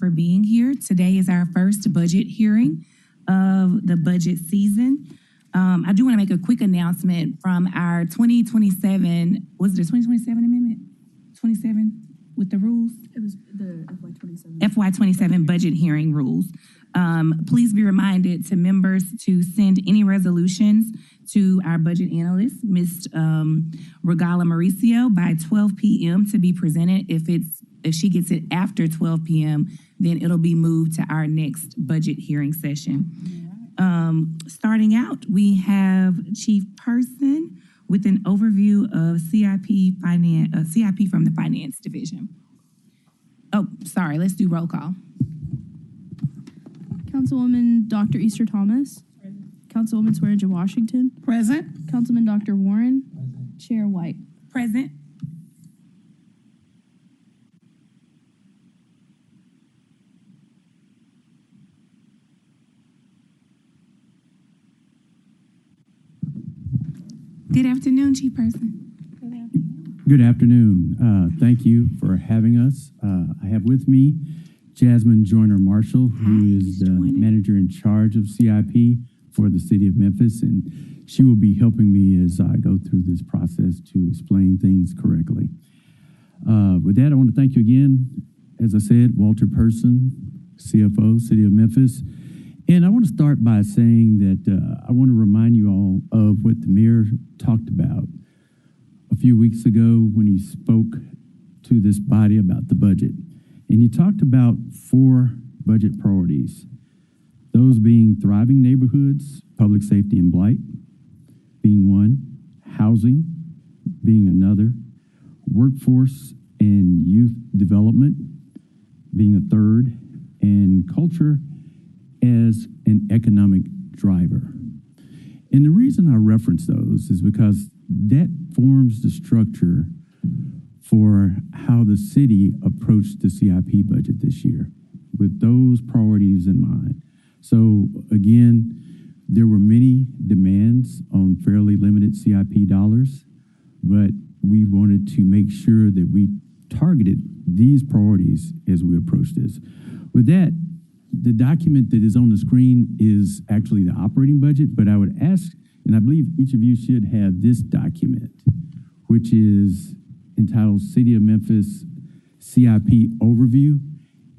for being here. Today is our first budget hearing of the budget season. I do want to make a quick announcement from our 2027, was it the 2027 amendment? 27 with the rules? It was the FY27. FY27 budget hearing rules. Please be reminded to members to send any resolutions to our budget analyst, Ms. Regala Mauricio, by 12 p.m. to be presented. If she gets it after 12 p.m., then it'll be moved to our next budget hearing session. Starting out, we have Chief Person with an overview of CIP from the Finance Division. Oh, sorry, let's do roll call. Councilwoman Dr. Easter Thomas. Present. Councilwoman Swearingen Washington. Present. Councilman Dr. Warren. Present. Chair White. Present. Good afternoon, Chief Person. Good afternoon. Thank you for having us. I have with me Jasmine Joyner Marshall, who is the manager in charge of CIP for the city of Memphis, and she will be helping me as I go through this process to explain things correctly. With that, I want to thank you again. As I said, Walter Person, CFO, City of Memphis. And I want to start by saying that I want to remind you all of what the mayor talked about a few weeks ago when he spoke to this body about the budget. And he talked about 4 budget priorities, those being thriving neighborhoods, public safety and blight being one, housing being another, workforce and youth development being a third, and culture as an economic driver. And the reason I reference those is because that forms the structure for how the city approached the CIP budget this year, with those priorities in mind. So again, there were many demands on fairly limited CIP dollars, but we wanted to make sure that we targeted these priorities as we approach this. With that, the document that is on the screen is actually the operating budget, but I would ask, and I believe each of you should have this document, which is entitled City of Memphis CIP Overview,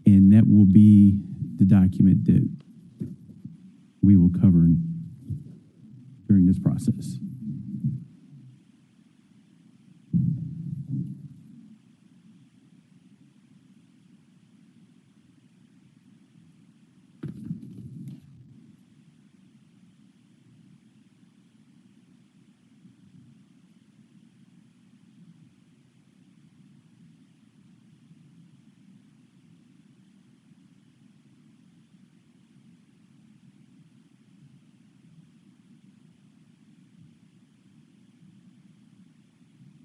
and that will be the document that we will cover during this process.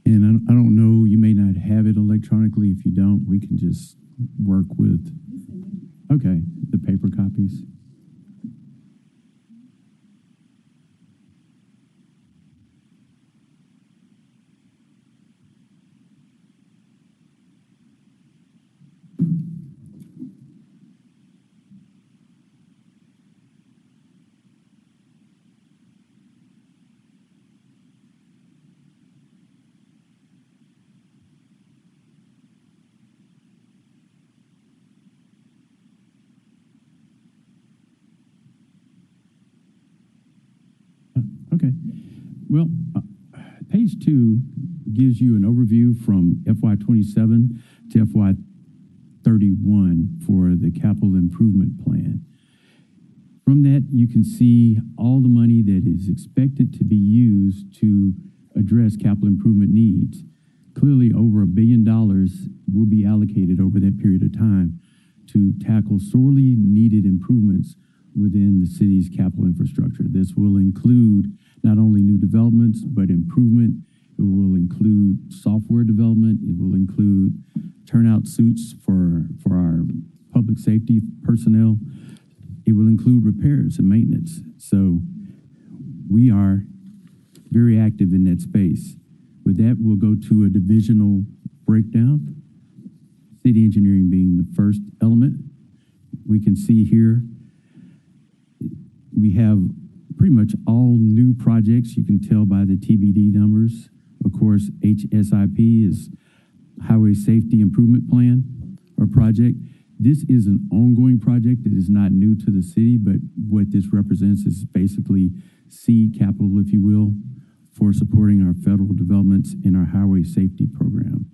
And I don't know, you may not have it electronically. If you don't, we can just work with, okay, the paper copies. Okay. Well, page 2 gives you an overview from FY27 to FY31 for the capital improvement plan. From that, you can see all the money that is expected to be used to address capital improvement needs. Clearly, over $1 billion will be allocated over that period of time to tackle sorely needed improvements within the city's capital infrastructure. This will include not only new developments, but improvement. It will include software development. It will include turnout suits for our public safety personnel. It will include repairs and maintenance. So we are very active in that space. With that, we'll go to a divisional breakdown, city engineering being the first element. we can see here, we have pretty much all new projects. You can tell by the TBD numbers. Of course, HSIP is Highway Safety Improvement Plan or project. This is an ongoing project. It is not new to the city, but what this represents is basically seed capital, if you will, for supporting our federal developments in our highway safety program.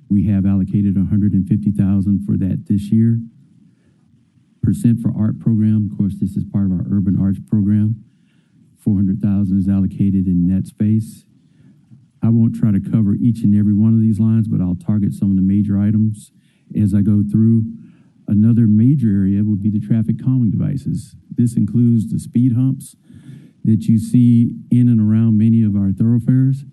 We have allocated $150,000 for that this year. Percent for art program, of course, this is part of our urban arts program. $400,000 is allocated in net space. I won't try to cover each and every one of these lines, but I'll target some of the major items as I go through. Another major area would be the traffic calming devices. This includes the speed humps that you see in and around many of our thoroughfares.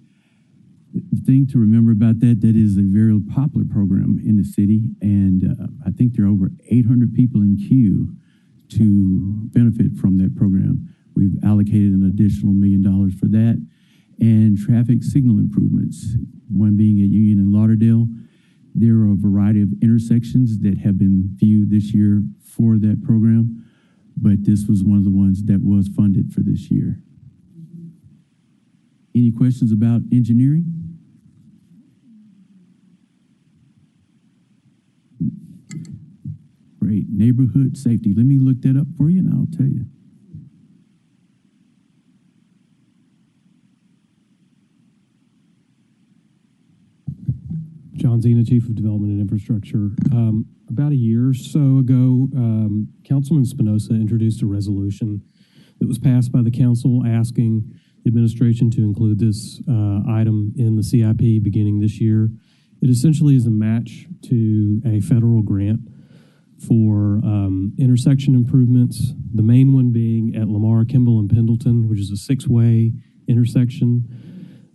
The thing to remember about that is a very popular program in the city, and I think there are over 800 people in queue to benefit from that program. We've allocated an additional $1 million for that, and traffic signal improvements, one being at Union and Lauderdale. There are a variety of intersections that have been viewed this year for that program, but this was one of the ones that was funded for this year. Any questions about engineering? Great. Neighborhood safety. Let me look that up for you and I'll tell you. John Zena, Chief of Development and Infrastructure. About a year or so ago, Councilman Spinoza introduced a resolution that was passed by the council asking the administration to include this item in the CIP beginning this year. It essentially is a match to a federal grant for intersection improvements, the main one being at Lamar, Kimball, and Pendleton, which is a 6-way intersection.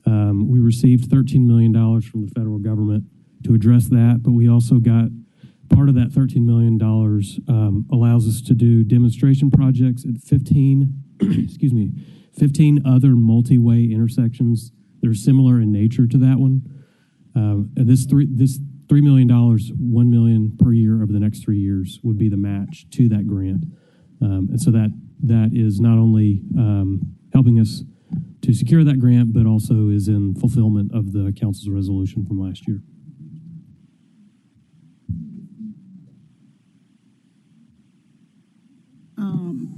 We received $13 million from the federal government to address that, but we also got part of that $13 million allows us to do demonstration projects at 15 other multi-way intersections that are similar in nature to that one. And this $3 million, $1 million per year over the next 3 years would be the match to that grant. And so that is not only helping us to secure that grant, but also is in fulfillment of the council's resolution from last year.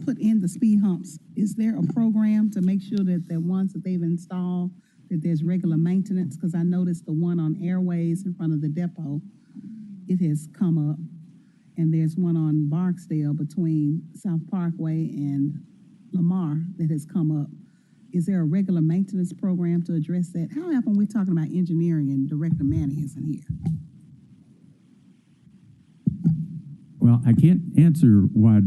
Put in the speed humps. Is there a program to make sure that the ones that they've installed, that there's regular maintenance? Because I noticed the one on Airways in front of the depot, it has come up. And there's one on Barksdale between South Parkway and Lamar that has come up. Is there a regular maintenance program to address that? How often we're talking about engineering and Director Manning isn't here? Well, I can't answer why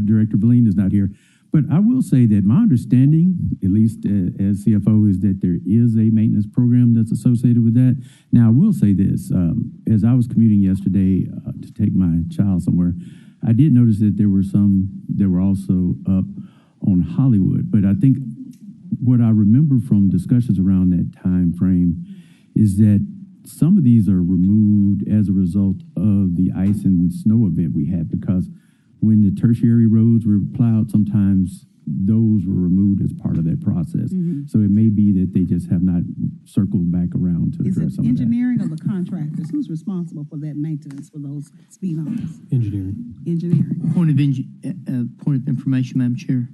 Director Beline is not here, but I will say that my understanding, at least as CFO, is that there is a maintenance program that's associated with that. Now, I will say this. As I was commuting yesterday to take my child somewhere, I did notice that there were some that were also up on Hollywood. But I think what I remember from discussions around that time frame is that some of these are removed as a result of the ice and snow event we had, because when the tertiary roads were plowed, sometimes those were removed as part of that process. Mm-hmm. So it may be that they just have not circled back around to address some of that. Is it engineering or the contractors? Who's responsible for that maintenance for those speed humps? Engineering. Engineering. Point of information, Madam Chair.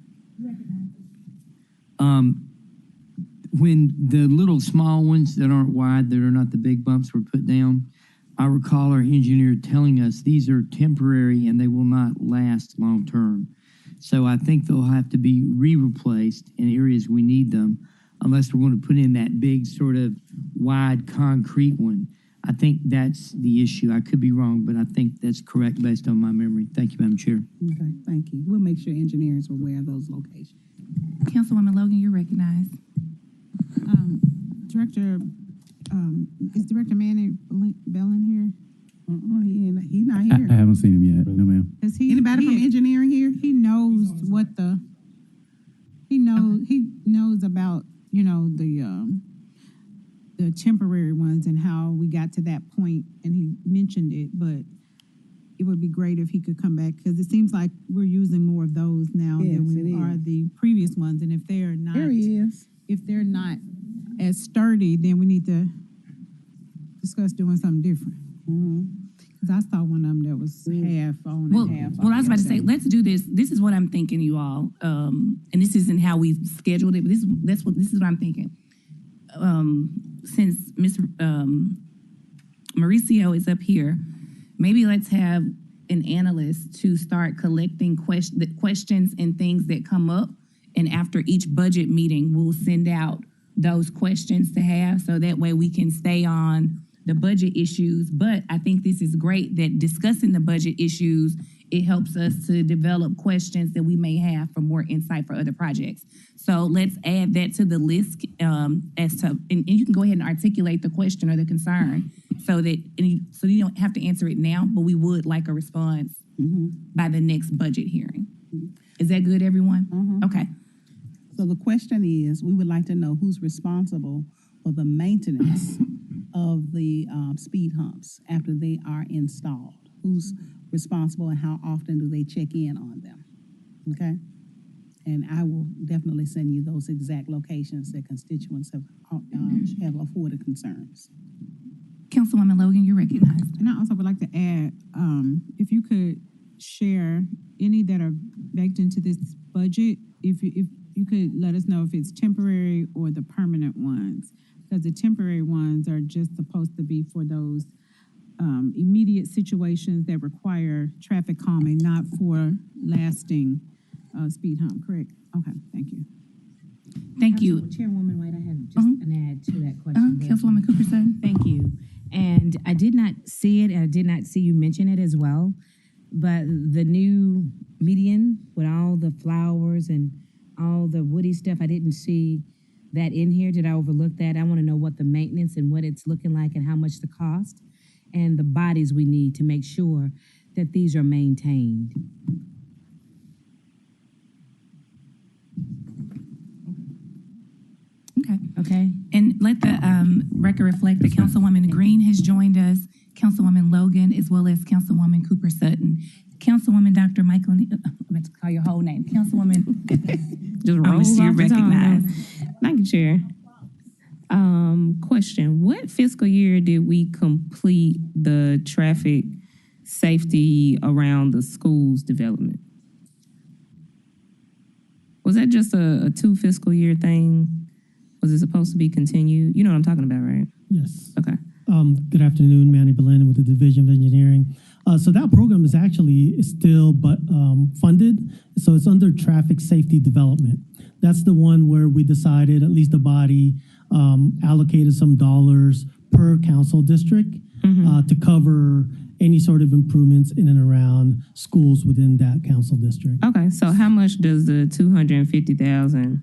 When the little small ones that aren't wide, that are not the big bumps, were put down, I recall our engineer telling us these are temporary and they will not last long term. So I think they'll have to be re-replaced in areas we need them, unless we're going to put in that big sort of wide concrete one. I think that's the issue. I could be wrong, but I think that's correct based on my memory. Thank you, Madam Chair. Okay, thank you. We'll make sure engineers are aware of those locations. Councilwoman Logan, you're recognized. Director, is Director Manning Bell in here? He's not here. I haven't seen him yet. No, ma'am. Anybody from engineering here? He knows what he knows about, the temporary ones and how we got to that point, and he mentioned it, but it would be great if he could come back, because it seems like we're using more of those now Yes, than it we are is. the previous ones. And if they're not, There he is. if they're not as sturdy, then we need to discuss doing something different. Because I saw one of them that was half on Well, and half off. well, I was about to say, let's do this. This is what I'm thinking, you all. And this isn't how we scheduled it, but this is what I'm thinking. Since Ms. Mauricio is up here, maybe let's have an analyst to start collecting questions and things that come up. And after each budget meeting, we'll send out those questions to have, so that way we can stay on the budget issues. But I think this is great that discussing the budget issues, it helps us to develop questions that we may have for more insight for other projects. So let's add that to the list as to, and you can go ahead and articulate the question or the concern so that so you don't have to answer it now, but we would like a response by the next budget hearing. Is that good, everyone? Okay. So the question is, we would like to know who's responsible for the maintenance of the speed humps after they are installed. Who's responsible and how often do they check in on them? Okay? And I will definitely send you those exact locations that constituents have afforded concerns. Councilwoman Logan, you're recognized. And I also would like to add, if you could share any that are baked into this budget, if you could let us know if it's temporary or the permanent ones, because the temporary ones are just supposed to be for those immediate situations that require traffic calming, not for lasting speed hump, correct? Okay, thank you. Thank you. Chairwoman White, I have just an add to that question. Councilwoman Cooperson. Thank you. And I did not see it, and I did not see you mention it as well, but the new median with all the flowers and all the woody stuff, I didn't see that in here. Did I overlook that? I want to know what the maintenance and what it's looking like and how much the cost and the bodies we need to make sure that these are maintained. Okay. Okay? And let the record reflect that Councilwoman Green has joined us, Councilwoman Logan, as well as Councilwoman Cooper Sutton. Councilwoman Dr. Michael, I'm about to call your whole name. Councilwoman, Just rolls off the tongue. Thank you, Chair. Question: what fiscal year did we complete the traffic safety around the schools development? Was that just a 2 fiscal year thing? Was it supposed to be continued? You know what I'm talking about, right? Yes. Okay. Good afternoon, Manny Belen with the Division of Engineering. So that program is actually still funded. So it's under traffic safety development. That's the one where we decided, at least the body, allocated some dollars per council district to cover any sort of improvements in and around schools within that council district. Okay. So how much does the $250,000?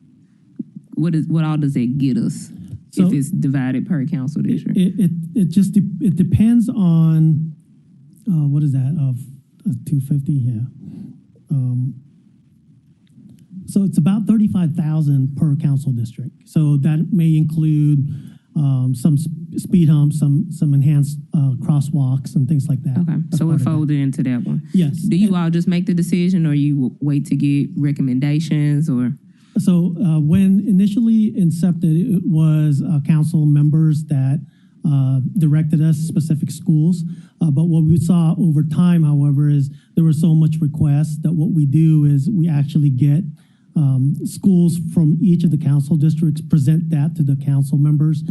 What all does it get us if it's divided per council district? It depends on what is that of 250? Yeah. So it's about 35,000 per council district. So that may include some speed humps, some enhanced crosswalks and things like that. Okay, so we're folded into that one. Yes. Do you all just make the decision, or you wait to get recommendations, or? So when initially incepted, it was council members that directed us specific schools. But what we saw over time, however, is there was so much requests that what we do is we actually get schools from each of the council districts, present that to the council members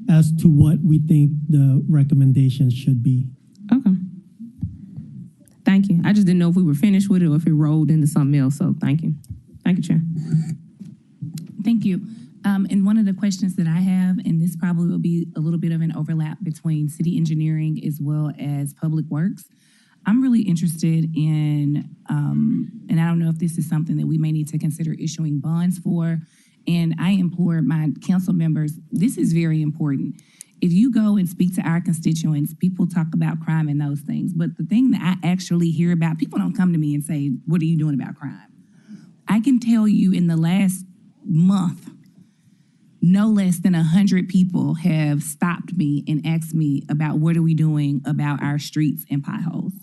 as to what we think the recommendations should be. Okay. Thank you. I just didn't know if we were finished with it or if it rolled into something else. So thank you. Thank you, Chair. Thank you. And one of the questions that I have, and this probably will be a little bit of an overlap between city engineering as well as public works. I'm really interested in, and I don't know if this is something that we may need to consider issuing bonds for. And I implore my council members, this is very important. If you go and speak to our constituents, people talk about crime and those things. But the thing that I actually hear about, people don't come to me and say, what are you doing about crime? I can tell you in the last month, no less than 100 people have stopped me and asked me about what are we doing about our streets and potholes.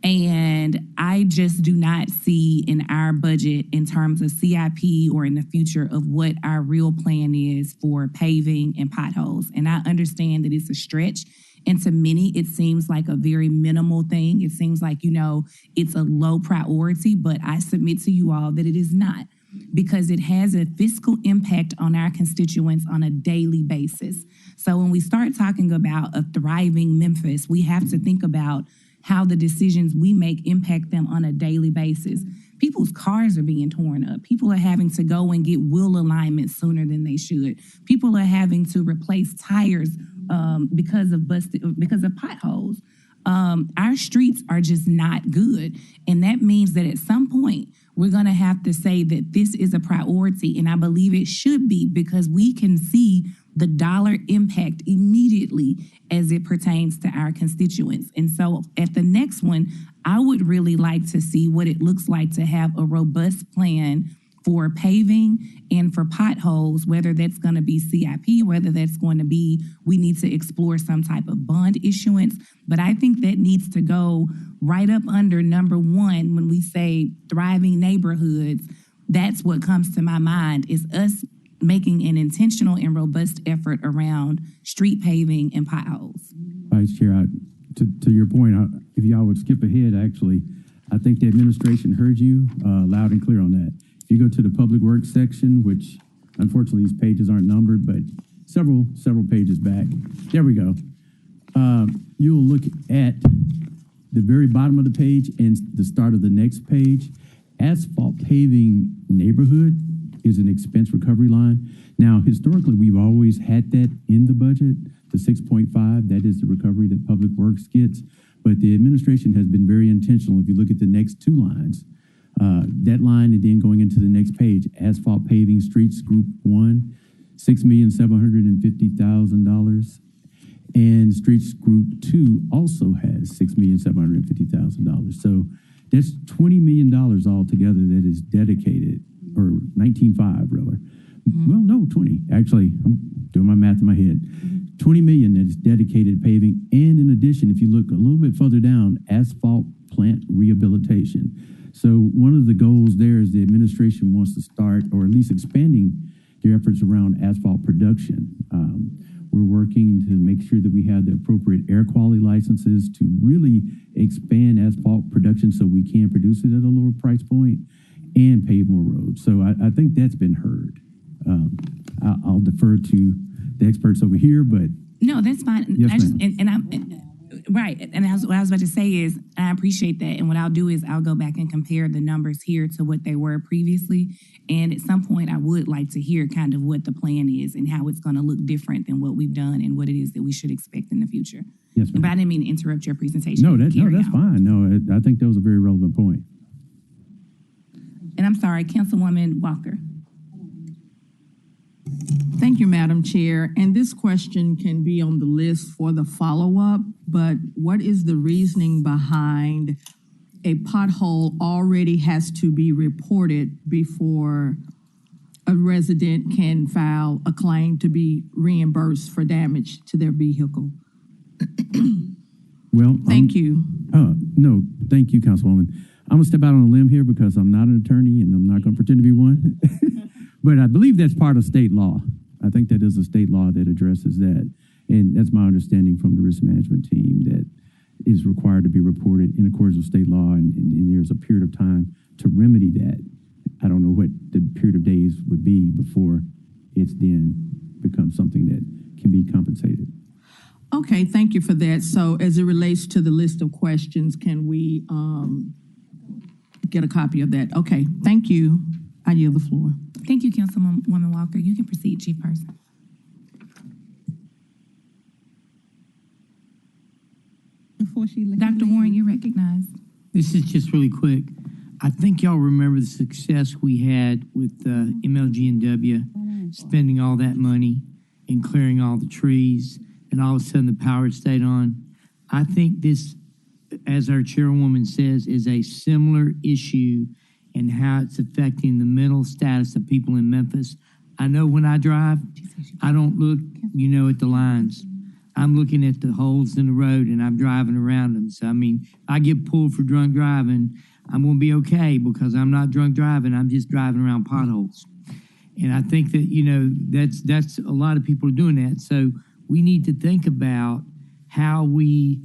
And I just do not see in our budget in terms of CIP or in the future of what our real plan is for paving and potholes. And I understand that it's a stretch. And to many, it seems like a very minimal thing. It seems like, it's a low priority, but I submit to you all that it is not, because it has a fiscal impact on our constituents on a daily basis. So when we start talking about a thriving Memphis, we have to think about how the decisions we make impact them on a daily basis. People's cars are being torn up. People are having to go and get wheel alignment sooner than they should. People are having to replace tires because of potholes. Our streets are just not good. And that means that at some point, we're going to have to say that this is a priority. And I believe it should be, because we can see the dollar impact immediately as it pertains to our constituents. And so at the next one, I would really like to see what it looks like to have a robust plan for paving and for potholes, whether that's going to be CIP, whether that's going to be, we need to explore some type of bond issuance. But I think that needs to go right up under number one when we say thriving neighborhoods. That's what comes to my mind, is us making an intentional and robust effort around street paving and potholes. Vice Chair, to your point, if y'all would skip ahead, actually, I think the administration heard you loud and clear on that. If you go to the Public Works section, which unfortunately these pages aren't numbered, but several pages back, there we go. You'll look at the very bottom of the page and the start of the next page. Asphalt paving neighborhood is an expense recovery line. Now, historically, we've always had that in the budget, the 6.5, that is the recovery that Public Works gets. But the administration has been very intentional. If you look at the next two lines, that line and then going into the next page, asphalt paving streets group 1, $6,750,000. And streets group 2 also has $6,750,000. So that's $20 million altogether that is dedicated, or 19.5 rather. Mm-hmm. Well, no, 20. Actually, I'm doing my math in my head. 20 million that is dedicated paving. And in addition, if you look a little bit further down, asphalt plant rehabilitation. So one of the goals there is the administration wants to start, or at least expanding their efforts around asphalt production. We're working to make sure that we have the appropriate air quality licenses to really expand asphalt production so we can produce it at a lower price point and pave more roads. So I think that's been heard. I'll defer to the experts over here, but no, that's fine. Yes, Right. And what I was about to say is I appreciate that. And what I'll do is I'll go back and compare the numbers here to what they were previously. And at some point, I would like to hear kind of what the plan is and how it's going to look different than what we've done and what it is that we should expect in the future. Yes, ma'am. But I didn't mean to interrupt your presentation. No, that's fine. No, I think that was a very relevant point. And I'm sorry, Councilwoman Walker. Thank you, Madam Chair. And this question can be on the list for the follow-up, but what is the reasoning behind a pothole already has to be reported before a resident can file a claim to be reimbursed for damage to their vehicle? Well, thank you. No, thank you, Councilwoman. I'm gonna step out on a limb here because I'm not an attorney and I'm not gonna pretend to be one. But I believe that's part of state law. I think that is a state law that addresses that. And that's my understanding from the risk management team, that is required to be reported in accordance with state law, and there's a period of time to remedy that. I don't know what the period of days would be before it's then becomes something that can be compensated. Okay, thank you for that. So as it relates to the list of questions, can we get a copy of that? Okay, thank you. I yield the floor. Thank you, Councilwoman Walker. You can proceed, Chief Person. Before she leaves. Dr. Warren, you're recognized. This is just really quick. I think y'all remember the success we had with MLG&W spending all that money and clearing all the trees, and all of a sudden the power stayed on. I think this, as our chairwoman says, is a similar issue and how it's affecting the mental status of people in Memphis. I know when I drive, I don't look, at the lines. I'm looking at the holes in the road and I'm driving around them. So, I mean, I get pulled for drunk driving, I'm going to be okay because I'm not drunk driving. I'm just driving around potholes. And I think that, that's a lot of people are doing that. So we need to think about how we,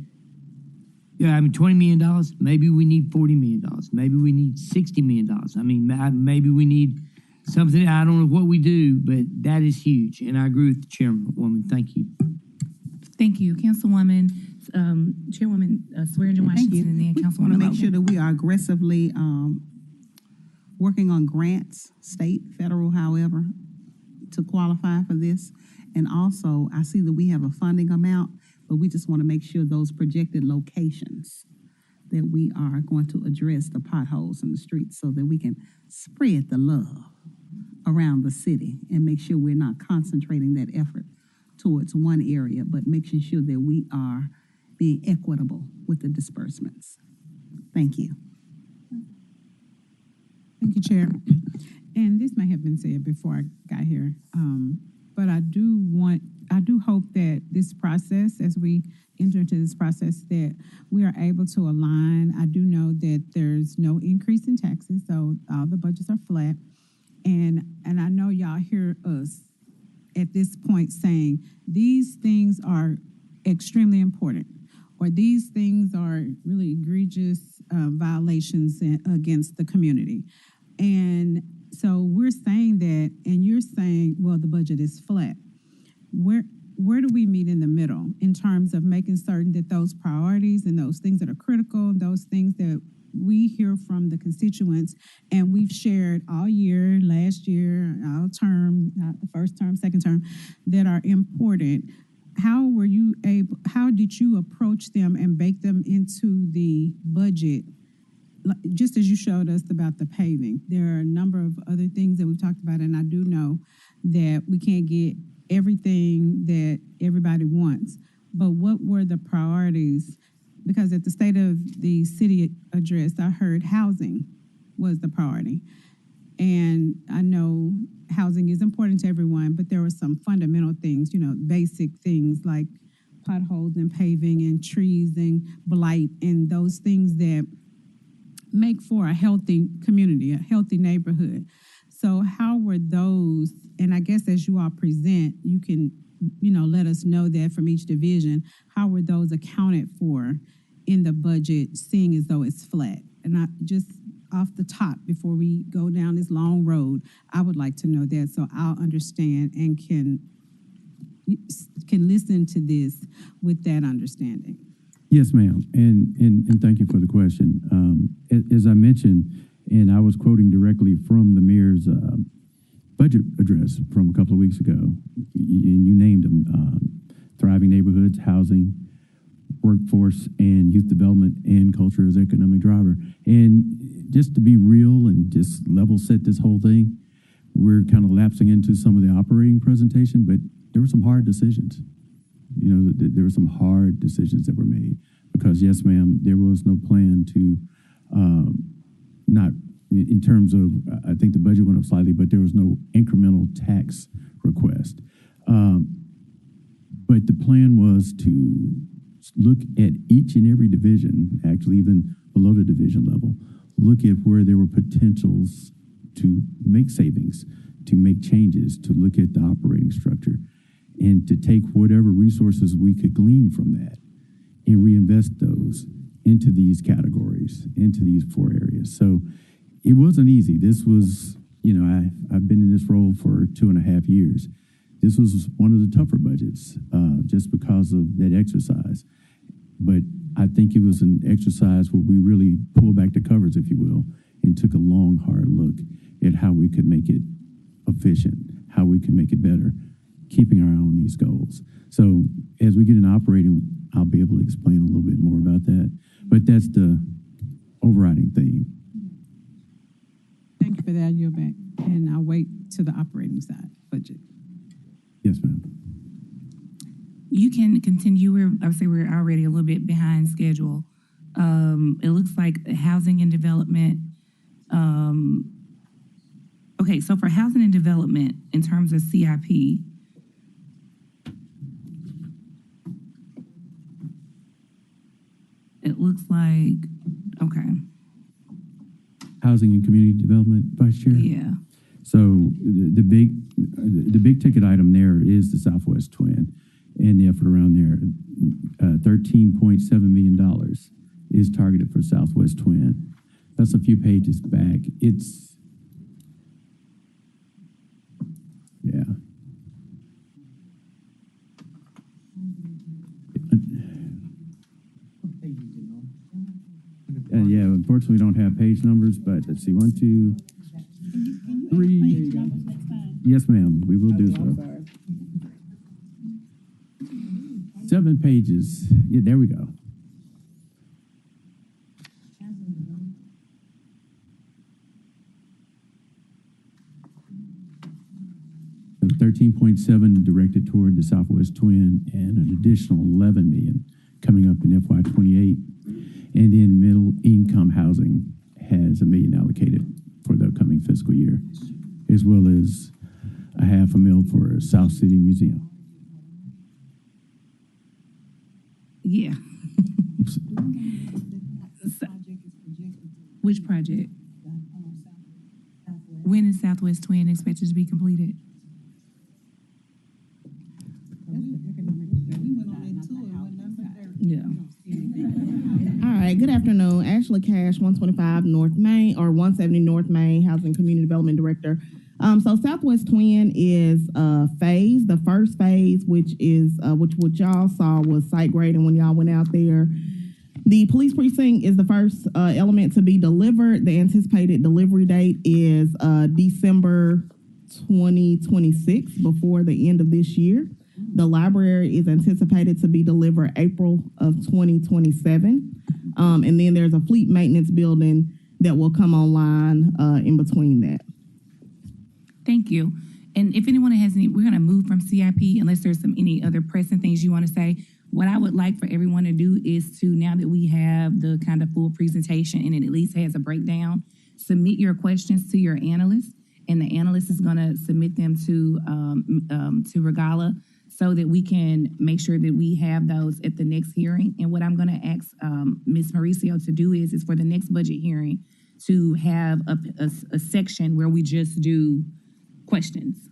$20 million, maybe we need $40 million. Maybe we need $60 million. I mean, maybe we need something, I don't know what we do, but that is huge. And I agree with the chairwoman. Thank you. Thank you, Councilwoman, Chairwoman Swearingen Washington, and then I want Councilwoman to make Logan. sure that we are aggressively working on grants, state, federal, however, to qualify for this. And also, I see that we have a funding amount, but we just want to make sure those projected locations that we are going to address the potholes in the streets so that we can spread the love around the city and make sure we're not concentrating that effort towards one area, but making sure that we are being equitable with the disbursements. Thank you. Thank you, Chair. And this may have been said before I got here, but I do hope that this process, as we enter into this process, that we are able to align. I do know that there's no increase in taxes, so all the budgets are flat. And I know y'all hear us at this point saying these things are extremely important, or these things are really egregious violations against the community. And so we're saying that, and you're saying, well, the budget is flat. Where do we meet in the middle in terms of making certain that those priorities and those things that are critical, those things that we hear from the constituents, and we've shared all year, last year, all term, the first term, second term, that are important? How did you approach them and bake them into the budget? Just as you showed us about the paving, there are a number of other things that we've talked about, and I do know that we can't get everything that everybody wants. But what were the priorities? Because at the State of the City address, I heard housing was the priority. And I know housing is important to everyone, but there were some fundamental things, basic things like potholes and paving and trees and blight and those things that make for a healthy community, a healthy neighborhood. So how were those, and I guess as you all present, you can, let us know that from each division, how were those accounted for in the budget, seeing as though it's flat? And I just off the top, before we go down this long road, I would like to know that so I'll understand and can listen to this with that understanding. Yes, ma'am, and thank you for the question. As I mentioned, and I was quoting directly from the mayor's budget address from a couple of weeks ago, and you named them: thriving neighborhoods, housing, workforce, and youth development, and culture as economic driver. And just to be real and just level set this whole thing, we're kind of lapsing into some of the operating presentation, but there were some hard decisions. There were some hard decisions that were made because, yes, ma'am, there was no plan to not in terms of, I think the budget went up slightly, but there was no incremental tax request. But the plan was to look at each and every division, actually even below the division level, look at where there were potentials to make savings, to make changes, to look at the operating structure, and to take whatever resources we could glean from that and reinvest those into these categories, into these 4 areas. So it wasn't easy. This was, I've been in this role for 2.5 years. This was one of the tougher budgets just because of that exercise. But I think it was an exercise where we really pulled back the covers, if you will, and took a long, hard look at how we could make it efficient, how we could make it better, keeping our eye on these goals. So as we get in operating, I'll be able to explain a little bit more about that. But that's the overriding theme. Thank you for that. You're back. And I'll wait to the operating side budget. Yes, ma'am. You can continue. I would say we're already a little bit behind schedule. It looks like housing and development. Okay, so for housing and development, in terms of CIP, it looks like, okay, Housing and Community Development, Vice Chair. yeah. So the big ticket item there is the Southwest Twin and the effort around there. $13.7 million is targeted for Southwest Twin. That's a few pages back. It's, yeah. Yeah, unfortunately, we don't have page numbers, but let's see, 1, 2, 3. Yes, ma'am, we will do so. 7 pages. Yeah, there we go. So 13.7 directed toward the Southwest Twin, and an additional 11 million coming up in FY28. And then middle income housing has $1 million allocated for the upcoming fiscal year, as well as a $500,000 for South City Museum. Yeah. Which project? When is Southwest Twin expected to be completed? Yeah. All right, good afternoon. Ashley Cash, 125 North Main, or 170 North Main, Housing Community Development Director. So Southwest Twin is phase. The first phase, which what y'all saw was site grading when y'all went out there. The police precinct is the first element to be delivered. The anticipated delivery date is December 2026, before the end of this year. The library is anticipated to be delivered April of 2027. And then there's a fleet maintenance building that will come online in between that. Thank you. And if anyone has any, we're going to move from CIP unless there's any other pressing things you want to say. What I would like for everyone to do is to, now that we have the kind of full presentation and it at least has a breakdown, submit your questions to your analyst, and the analyst is going to submit them to Regala, so that we can make sure that we have those at the next hearing. And what I'm going to ask Ms. Mauricio to do is for the next budget hearing to have a section where we just do questions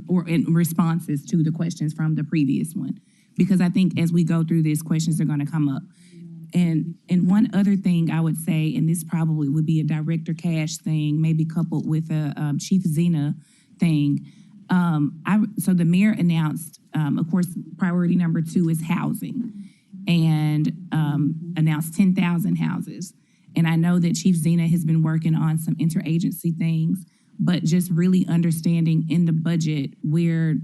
or responses to the questions from the previous one. Because I think as we go through this, questions are going to come up. And one other thing I would say, and this probably would be a Director Cash thing, maybe coupled with a Chief Zena thing. So the mayor announced, of course, priority number 2 is housing, and announced 10,000 houses. And I know that Chief Zena has been working on some interagency things, but just really understanding in the budget where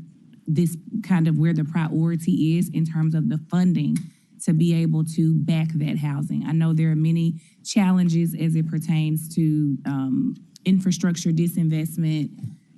the priority is in terms of the funding to be able to back that housing. I know there are many challenges as it pertains to infrastructure disinvestment,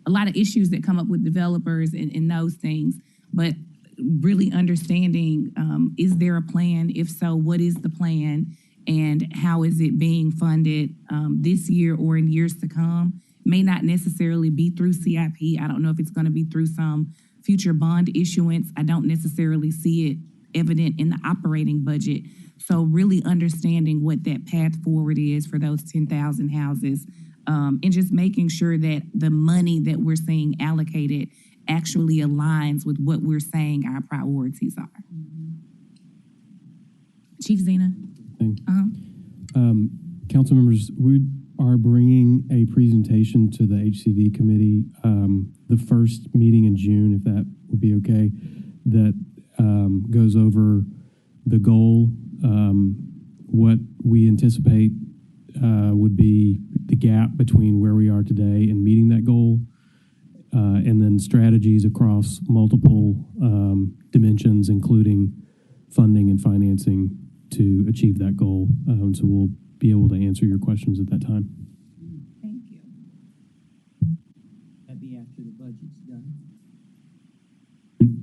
a lot of issues that come up with developers and those things, but really understanding, is there a plan? If so, what is the plan? And how is it being funded this year or in years to come? May not necessarily be through CIP. I don't know if it's going to be through some future bond issuance. I don't necessarily see it evident in the operating budget. So really understanding what that path forward is for those 10,000 houses, and just making sure that the money that we're seeing allocated actually aligns with what we're saying our priorities are. Chief Zena? Council members, we are bringing a presentation to the HCD committee, the first meeting in June, if that would be okay, that goes over the goal, what we anticipate would be the gap between where we are today and meeting that goal, and then strategies across multiple dimensions, including funding and financing to achieve that goal. So we'll be able to answer your questions at that time. Thank you. That'd be after the budget's done.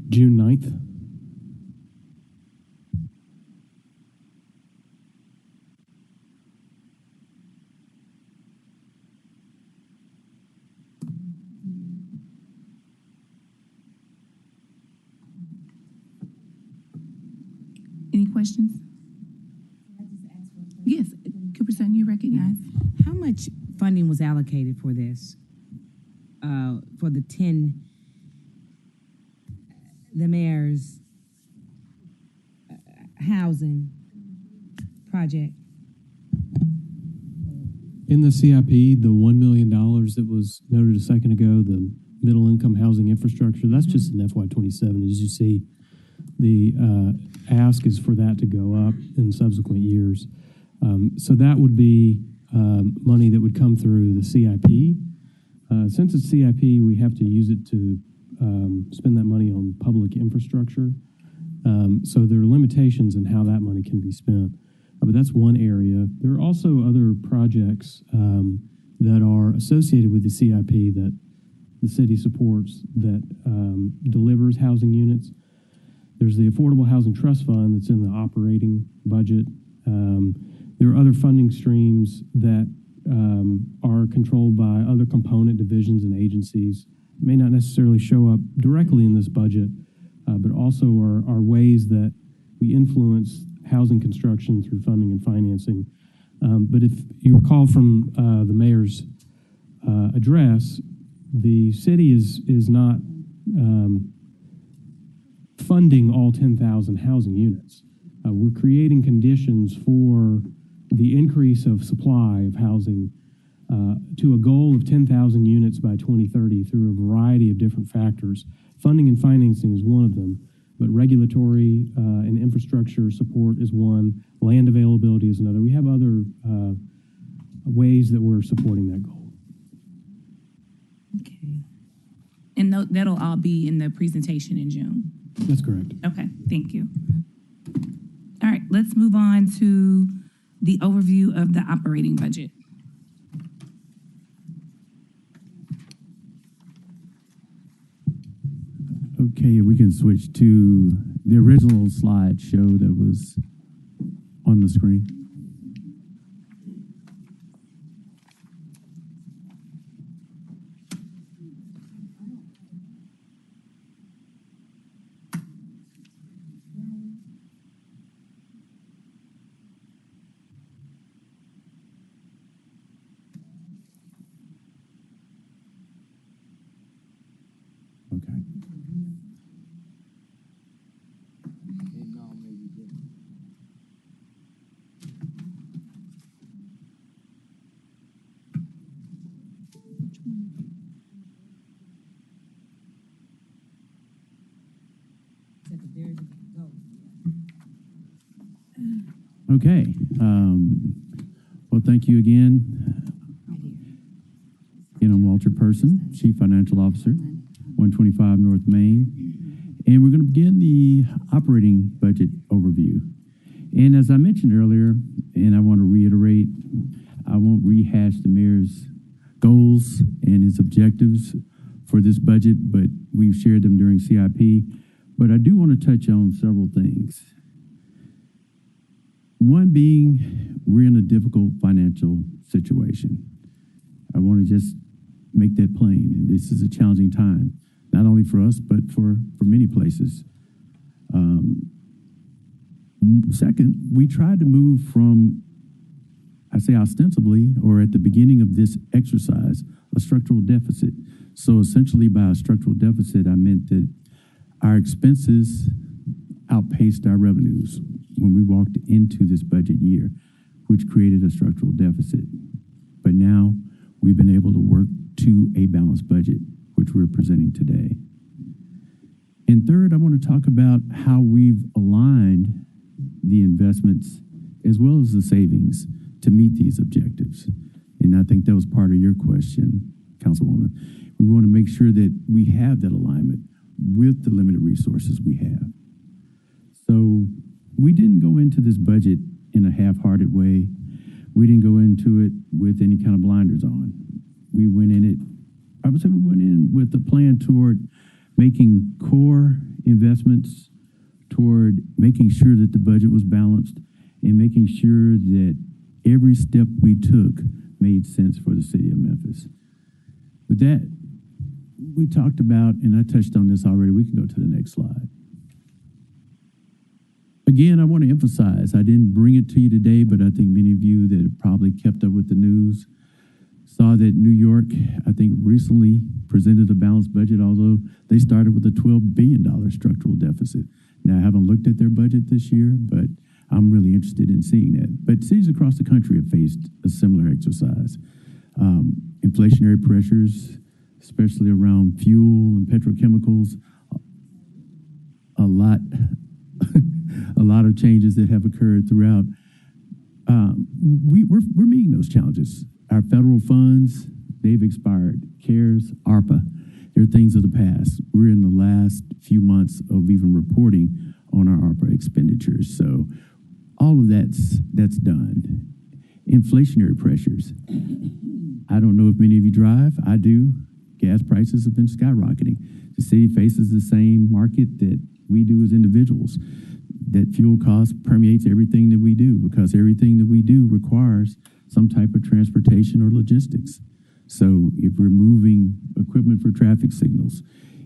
June 9th. Any questions? Cooperson, you recognize? How much funding was allocated for this? For the mayor's housing project? In the CIP, the $1 million that was noted a second ago, the middle income housing infrastructure, that's just in FY27. As you see, the ask is for that to go up in subsequent years. So that would be money that would come through the CIP. Since it's CIP, we have to use it to spend that money on public infrastructure. So there are limitations in how that money can be spent. But that's one area. There are also other projects that are associated with the CIP that the city supports that delivers housing units. There's the Affordable Housing Trust Fund that's in the operating budget. There are other funding streams that are controlled by other component divisions and agencies. May not necessarily show up directly in this budget, but also are ways that we influence housing construction through funding and financing. But if you recall from the mayor's address, the city is not funding all 10,000 housing units. We're creating conditions for the increase of supply of housing to a goal of 10,000 units by 2030 through a variety of different factors. Funding and financing is one of them, but regulatory and infrastructure support is one. Land availability is another. We have other ways that we're supporting that goal. Okay. And that'll all be in the presentation in June? That's correct. Okay, thank you. All right, let's move on to the overview of the operating budget. Okay, we can switch to the original slideshow that was on the screen. Okay. Okay. Well, thank you again. Again, I'm Walter Person, Chief Financial Officer, 125 North Main. And we're going to begin the operating budget overview. And as I mentioned earlier, and I want to reiterate, I won't rehash the mayor's goals and his objectives for this budget, but we've shared them during CIP. But I do want to touch on several things. One being, we're in a difficult financial situation. I want to just make that plain. And this is a challenging time, not only for us, but for many places. Second, we tried to move from, I say ostensibly, or at the beginning of this exercise, a structural deficit. So essentially by a structural deficit, I meant that our expenses outpaced our revenues when we walked into this budget year, which created a structural deficit. But now we've been able to work to a balanced budget, which we're presenting today. And third, I want to talk about how we've aligned the investments as well as the savings to meet these objectives. And I think that was part of your question, Councilwoman. We want to make sure that we have that alignment with the limited resources we have. So we didn't go into this budget in a half-hearted way. We didn't go into it with any kind of blinders on. We went in it, I would say we went in with a plan toward making core investments, toward making sure that the budget was balanced, and making sure that every step we took made sense for the city of Memphis. With that, we talked about, and I touched on this already, we can go to the next slide. Again, I want to emphasize, I didn't bring it to you today, but I think many of you that have probably kept up with the news saw that New York, I think, recently presented a balanced budget, although they started with a $12 billion structural deficit. Now, I haven't looked at their budget this year, but I'm really interested in seeing that. But cities across the country have faced a similar exercise. Inflationary pressures, especially around fuel and petrochemicals, a lot a lot of changes that have occurred throughout. We're meeting those challenges. Our federal funds, they've expired. CARES, ARPA, they're things of the past. We're in the last few months of even reporting on our ARPA expenditures. So all of that's done. Inflationary pressures. I don't know if many of you drive. I do. Gas prices have been skyrocketing. The city faces the same market that we do as individuals. That fuel cost permeates everything that we do because everything that we do requires some type of transportation or logistics. So if we're moving equipment for traffic signals,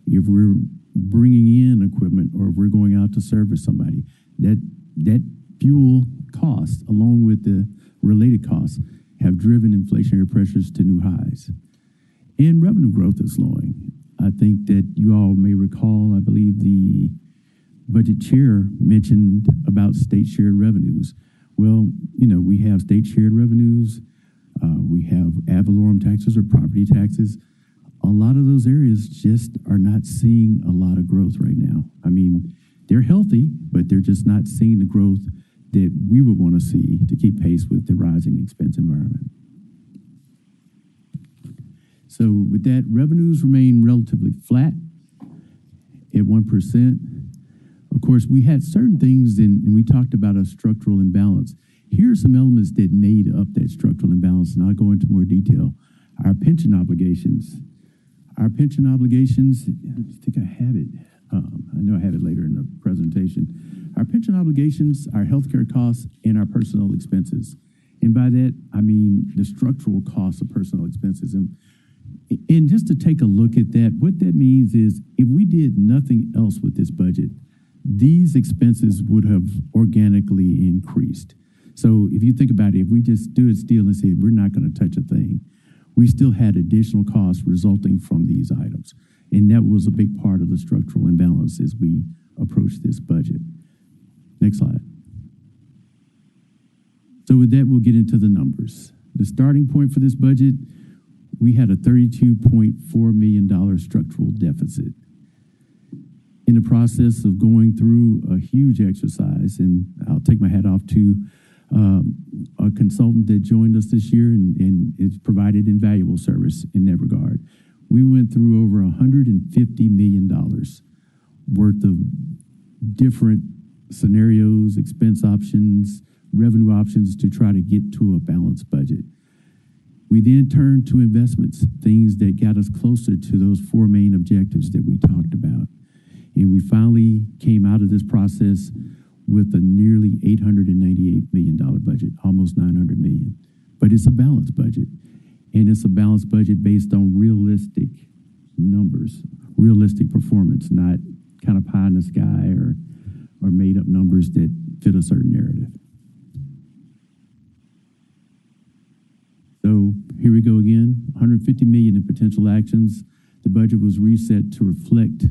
if we're bringing in equipment, or if we're going out to service somebody, that fuel cost, along with the related costs, have driven inflationary pressures to new highs. And revenue growth is slowing. I think that you all may recall, I believe the budget chair mentioned about state shared revenues. Well, we have state shared revenues. We have ad valorem taxes or property taxes. A lot of those areas just are not seeing a lot of growth right now. I mean, they're healthy, but they're just not seeing the growth that we would want to see to keep pace with the rising expense environment. So with that, revenues remain relatively flat at 1%. Of course, we had certain things, and we talked about a structural imbalance. Here are some elements that made up that structural imbalance, and I'll go into more detail. Our pension obligations. I think I have it. I know I have it later in the presentation. Our pension obligations, our healthcare costs, and our personnel expenses. And by that, I mean the structural costs of personnel expenses. And just to take a look at that, what that means is if we did nothing else with this budget, these expenses would have organically increased. So if you think about it, if we just stood still and said, we're not going to touch a thing, we still had additional costs resulting from these items. And that was a big part of the structural imbalance as we approach this budget. Next slide. So with that, we'll get into the numbers. The starting point for this budget, we had a $32.4 million structural deficit. In the process of going through a huge exercise, and I'll take my hat off to a consultant that joined us this year and has provided invaluable service in that regard. We went through over $150 million worth of different scenarios, expense options, revenue options to try to get to a balanced budget. We then turned to investments, things that got us closer to those four main objectives that we talked about. And we finally came out of this process with a nearly $898 million budget, almost $900 million. But it's a balanced budget. And it's a balanced budget based on realistic numbers, realistic performance, not kind of pie in the sky or made up numbers that fit a certain narrative. So here we go again, $150 million in potential actions. The budget was reset to reflect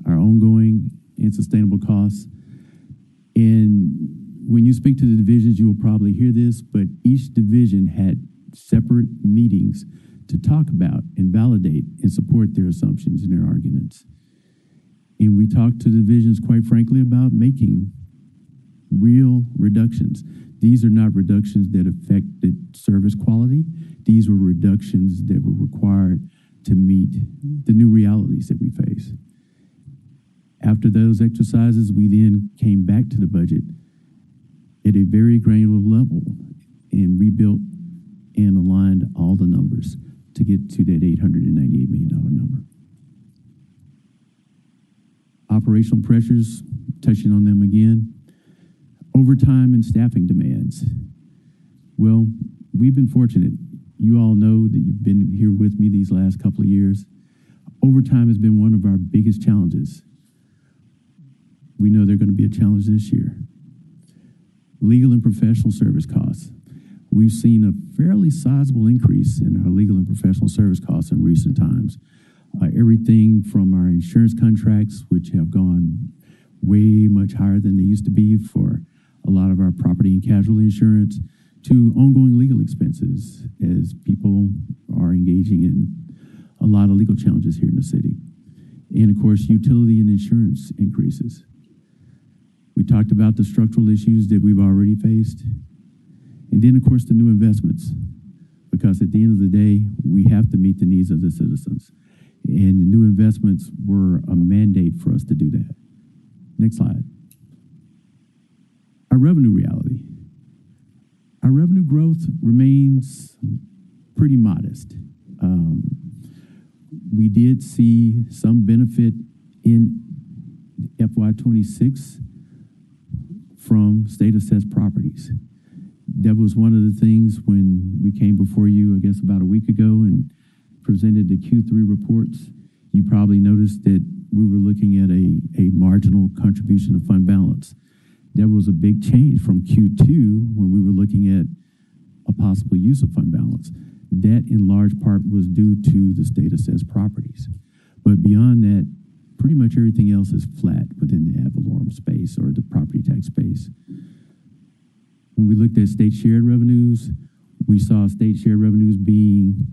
our ongoing and sustainable costs. And when you speak to the divisions, you will probably hear this, but each division had separate meetings to talk about and validate and support their assumptions and their arguments. And we talked to the divisions, quite frankly, about making real reductions. These are not reductions that affected service quality. These were reductions that were required to meet the new realities that we face. After those exercises, we then came back to the budget at a very granular level and rebuilt and aligned all the numbers to get to that $898 million number. Operational pressures, touching on them again. Overtime and staffing demands. Well, we've been fortunate. You all know that you've been here with me these last couple of years. Overtime has been one of our biggest challenges. We know they're going to be a challenge this year. Legal and professional service costs. We've seen a fairly sizable increase in our legal and professional service costs in recent times. Everything from our insurance contracts, which have gone way much higher than they used to be for a lot of our property and casualty insurance, to ongoing legal expenses as people are engaging in a lot of legal challenges here in the city. And of course, utility and insurance increases. We talked about the structural issues that we've already faced. And then, of course, the new investments, because at the end of the day, we have to meet the needs of the citizens. And the new investments were a mandate for us to do that. Next slide. Our revenue reality. Our revenue growth remains pretty modest. We did see some benefit in FY26 from state assessed properties. That was one of the things when we came before you, I guess, about a week ago and presented the Q3 reports. You probably noticed that we were looking at a marginal contribution of fund balance. That was a big change from Q2 when we were looking at a possible use of fund balance. That in large part was due to the state assessed properties. But beyond that, pretty much everything else is flat within the ad valorem space or the property tax space. When we looked at state shared revenues, we saw state shared revenues being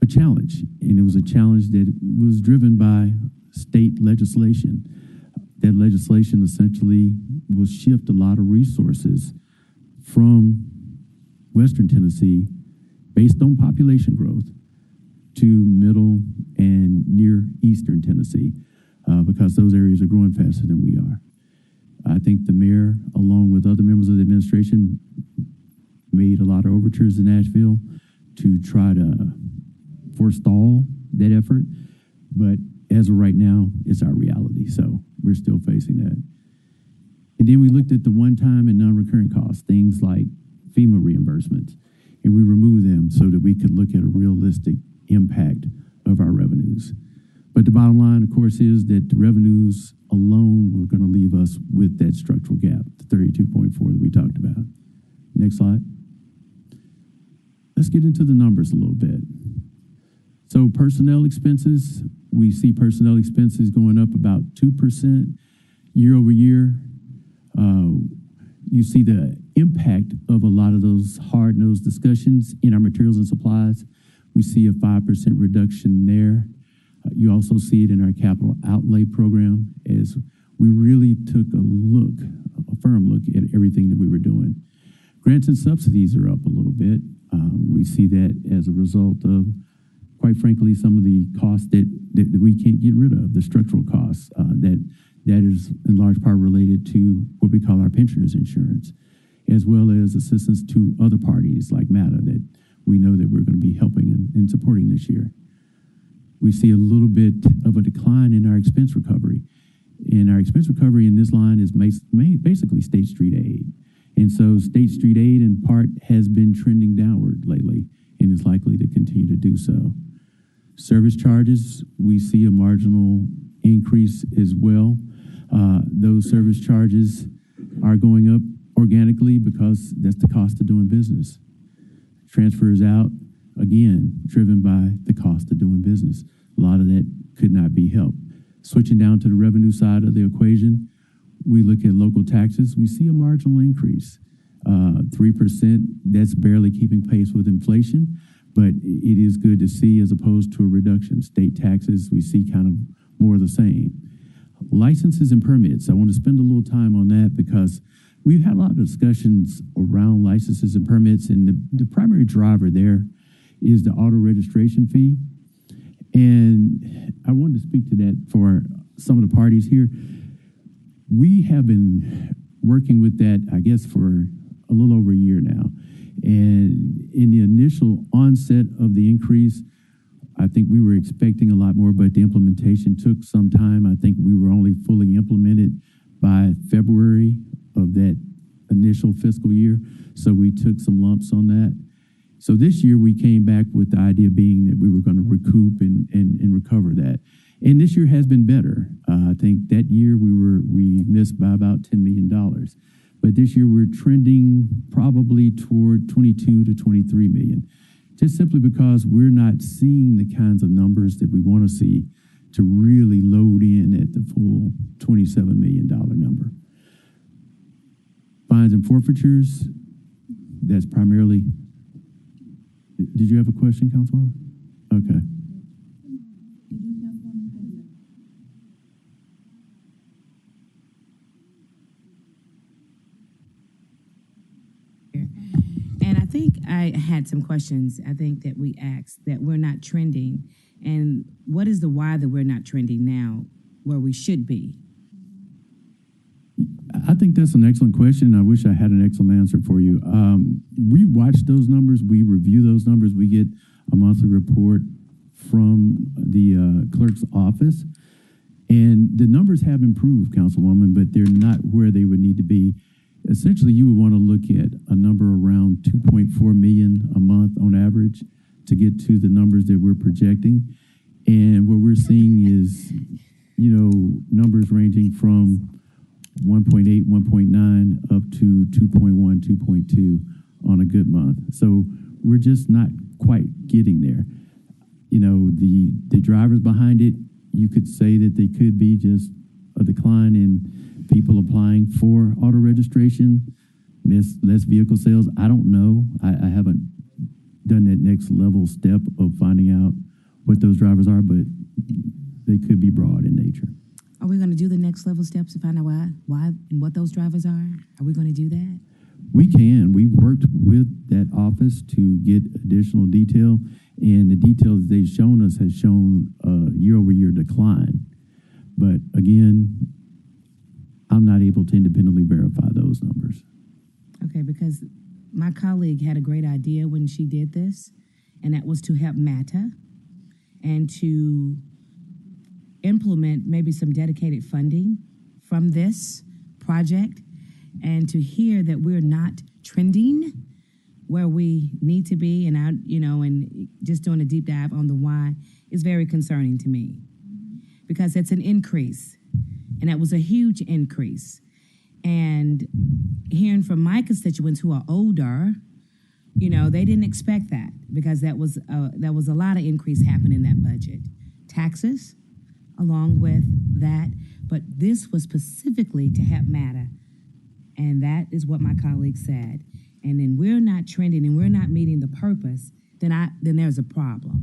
a challenge. And it was a challenge that was driven by state legislation. That legislation essentially will shift a lot of resources from Western Tennessee based on population growth to middle and near Eastern Tennessee because those areas are growing faster than we are. I think the mayor, along with other members of the administration, made a lot of overtures in Nashville to try to forestall that effort. But as of right now, it's our reality. So we're still facing that. And then we looked at the one-time and non-recurring costs, things like FEMA reimbursements, and we removed them so that we could look at a realistic impact of our revenues. But the bottom line, of course, is that the revenues alone were going to leave us with that structural gap, the 32.4 that we talked about. Next slide. Let's get into the numbers a little bit. So personnel expenses, we see personnel expenses going up about 2% year over year. You see the impact of a lot of those hard-nosed discussions in our materials and supplies. We see a 5% reduction there. You also see it in our capital outlay program as we really took a firm look at everything that we were doing. Grants and subsidies are up a little bit. We see that as a result of, quite frankly, some of the costs that we can't get rid of, the structural costs that is in large part related to what we call our pensioners insurance, as well as assistance to other parties like MATA that we know that we're going to be helping and supporting this year. We see a little bit of a decline in our expense recovery. And our expense recovery in this line is basically State Street aid. And so State Street aid in part has been trending downward lately and is likely to continue to do so. Service charges, we see a marginal increase as well. Those service charges are going up organically because that's the cost of doing business. Transfers out, again, driven by the cost of doing business. A lot of that could not be helped. Switching down to the revenue side of the equation, we look at local taxes, we see a marginal increase. 3%, that's barely keeping pace with inflation, but it is good to see as opposed to a reduction. State taxes, we see kind of more of the same. Licenses and permits, I want to spend a little time on that because we've had a lot of discussions around licenses and permits, and the primary driver there is the auto registration fee. And I wanted to speak to that for some of the parties here. We have been working with that, I guess, for a little over a year now. And in the initial onset of the increase, I think we were expecting a lot more, but the implementation took some time. I think we were only fully implemented by February of that initial fiscal year. So we took some lumps on that. So this year we came back with the idea being that we were going to recoup and recover that. And this year has been better. I think that year we missed by about $10 million. But this year we're trending probably toward 22 to 23 million, just simply because we're not seeing the kinds of numbers that we want to see to really load in at the full $27 million number. Fines and forfeitures, that's primarily. Did you have a question, Councilwoman? Okay. And I think I had some questions. I think that we asked that we're not trending. And what is the why that we're not trending now where we should be? I think that's an excellent question. I wish I had an excellent answer for you. We watch those numbers. We review those numbers. We get a monthly report from the clerk's office. And the numbers have improved, Councilwoman, but they're not where they would need to be. Essentially, you would want to look at a number around 2.4 million a month on average to get to the numbers that we're projecting. And what we're seeing is, numbers ranging from 1.8, 1.9 up to 2.1, 2.2 on a good month. So we're just not quite getting there. The drivers behind it, you could say that they could be just a decline in people applying for auto registration, less vehicle sales. I don't know. I haven't done that next level step of finding out what those drivers are, but they could be broad in nature. Are we going to do the next level steps to find out why and what those drivers are? Are we going to do that? We can. We've worked with that office to get additional detail, and the details they've shown us has shown a year-over-year decline. But again, I'm not able to independently verify those numbers. Okay, because my colleague had a great idea when she did this, and that was to help MATA and to implement maybe some dedicated funding from this project, and to hear that we're not trending where we need to be, and just doing a deep dive on the why is very concerning to me, because it's an increase, and that was a huge increase. And hearing from my constituents who are older, they didn't expect that, because that was a lot of increase happening in that budget. Taxes, along with that, but this was specifically to help MATA, and that is what my colleague said. And then we're not trending and we're not meeting the purpose, then there's a problem.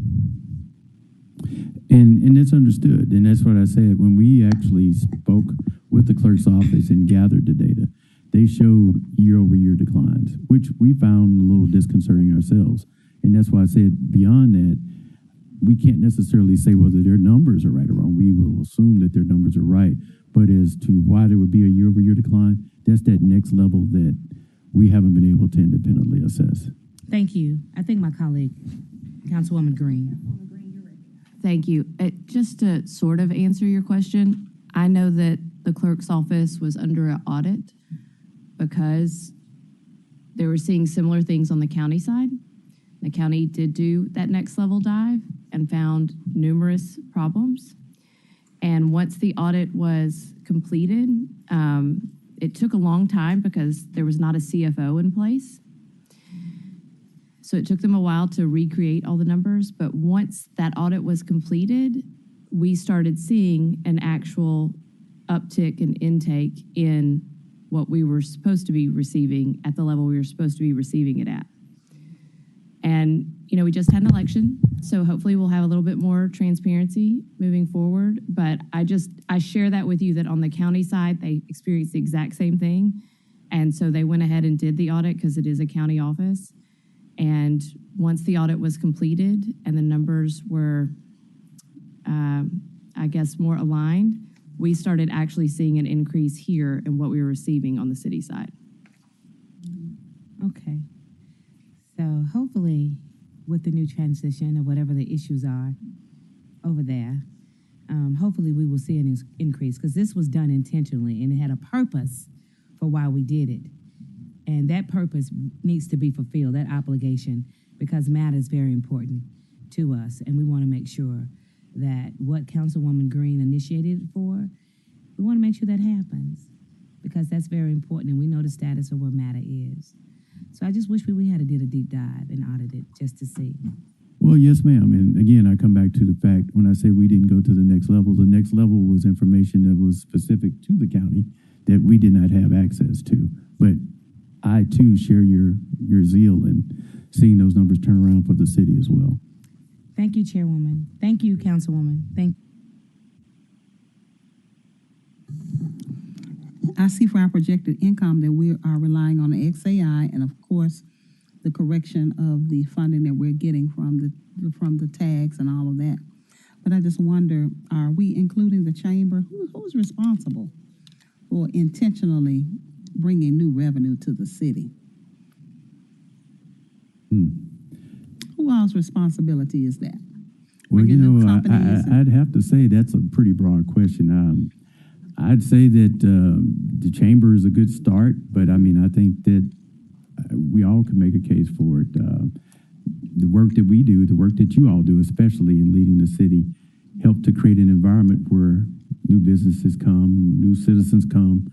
And that's understood, and that's what I said. When we actually spoke with the clerk's office and gathered the data, they showed year-over-year declines, which we found a little disconcerting ourselves. And that's why I said beyond that, we can't necessarily say whether their numbers are right or wrong. We will assume that their numbers are right. But as to why there would be a year-over-year decline, that's that next level that we haven't been able to independently assess. Thank you. I think my colleague, Councilwoman Green. Thank you. Just to sort of answer your question, I know that the clerk's office was under an audit because they were seeing similar things on the county side. The county did do that next level dive and found numerous problems. And once the audit was completed, it took a long time because there was not a CFO in place. So it took them a while to recreate all the numbers. But once that audit was completed, we started seeing an actual uptick in intake in what we were supposed to be receiving at the level we were supposed to be receiving it at. And, we just had an election, so hopefully we'll have a little bit more transparency moving forward. But I share that with you that on the county side, they experienced the exact same thing. And so they went ahead and did the audit because it is a county office. And once the audit was completed and the numbers were, more aligned, we started actually seeing an increase here in what we were receiving on the city side. Okay. So hopefully with the new transition or whatever the issues are over there, hopefully we will see an increase, because this was done intentionally and it had a purpose for why we did it. And that purpose needs to be fulfilled, that obligation, because MATA is very important to us. And we want to make sure that what Councilwoman Green initiated it for, we want to make sure that happens. because that's very important, and we know the status of where matter is. So I just wish we had did a deep dive and audited just to see. Well, yes, ma'am. And again, I come back to the fact when I say we didn't go to the next level was information that was specific to the county that we did not have access to. But I too share your zeal in seeing those numbers turn around for the city as well. Thank you, Chairwoman. Thank you, Councilwoman. I see for our projected income that we are relying on the XAI and of course the correction of the funding that we're getting from the tags and all of that. But I just wonder, are we including the chamber? Who's responsible for intentionally bringing new revenue to the city? Who all's responsibility is that? Well, Bringing new companies I'd have to say that's a pretty broad question. I'd say that the chamber is a good start, but I mean, I think that we all can make a case for it. The work that we do, the work that you all do, especially in leading the city, help to create an environment where new businesses come, new citizens come,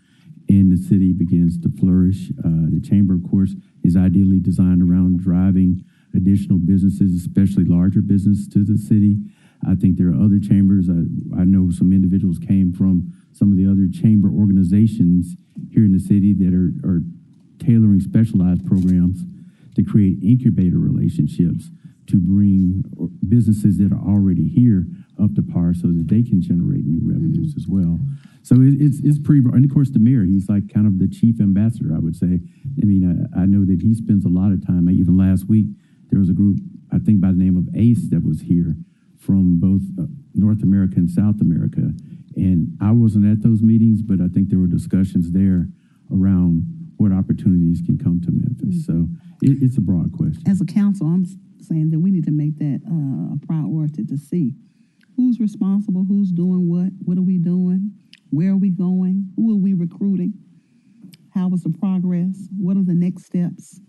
and the city begins to flourish. The chamber, of course, is ideally designed around driving additional businesses, especially larger business to the city. I think there are other chambers. I know some individuals came from some of the other chamber organizations here in the city that are tailoring specialized programs to create incubator relationships to bring businesses that are already here up to par so that they can generate new revenues as well. So it's pretty broad. And of course, the mayor, he's like kind of the chief ambassador, I would say. I mean, I know that he spends a lot of time. Even last week, there was a group, I think by the name of ACE, that was here from both North America and South America. And I wasn't at those meetings, but I think there were discussions there around what opportunities can come to Memphis. So it's a broad question. As a council, I'm saying that we need to make that a priority to see who's responsible, who's doing what are we doing, where are we going, who are we recruiting, how was the progress, what are the next steps,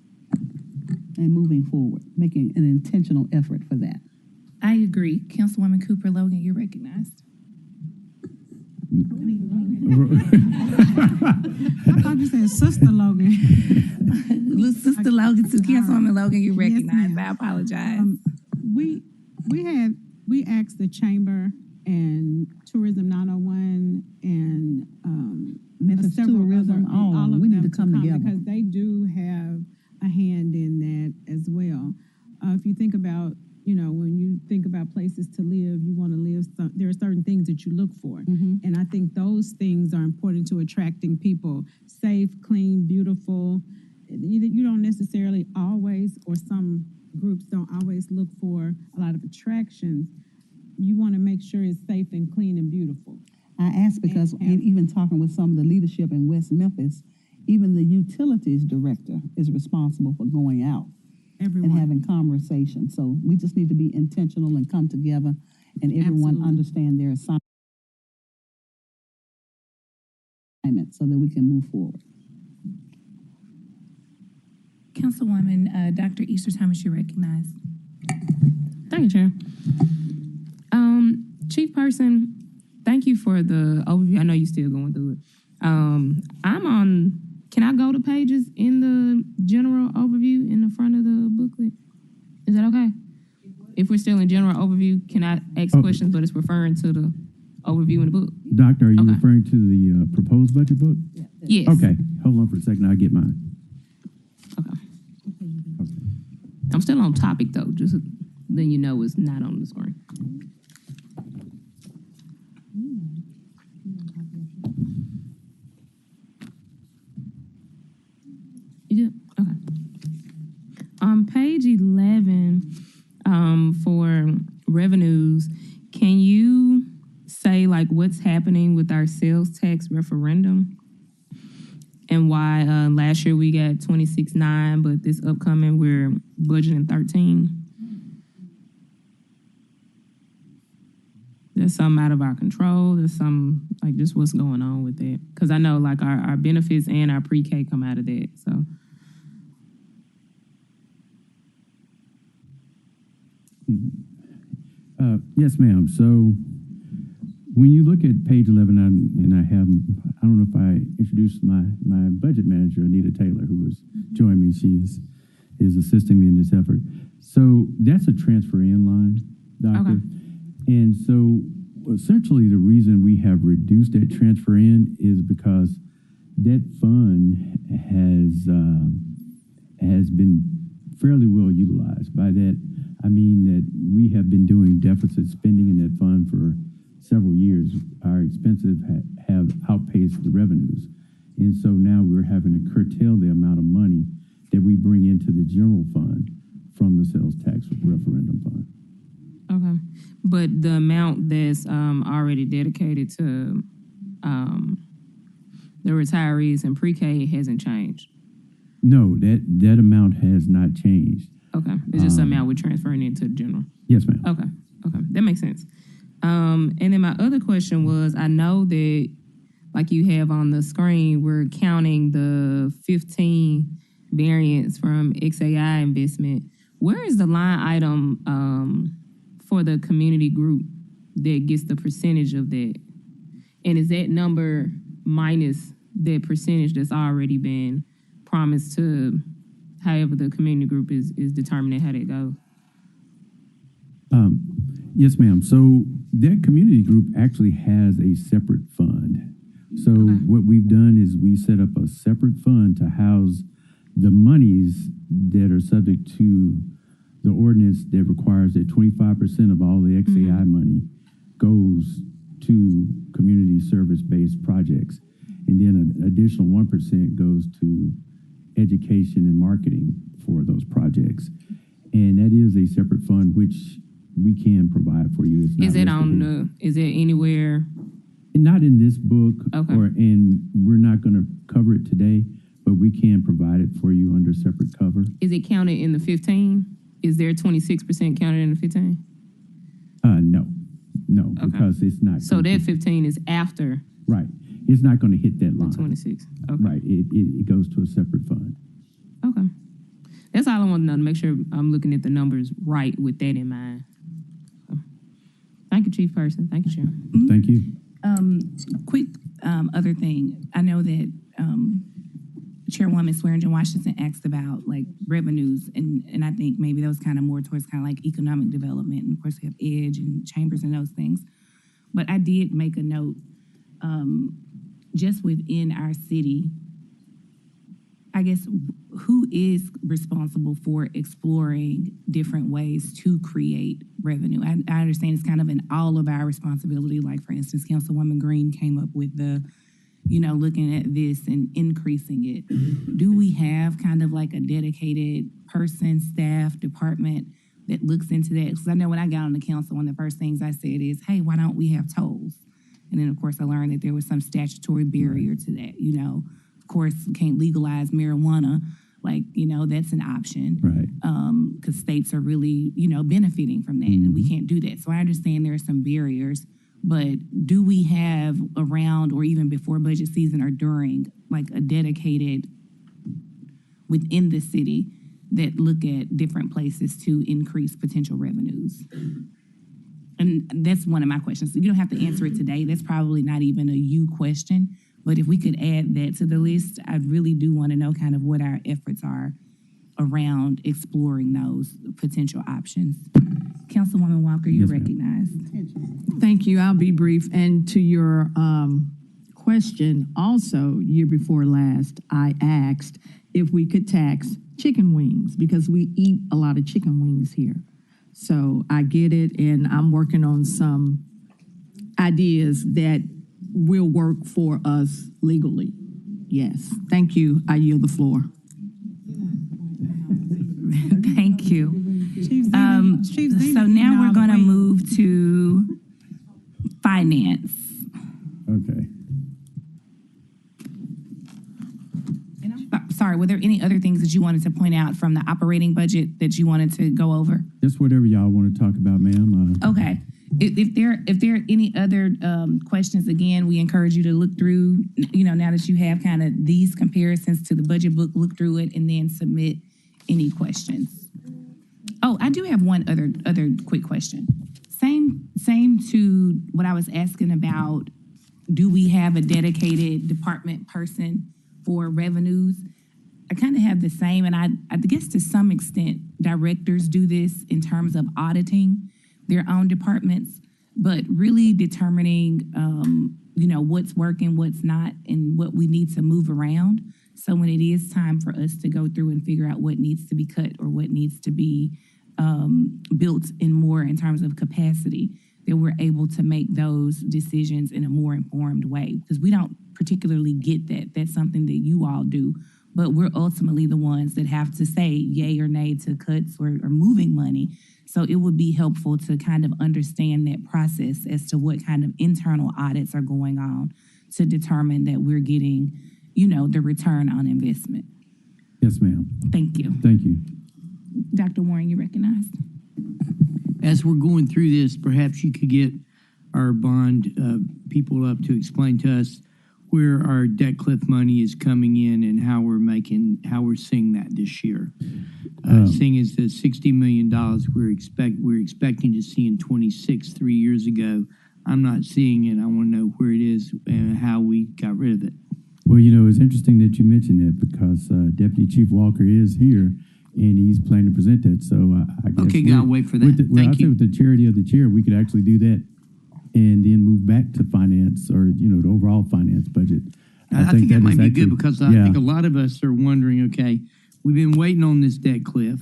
and moving forward, making an intentional effort for that. I agree. Councilwoman Cooper Logan, you're recognized. I thought you said Sister Logan. Sister Logan, to Councilwoman Logan, you're recognized. Yes, I apologize. We asked the Chamber and Tourism 901 and Memphis Tourism, all of we them need to come together because they do have a hand in that as well. If you think about, when you think about places to live, you want to live, there are certain things that you look for. And I think those things are important to attracting people. Safe, clean, beautiful. You don't necessarily always, or some groups don't always look for a lot of attractions. You want to make sure it's safe and clean and beautiful. I asked because even talking with some of the leadership in West Memphis, even the utilities director is responsible for going out and having conversations. So we just need to be intentional and come together and everyone understand their assignment so that we can move forward. Councilwoman Dr. Easter Thomas, you're recognized. Thank you, Chair. Chief Person, thank you for the overview. I know you're still going through it. Can I go to pages in the general overview in the front of the booklet? Is that okay? If we're still in general overview, can I ask questions, but it's referring to the overview in the book? Doctor, are you referring to the proposed budget book? Yes. Okay, hold on for a second, I'll get mine. Okay. I'm still on topic though, just then you know it's not on the screen. You did? Okay. On page 11, for revenues, can you say like what's happening with our sales tax referendum? And why last year we got 26.9, but this upcoming we're budgeting 13. There's something out of our control. There's some like just what's going on with that. Because I know like our benefits and our pre-K come out of that. So. Yes, ma'am. So when you look at page 11, I don't know if I introduced my budget manager, Anita Taylor, who has joined me. She is assisting me in this effort. So that's a transfer in line, Doctor. Okay. And so essentially the reason we have reduced that transfer in is because that fund has been fairly well utilized. By that, I mean that we have been doing deficit spending in that fund for several years. Our expenses have outpaced the revenues. And so now we're having to curtail the amount of money that we bring into the general fund from the sales tax referendum fund. Okay. But the amount that's already dedicated to the retirees and pre-K hasn't changed? No, that amount has not changed. Okay. It's just the amount we're transferring into the general? Yes, ma'am. Okay. Okay. That makes sense. And then my other question was, I know that, like you have on the screen, we're counting the 15 variants from XAI investment. Where is the line item for the community group that gets the percentage of that? And is that number minus that percentage that's already been promised to however the community group is determining how that goes? Yes, ma'am. So that community group actually has a separate fund. So what we've done is we set up a separate fund to house the monies that are subject to the ordinance that requires that 25% of all the XAI money goes to community service-based projects. And then an additional 1% goes to education and marketing for those projects. And that is a separate fund, which we can provide for you. It's not is it anywhere? Not in this book, okay. And we're not going to cover it today, but we can provide it for you under separate cover. Is it counted in the 15? Is there 26% counted in the 15? No, okay. Because it's not. So that 15 is after. Right. It's not going to hit that line. 26. Okay. Right. It goes to a separate fund. Okay. That's all I want to know, to make sure I'm looking at the numbers right with that in mind. So, thank you, Chief Person. Thank you, Sharon. Mm-hmm. Thank you. Quick other thing. I know that Chairwoman Swearingen Washington asked about like revenues, and I think maybe that was kind of more towards kind of like economic development. And of course, we have EDGE and chambers and those things. But I did make a note just within our city, I guess, who is responsible for exploring different ways to create revenue? I understand it's kind of in all of our responsibility. Like, for instance, Councilwoman Green came up with the, looking at this and increasing it. Do we have kind of like a dedicated person, staff, department that looks into that? Because I know when I got on the council, one of the first things I said is, hey, why don't we have tolls? And then, of course, I learned that there was some statutory barrier to that. Of course, you can't legalize marijuana. Like, that's an option. Right. Because states are really, benefiting from that. And we can't do that. So I understand there are some barriers. But do we have around or even before budget season or during, like a dedicated within the city that look at different places to increase potential revenues? And that's one of my questions. You don't have to answer it today. That's probably not even a you question. But if we could add that to the list, I really do want to know kind of what our efforts are around exploring those potential options. Councilwoman Walker, you're recognized. Thank you. I'll be brief. And to your question, also, year before last, I asked if we could tax chicken wings because we eat a lot of chicken wings here. So I get it, and I'm working on some ideas that will work for us legally. Yes. Thank you. I yield the floor. Thank you. So now we're going to move to finance. Okay. Sorry, were there any other things that you wanted to point out from the operating budget that you wanted to go over? Just whatever y'all want to talk about, ma'am. Okay. If there are any other questions, again, we encourage you to look through, now that you have kind of these comparisons to the budget book, look through it and then submit any questions. Oh, I do have one other quick question. Same came to what I was asking about, do we have a dedicated department person for revenues? I kind of have the same, and I guess to some extent, directors do this in terms of auditing their own departments, but really determining, what's working, what's not, and what we need to move around. So when it is time for us to go through and figure out what needs to be cut or what needs to be built in more in terms of capacity, that we're able to make those decisions in a more informed way, because we don't particularly get that. That's something that you all do, but we're ultimately the ones that have to say yay or nay to cuts or moving money. So it would be helpful to kind of understand that process as to what kind of internal audits are going on to determine that we're getting, the return on investment. Yes, ma'am. Thank you. Thank you. Dr. Warren, you recognized? As we're going through this, perhaps you could get our bond people up to explain to us where our debt cliff money is coming in and how we're seeing that this year. Seeing as the $60 million we're expecting to see in 26 3 years ago, I'm not seeing it. I want to know where it is and how we got rid of it. Well, it's interesting that you mentioned that because Deputy Chief Walker is here and he's planning to present that. So I guess I'll wait for that. Thank you. With the charity of the chair, we could actually do that and then move back to finance or, the overall finance budget. I think that might be good because I think a lot of us are wondering, okay, we've been waiting on this debt cliff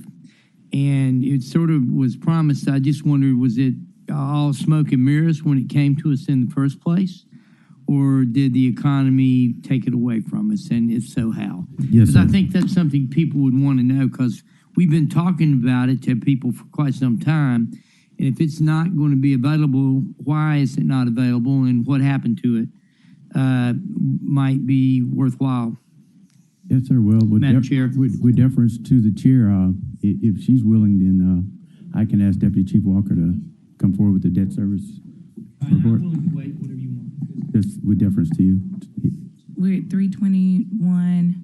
and it sort of was promised. I just wondered, was it all smoke and mirrors when it came to us in the first place? Or did the economy take it away from us? And if so, how? Yes, because I think that's something people would want to know because we've been talking about it to people for quite some time. And if it's not going to be available, why is it not available and what happened to it might be worthwhile. Yes, sir. Well, Madam Chair. With deference to the chair, if she's willing, then I can ask Deputy Chief Walker to come forward with the debt service report. I'm willing to wait, whatever you want. Just with deference to you. We're at 321.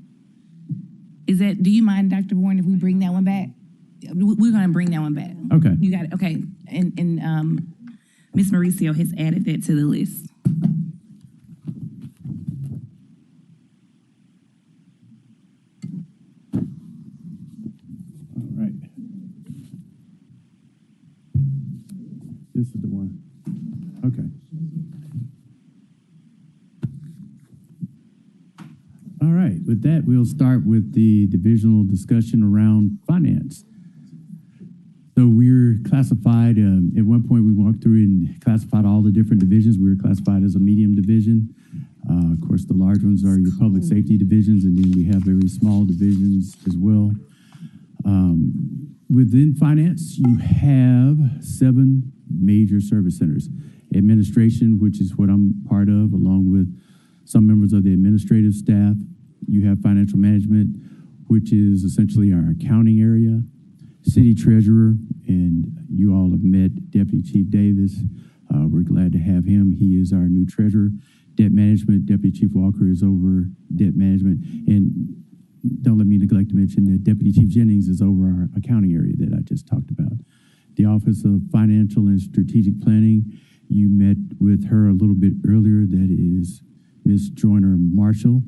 Do you mind, Dr. Warren, if we bring that one back? We're going to bring that one back. Okay. You got it. Okay. And Ms. Mauricio has added that to the list. All right. This is the one. Okay. All right. With that, we'll start with the divisional discussion around finance. So we're classified, at one point we walked through and classified all the different divisions. We were classified as a medium division. Of course, the large ones are your public safety divisions, and then we have very small divisions as well. Within finance, you have 7 major service centers. Administration, which is what I'm part of, along with some members of the administrative staff. You have financial management, which is essentially our accounting area. City treasurer, and you all have met Deputy Chief Davis. We're glad to have him. He is our new treasurer. Debt management, Deputy Chief Walker is over debt management. And don't let me neglect to mention that Deputy Chief Jennings is over our accounting area that I just talked about. The Office of Financial and Strategic Planning, you met with her a little bit earlier. That is Ms. Joyner Marshall.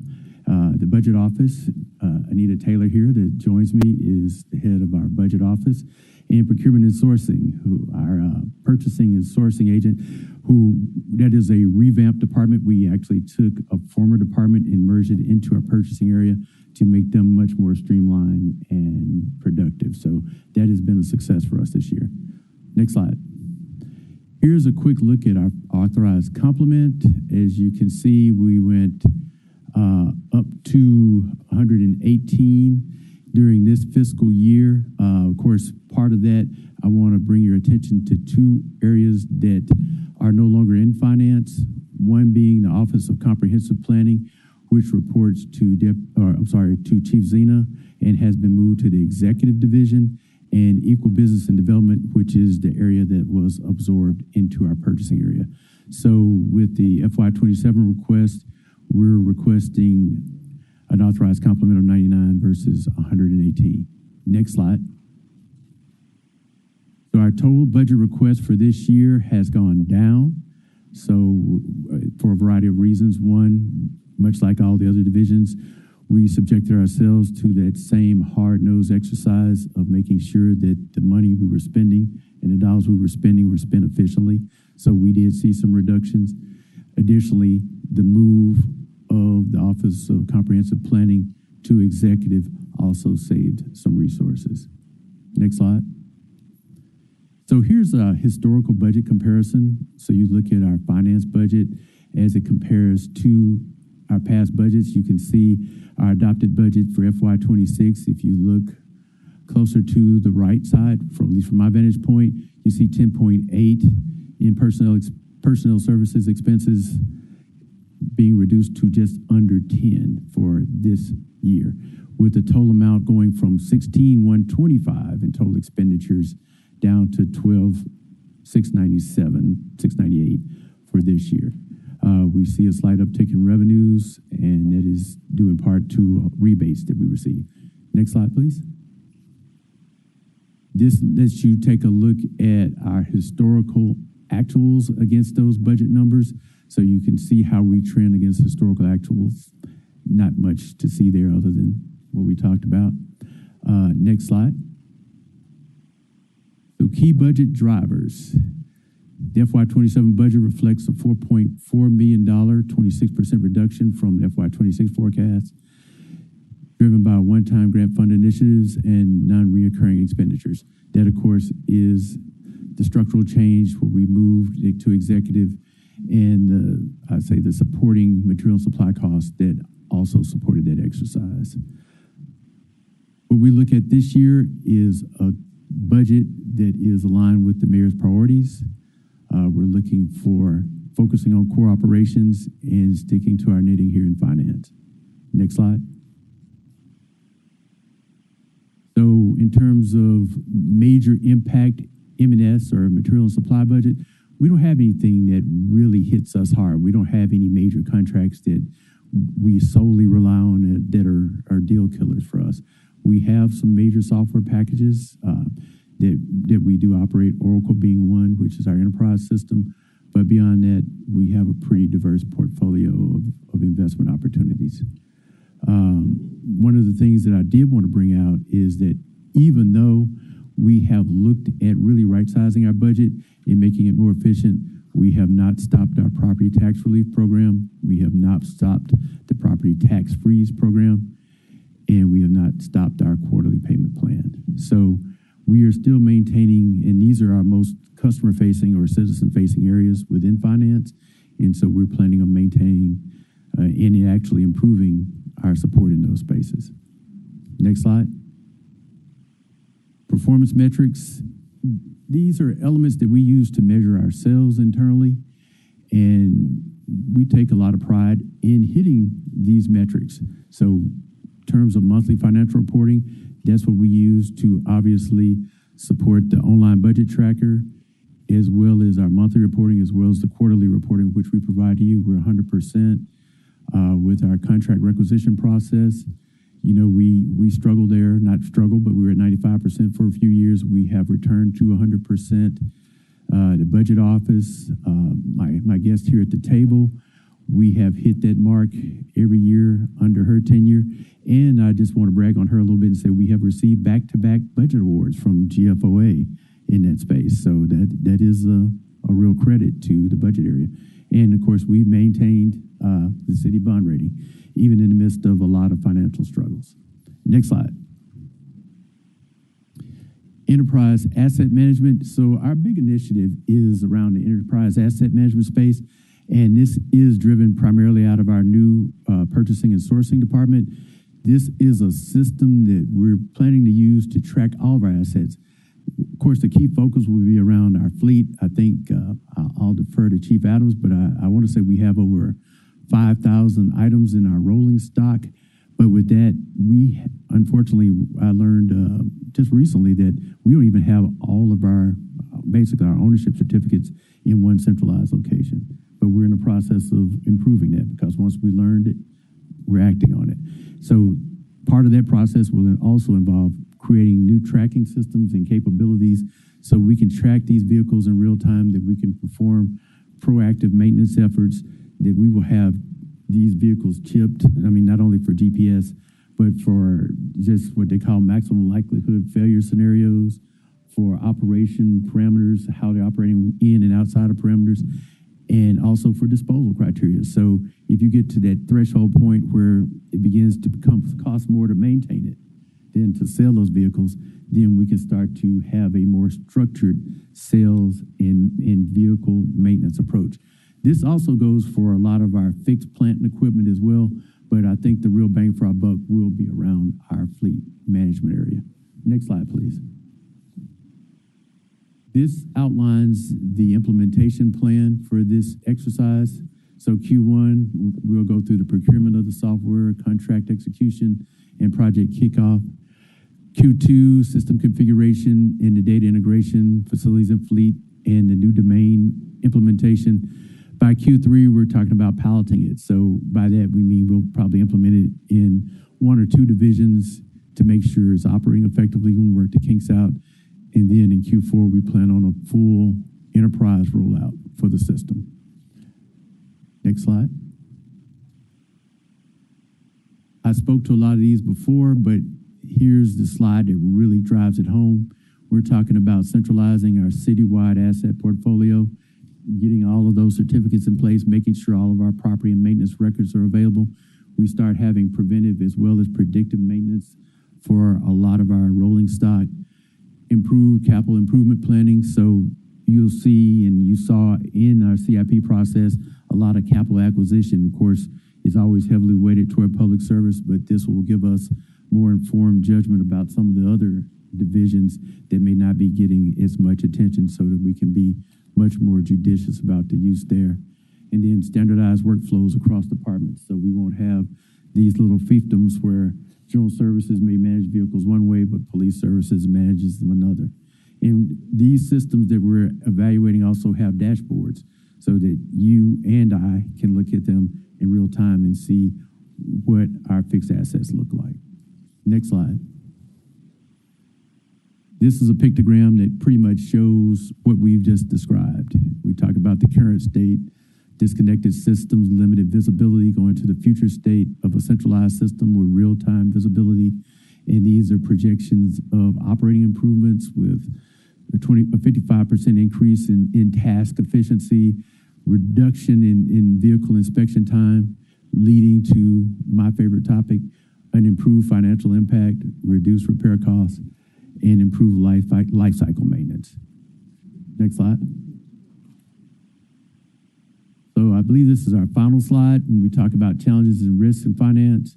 The budget office, Anita Taylor here that joins me is the head of our budget office. And procurement and sourcing, who our purchasing and sourcing agent, that is a revamped department. We actually took a former department and merged it into our purchasing area to make them much more streamlined and productive. So that has been a success for us this year. Next slide. Here's a quick look at our authorized complement. As you can see, we went up to 118 during this fiscal year. Of course, part of that, I want to bring your attention to 2 areas that are no longer in finance. One being the Office of Comprehensive Planning, which reports to Chief Zena and has been moved to the Executive Division, and Equal Business and Development, which is the area that was absorbed into our purchasing area. So with the FY27 request, we're requesting an authorized complement of 99 versus 118. Next slide. So our total budget request for this year has gone down. So for a variety of reasons. One, much like all the other divisions, we subjected ourselves to that same hard-nosed exercise of making sure that the money we were spending and the dollars we were spending were spent efficiently. So we did see some reductions. Additionally, the move of the Office of Comprehensive Planning to executive also saved some resources. Next slide. So here's a historical budget comparison. So you look at our finance budget as it compares to our past budgets. You can see our adopted budget for FY26. If you look closer to the right side, at least from my vantage point, you see 10.8 in personnel services expenses being reduced to just under 10 for this year, with the total amount going from 16,125 in total expenditures down to 12,698 for this year. We see a slight uptick in revenues, and that is due in part to rebates that we receive. Next slide, please. This lets you take a look at our historical actuals against those budget numbers, so you can see how we trend against historical actuals. Not much to see there other than what we talked about. Next slide. So key budget drivers. The FY27 budget reflects a $4.4 million, 26% reduction from the FY26 forecast, driven by one-time grant fund initiatives and non-reoccurring expenditures. That, of course, is the structural change where we moved it to executive and I'd say the supporting material supply costs that also supported that exercise. What we look at this year is a budget that is aligned with the mayor's priorities. We're looking for focusing on core operations and sticking to our knitting here in finance. Next slide. So in terms of major impact M&S or material and supply budget, we don't have anything that really hits us hard. We don't have any major contracts that we solely rely on that are deal killers for us. We have some major software packages that we do operate, Oracle being one, which is our enterprise system. But beyond that, we have a pretty diverse portfolio of investment opportunities. One of the things that I did want to bring out is that even though we have looked at really right-sizing our budget and making it more efficient, we have not stopped our property tax relief program. We have not stopped the property tax freeze program, and we have not stopped our quarterly payment plan. So we are still maintaining, and these are our most customer-facing or citizen-facing areas within finance, and so we're planning on maintaining and actually improving our support in those spaces. Next slide. Performance metrics. These are elements that we use to measure ourselves internally, and we take a lot of pride in hitting these metrics. So in terms of monthly financial reporting, that's what we use to obviously support the online budget tracker, as well as our monthly reporting, as well as the quarterly reporting, which we provide to you. We're 100% with our contract requisition process. You know, we struggled there, not struggled, but we were at 95% for a few years. We have returned to 100%. The budget office, my guest here at the table, we have hit that mark every year under her tenure. And I just want to brag on her a little bit and say we have received back-to-back budget awards from GFOA in that space. So that is a real credit to the budget area. And, of course, we've maintained the city bond rating, even in the midst of a lot of financial struggles. Next slide. Enterprise asset management. So our big initiative is around the enterprise asset management space, and this is driven primarily out of our new purchasing and sourcing department. This is a system that we're planning to use to track all of our assets. Of course, the key focus will be around our fleet. I think I'll defer to Chief Adams, but I want to say we have over 5,000 items in our rolling stock. But with that, unfortunately, I learned just recently that we don't even have all of our ownership certificates in one centralized location. But we're in the process of improving that, because once we learned it, we're acting on it. So part of that process will then also involve creating new tracking systems and capabilities so we can track these vehicles in real time, that we can perform proactive maintenance efforts, that we will have these vehicles chipped, I mean, not only for GPS, but for just what they call maximum likelihood failure scenarios, for operation parameters, how they're operating in and outside of parameters, and also for disposal criteria. So if you get to that threshold point where it begins to cost more to maintain it than to sell those vehicles, then we can start to have a more structured sales and vehicle maintenance approach. This also goes for a lot of our fixed plant and equipment as well, but I think the real bang for our buck will be around our fleet management area. Next slide, please. This outlines the implementation plan for this exercise. So Q1, we'll go through the procurement of the software, contract execution, and project kickoff. Q2, system configuration and the data integration, facilities and fleet, and the new domain implementation. By Q3, we're talking about piloting it. So by that, we mean we'll probably implement it in 1 or 2 divisions to make sure it's operating effectively when we work the kinks out. And then in Q4, we plan on a full enterprise rollout for the system. Next slide. I spoke to a lot of these before, but here's the slide that really drives it home. We're talking about centralizing our citywide asset portfolio, getting all of those certificates in place, making sure all of our property and maintenance records are available. We start having preventive as well as predictive maintenance for a lot of our rolling stock. Improved capital improvement planning. So you'll see, and you saw in our CIP process, a lot of capital acquisition. Of course, is always heavily weighted toward public service, but this will give us more informed judgment about some of the other divisions that may not be getting as much attention, so that we can be much more judicious about the use there. And then standardized workflows across departments, so we won't have these little fiefdoms where general services may manage vehicles one way, but police services manages them another. And these systems that we're evaluating also have dashboards, so that you and I can look at them in real time and see what our fixed assets look like. Next slide. This is a pictogram that pretty much shows what we've just described. We talk about the current state, disconnected systems, limited visibility, going to the future state of a centralized system with real-time visibility. And these are projections of operating improvements with a 55% increase in task efficiency, reduction in vehicle inspection time, leading to my favorite topic, an improved financial impact, reduced repair costs, and improved life cycle maintenance. Next slide. So I believe this is our final slide when we talk about challenges and risks in finance.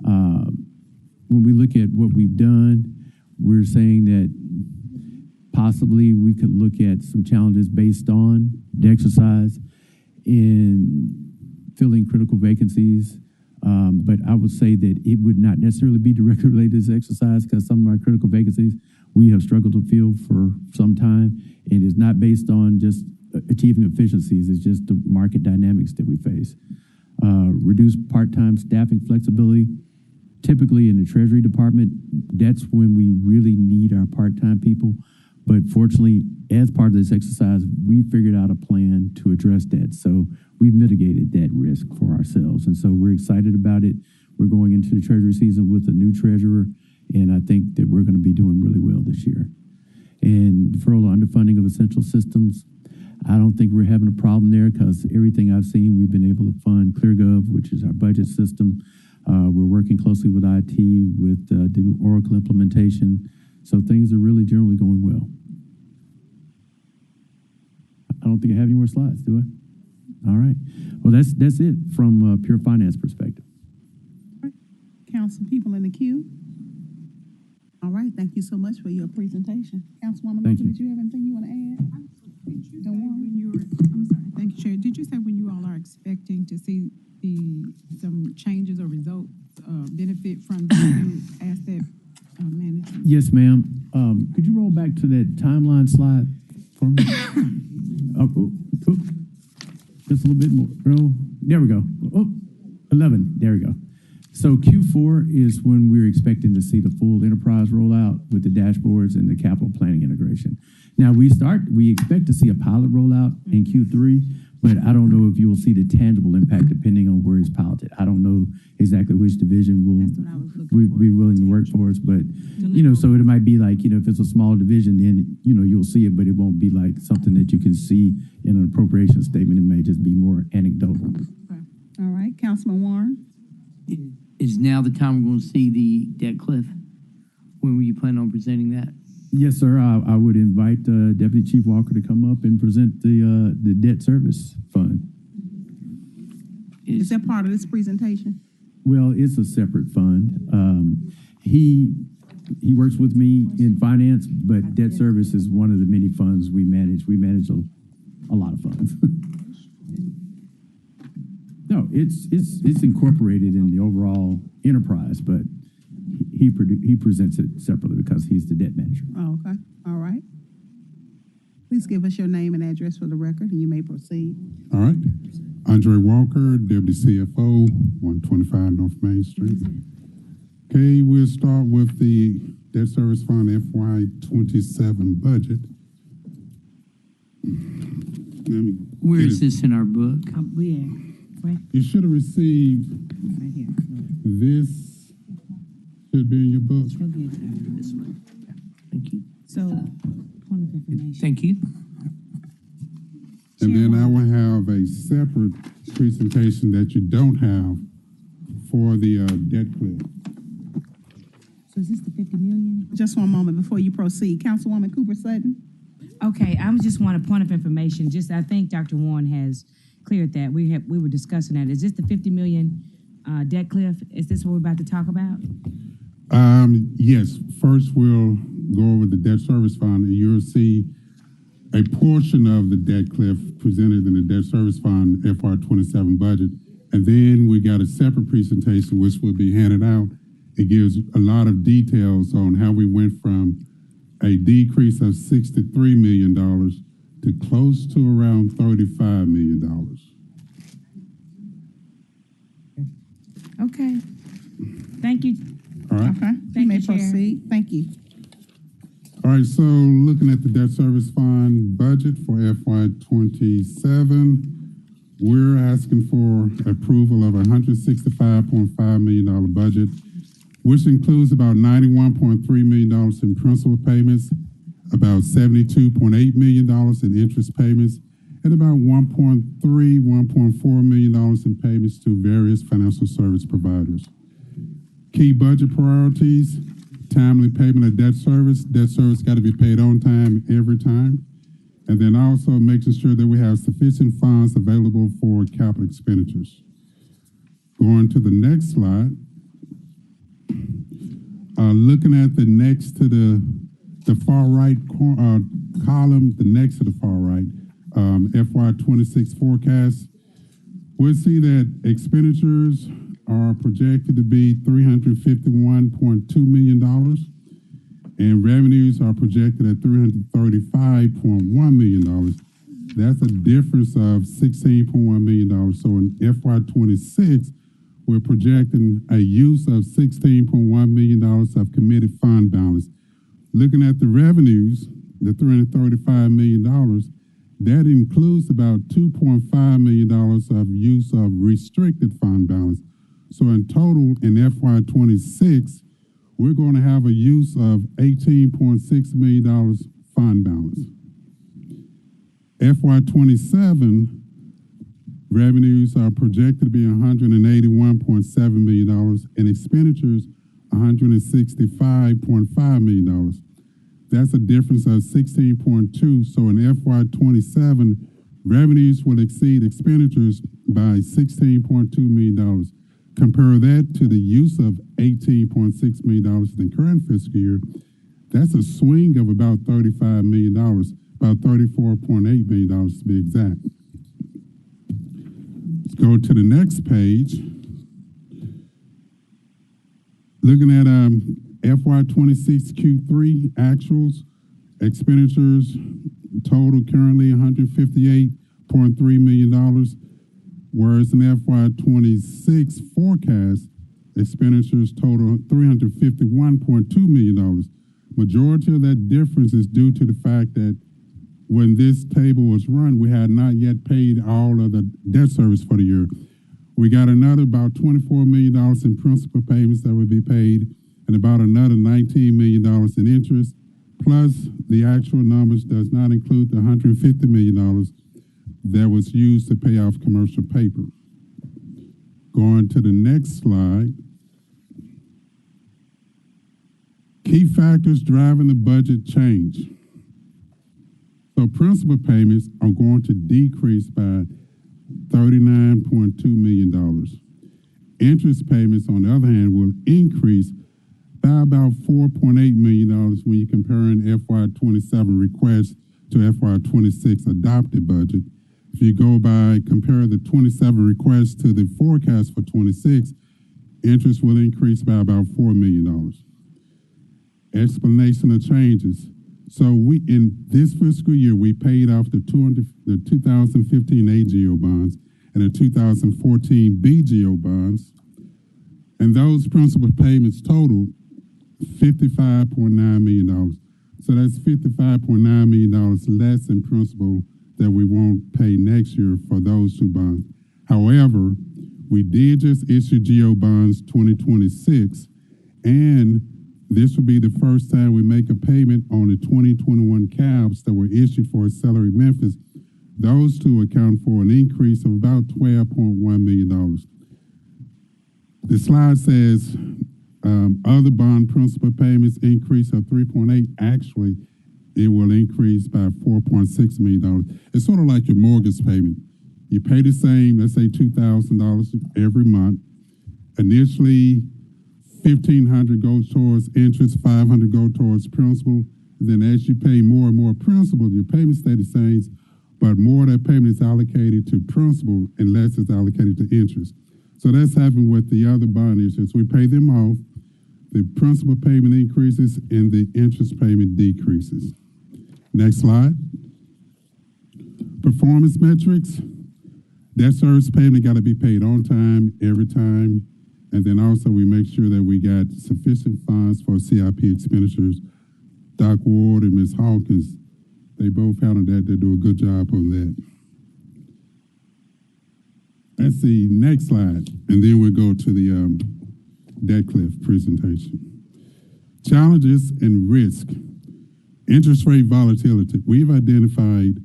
When we look at what we've done, we're saying that possibly we could look at some challenges based on the exercise in filling critical vacancies. But I would say that it would not necessarily be directly related to this exercise, because some of our critical vacancies we have struggled to fill for some time, and it's not based on just achieving efficiencies. It's just the market dynamics that we face. Reduced part-time staffing flexibility. Typically in the Treasury Department, that's when we really need our part-time people. But fortunately, as part of this exercise, we figured out a plan to address that. So we've mitigated that risk for ourselves. And so we're excited about it. We're going into the Treasury season with a new treasurer, and I think that we're going to be doing really well this year. And deferral or underfunding of essential systems, I don't think we're having a problem there, because everything I've seen, we've been able to fund ClearGov, which is our budget system. We're working closely with IT with the new Oracle implementation. So things are really generally going well. I don't think I have any more slides, do I? All right. Well, that's it from a pure finance perspective. Council people in the queue. All right, thank you so much for your presentation. Councilwoman Logan, did you have anything you want to add? I'm sorry, thank you, Chair. Did you say when you all are expecting to see some changes or results, benefit from the new asset management? Yes, ma'am. Could you roll back to that timeline slide for me? Just a little bit more. Oh, there we go. 11. There we go. So Q4 is when we're expecting to see the full enterprise rollout with the dashboards and the capital planning integration. Now we expect to see a pilot rollout in Q3, but I don't know if you will see the tangible impact depending on where it's piloted. I don't know exactly which division will be willing to work for us, but so it might be like, if it's a small division, then, you'll see it, but it won't be like something that you can see in an appropriation statement. It may just be more anecdotal. All right, Councilman Warren. Is now the time we're going to see the debt cliff? When were you planning on presenting that? Yes, sir. I would invite Deputy Chief Walker to come up and present the debt service fund. Is that part of this presentation? Well, it's a separate fund. He works with me in finance, but debt service is one of the many funds we manage. We manage a lot of funds. No, it's incorporated in the overall enterprise, but he presents it separately because he's the debt manager. Oh, okay. All right. Please give us your name and address for the record, and you may proceed. All right. Andre Walker, Deputy CFO, 125 North Main Street. Okay, we'll start with the Debt Service Fund FY27 budget. Where is this in our book? Right. You should have received Right here. this. Should be in your book. This one. Thank you. So, point of information. Thank you. And then I will have a separate presentation that you don't have for the debt cliff. So is this the 50 million? Just one moment before you proceed. Councilwoman Cooper Sutton. Okay, I just want a point of information. I think Dr. Warren has cleared that. We were discussing that. Is this the 50 million debt cliff? Is this what we're about to talk about? Yes. First, we'll go over the debt service fund, and you'll see a portion of the debt cliff presented in the debt service fund FY27 budget. And then we got a separate presentation, which will be handed out. It gives a lot of details on how we went from a decrease of $63 million to close to around $35 million. Okay. Thank you. All right. Okay. You may proceed. Thank you. All right, so looking at the debt service fund budget for FY27, we're asking for approval of a $165.5 million budget, which includes about $91.3 million in principal payments, about $72.8 million in interest payments, and about $1.4 million in payments to various financial service providers. Key budget priorities: timely payment of debt service. Debt service got to be paid on time every time. And then also making sure that we have sufficient funds available for capital expenditures. Going to the next slide. Looking at the next to the far right column, the next to the far right, FY26 forecast, we'll see that expenditures are projected to be $351.2 million, and revenues are projected at $335.1 million. That's a difference of $16.1 million. So in FY26, we're projecting a use of $16.1 million of committed fund balance. Looking at the revenues, the $335 million, that includes about $2.5 million of use of restricted fund balance. So in total, in FY26, we're going to have a use of $18.6 million fund balance. FY27 revenues are projected to be $181.7 million, and expenditures $165.5 million. That's a difference of 16.2. So in FY27, revenues will exceed expenditures by $16.2 million. Compare that to the use of $18.6 million in the current fiscal year. That's a swing of about $35 million, about $34.8 million to be exact. Let's go to the next page. Looking at FY26 Q3 actuals, expenditures total currently $158.3 million, whereas in FY26 forecast, expenditures total $351.2 million. Majority of that difference is due to the fact that when this table was run, we had not yet paid all of the debt service for the year. We got another about $24 million in principal payments that would be paid, and about another $19 million in interest, plus the actual numbers does not include the $150 million that was used to pay off commercial paper. Going to the next slide. Key factors driving the budget change. So principal payments are going to decrease by $39.2 million. Interest payments, on the other hand, will increase by about $4.8 million when you're comparing FY27 request to FY26 adopted budget. If you go by, compare the 27 requests to the forecast for 26, interest will increase by about $4 million. Explanation of changes. So we, in this fiscal year, we paid off the 2015 AGO bonds and the 2014 BGO bonds, and those principal payments totaled $55.9 million. So that's $55.9 million less in principal that we won't pay next year for those two bonds. However, we did just issue GO bonds 2026, and this will be the first time we make a payment on the 2021 cabs that were issued for Accelerate Memphis. Those two account for an increase of about $12.1 million. The slide says other bond principal payments increase of 3.8. Actually, it will increase by $4.6 million. It's sort of like your mortgage payment. You pay the same, let's say $2,000 every month. Initially, $1,500 goes towards interest, $500 go towards principal. Then as you pay more and more principal, your payments stay the same, but more of that payment is allocated to principal and less is allocated to interest. So that's happening with the other bond issues. We pay them off, the principal payment increases and the interest payment decreases. Next slide. Performance metrics. Debt service payment got to be paid on time, every time. And then also we make sure that we got sufficient funds for CIP expenditures. Doc Ward and Ms. Hawkins, they both handle that. They do a good job on that. Let's see, next slide. And then we'll go to the debt cliff presentation. Challenges and risk. Interest rate volatility. We've identified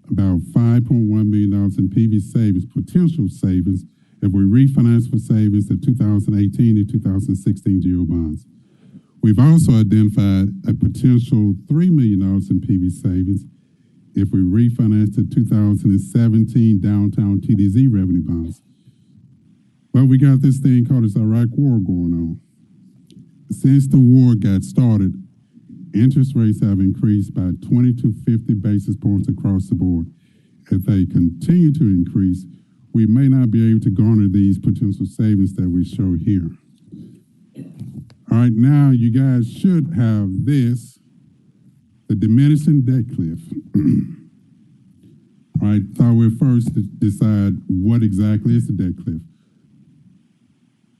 about $5.1 million in PV savings, potential savings, if we refinance for savings the 2018 and 2016 GO bonds. We've also identified a potential $3 million in PV savings if we refinance the 2017 downtown TDZ revenue bonds. But we got this thing called this Iraq war going on. Since the war got started, interest rates have increased by 20 to 50 basis points across the board. If they continue to increase, we may not be able to garner these potential savings that we show here. All right, now you guys should have this, the diminishing debt cliff. All right, thought we'd first decide what exactly is the debt cliff.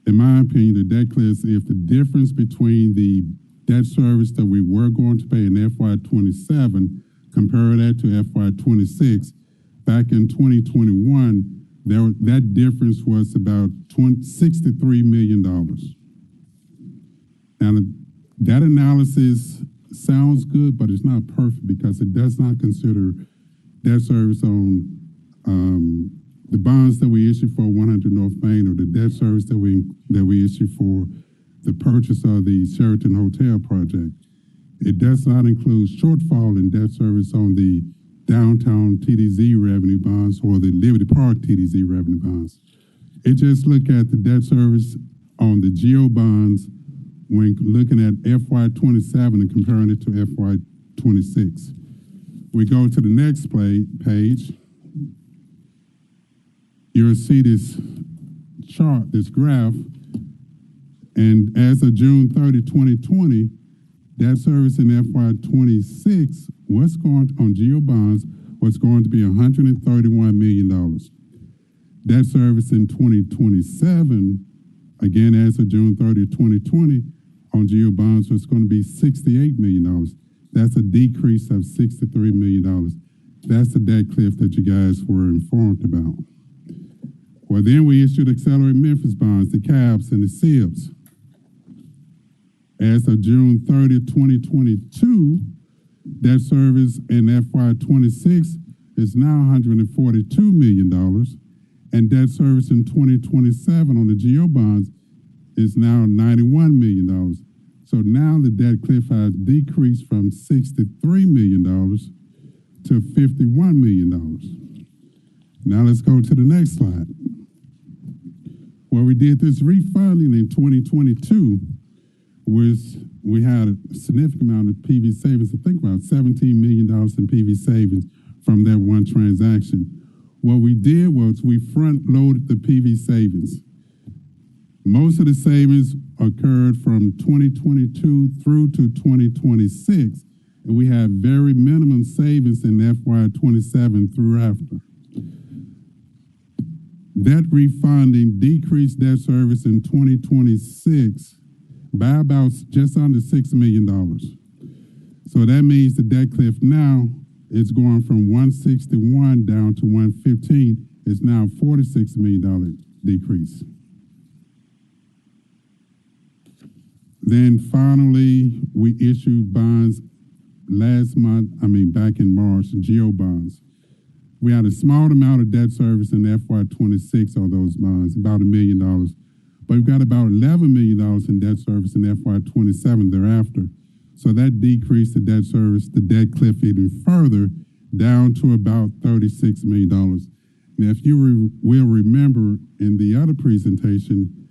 In my opinion, the debt cliff is the difference between the debt service that we were going to pay in FY27, compare that to FY26. Back in 2021, that difference was about $63 million. Now, that analysis sounds good, but it's not perfect because it does not consider debt service on the bonds that we issue for 100 North Main, or the debt service that we issue for the purchase of the Sheraton Hotel project. It does not include shortfall in debt service on the downtown TDZ revenue bonds or the Liberty Park TDZ revenue bonds. It just look at the debt service on the GO bonds when looking at FY27 and comparing it to FY26. We go to the next page. You'll see this chart, this graph, and as of June 30, 2020, debt service in FY26 what's going on GO bonds was going to be $131 million. Debt service in 2027 Again, as of June 30th, 2020, on GO bonds, it's going to be $68 million. That's a decrease of $63 million. That's the debt cliff that you guys were informed about. Well, then we issued Accelerate Memphis bonds, the CABs and the SIBs. As of June 30th, 2022, debt service in FY26 is now $142 million, and debt service in 2027 on the GO bonds is now $91 million. So now the debt cliff has decreased from $63 million to $51 million. Now let's go to the next slide. Well, we did this refunding in 2022, was we had a significant amount of PV savings. I think about $17 million in PV savings from that one transaction. What we did was we front-loaded the PV savings. Most of the savings occurred from 2022 through to 2026, and we have very minimum savings in FY27 through after. That refunding decreased debt service in 2026 by about just under $6 million. So that means the debt cliff now is going from 161 down to 115. It's now $46 million decrease. Then finally, we issued bonds back in March, GO bonds. We had a small amount of debt service in FY26 on those bonds, about $1 million. But we've got about $11 million in debt service in FY27 thereafter. So that decreased the debt service, the debt cliff even further, down to about $36 million. Now, if you will remember in the other presentation,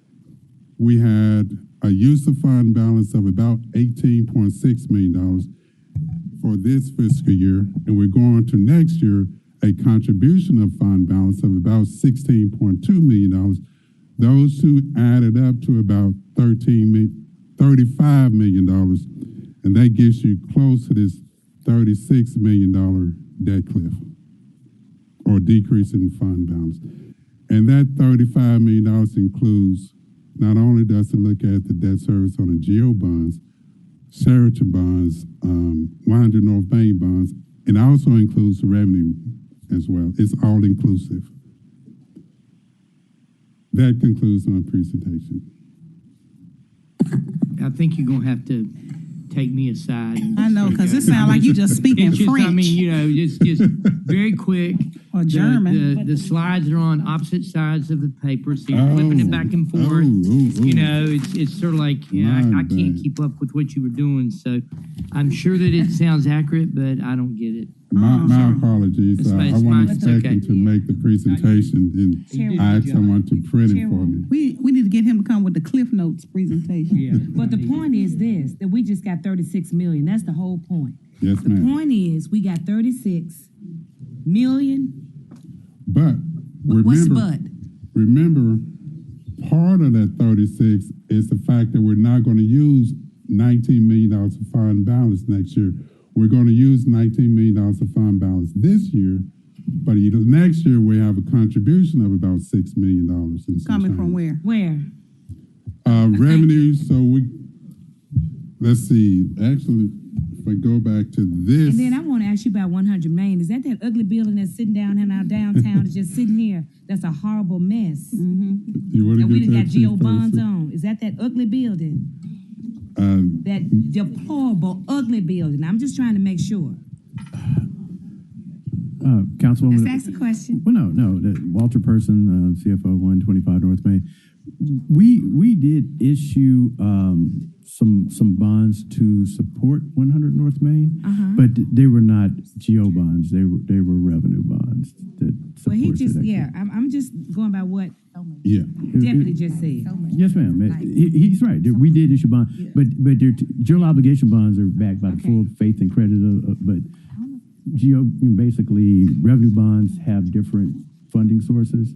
we had a use of fund balance of about $18.6 million for this fiscal year, and we're going to next year a contribution of fund balance of about $16.2 million. Those two added up to about $35 million, and that gets you close to this $36 million debt cliff or decrease in fund balance. And that $35 million includes, not only does it look at the debt service on the GO bonds, Sheraton bonds, 100 North Main bonds, it also includes the revenue as well. It's all inclusive. That concludes my presentation. I think you're gonna have to take me aside. I know, because it sounds like you just speaking It's just, French. I mean, you know, just very quick. Or German. The slides are on opposite sides of the paper, so you're flipping it back and forth. You know, it's sort of like, you know, I can't keep up with what you were doing. So I'm sure that it sounds accurate, but I don't get it. My apologies. I wasn't expecting to make the presentation, and I asked someone to print it for me. We need to get him to come with the Cliff Notes presentation. Yeah. But the point is this, that we just got 36 million. That's the whole point. Yes, ma'am. The point is we got 36 million. But What's the but? Remember, part of that 36 is the fact that we're not going to use $19 million of fund balance next year. We're going to use $19 million of fund balance this year, but next year we have a contribution of about $6 million. Coming from where? Where? Revenues. So let's see. Actually, if I go back to this. And then I want to ask you about 100 Main. Is that ugly building that's sitting down in our downtown? It's just sitting here. That's a horrible mess. You want to And we get done that got to you GO bonds first? on. Is that ugly building? That deplorable, ugly building. I'm just trying to make sure. Councilwoman. Let's ask the question. Well, no. Walter Person, CFO, 125 North Main. We did issue some bonds to support 100 North Main, but they were not GO bonds. They were revenue bonds that Well, he supported just, it. yeah, I'm just going by what Deputy just said. Yes, ma'am. He's right. We did issue bonds, but their general obligation bonds are backed by the full faith and credit but GO, basically, revenue bonds have different funding sources.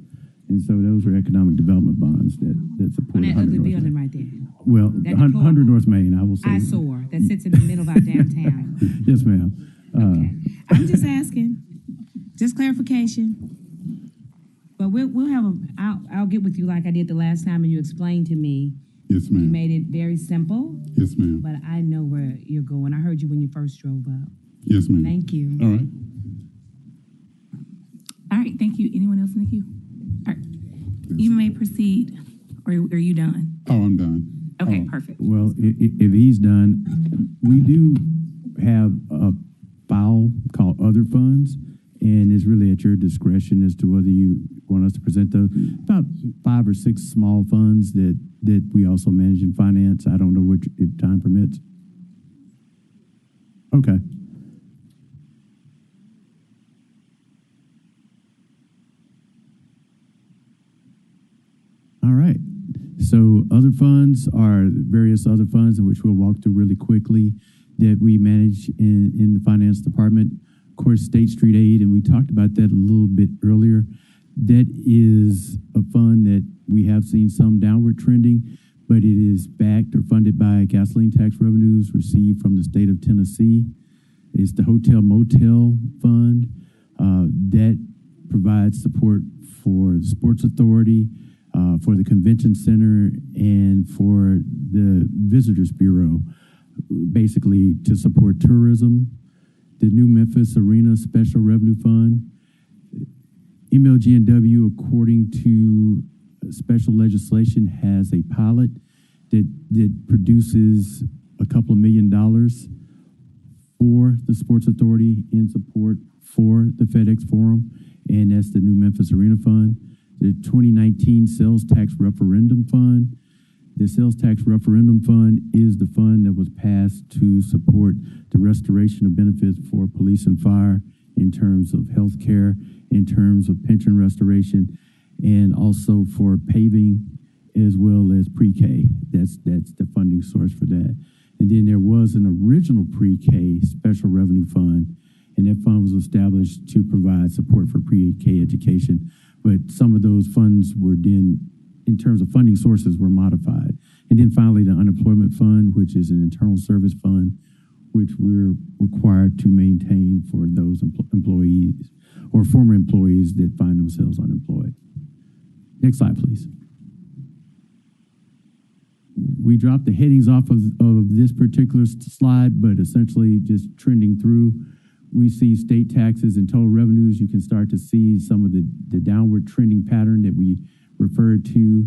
And so those are economic development bonds that support On that 100 ugly North building Main. right there. Well, That 100 North Main, I will say. Eyesore that sits in the middle of our downtown. Yes, ma'am. I'm just asking. Just clarification. But we'll have I'll get with you like I did the last time and you explained to me. Yes, You ma'am. made it very simple, Yes, ma'am. but I know where you're going. I heard you when you first drove up. Yes, ma'am. Thank you. All right. All right, thank you. Anyone else in the queue? All right, you may proceed, or are you done? Oh, I'm done. Okay, Oh. perfect. Well, if he's done, we do have a file called other funds, and it's really at your discretion as to whether you want us to present those. About 5 or 6 small funds that we also manage in finance. I don't know if time permits. Okay. All right. So other funds are various other funds, in which we'll walk through really quickly, that we manage in the finance department. Of course, State Street Aid, and we talked about that a little bit earlier. That is a fund that we have seen some downward trending, but it is backed or funded by gasoline tax revenues received from the state of Tennessee. It's the Hotel Motel Fund that provides support for the Sports Authority, for the Convention Center, and for the Visitors Bureau, basically to support tourism. The New Memphis Arena Special Revenue Fund. MLGNW, according to special legislation, has a pilot that produces a couple of $1 million for the Sports Authority in support for the FedEx Forum, and that's the New Memphis Arena Fund. The 2019 Sales Tax Referendum Fund. The Sales Tax Referendum Fund is the fund that was passed to support the restoration of benefits for police and fire in terms of health care, in terms of pension restoration, and also for paving as well as pre-K. That's the funding source for that. And then there was an original pre-K special revenue fund, and that fund was established to provide support for pre-K education. But some of those funds were then, in terms of funding sources, were modified. And then finally, the unemployment fund, which is an internal service fund, which we're required to maintain for those employees or former employees that find themselves unemployed. Next slide, please. We dropped the headings off of this particular slide, but essentially just trending through. We see state taxes and total revenues. You can start to see some of the downward trending pattern that we referred to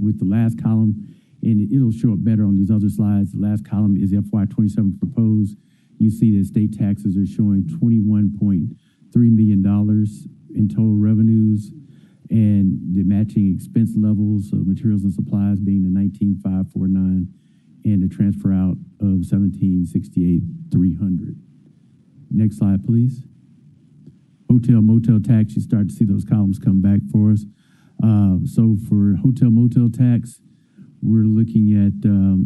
with the last column, and it'll show up better on these other slides. The last column is FY27 proposed. You see that state taxes are showing $21.3 million in total revenues, and the matching expense levels of materials and supplies being the 19,549 and the transfer out of 1768,300. Next slide, please. Hotel motel tax, you start to see those columns come back for us. So for hotel motel tax, we're looking at a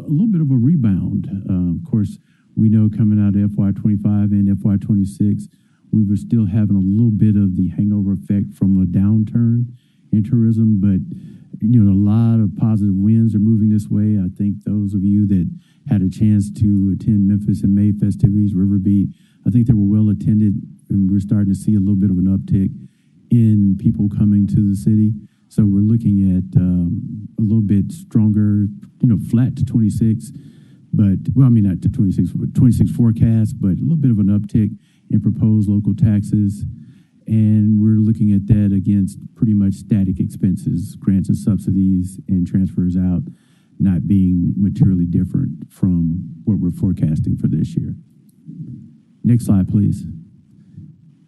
little bit of a rebound. Of course, we know coming out of FY25 and FY26, we were still having a little bit of the hangover effect from a downturn in tourism, but you know, a lot of positive winds are moving this way. I think those of you that had a chance to attend Memphis in May festivities, Riverbeat, I think they were well attended, and we're starting to see a little bit of an uptick in people coming to the city. So we're looking at a little bit stronger, you know, flat to 26, but, well, I mean, not to 26, but 26 forecast, but a little bit of an uptick in proposed local taxes. And we're looking at that against pretty much static expenses, grants and subsidies, and transfers out not being materially different from what we're forecasting for this year. Next slide, please.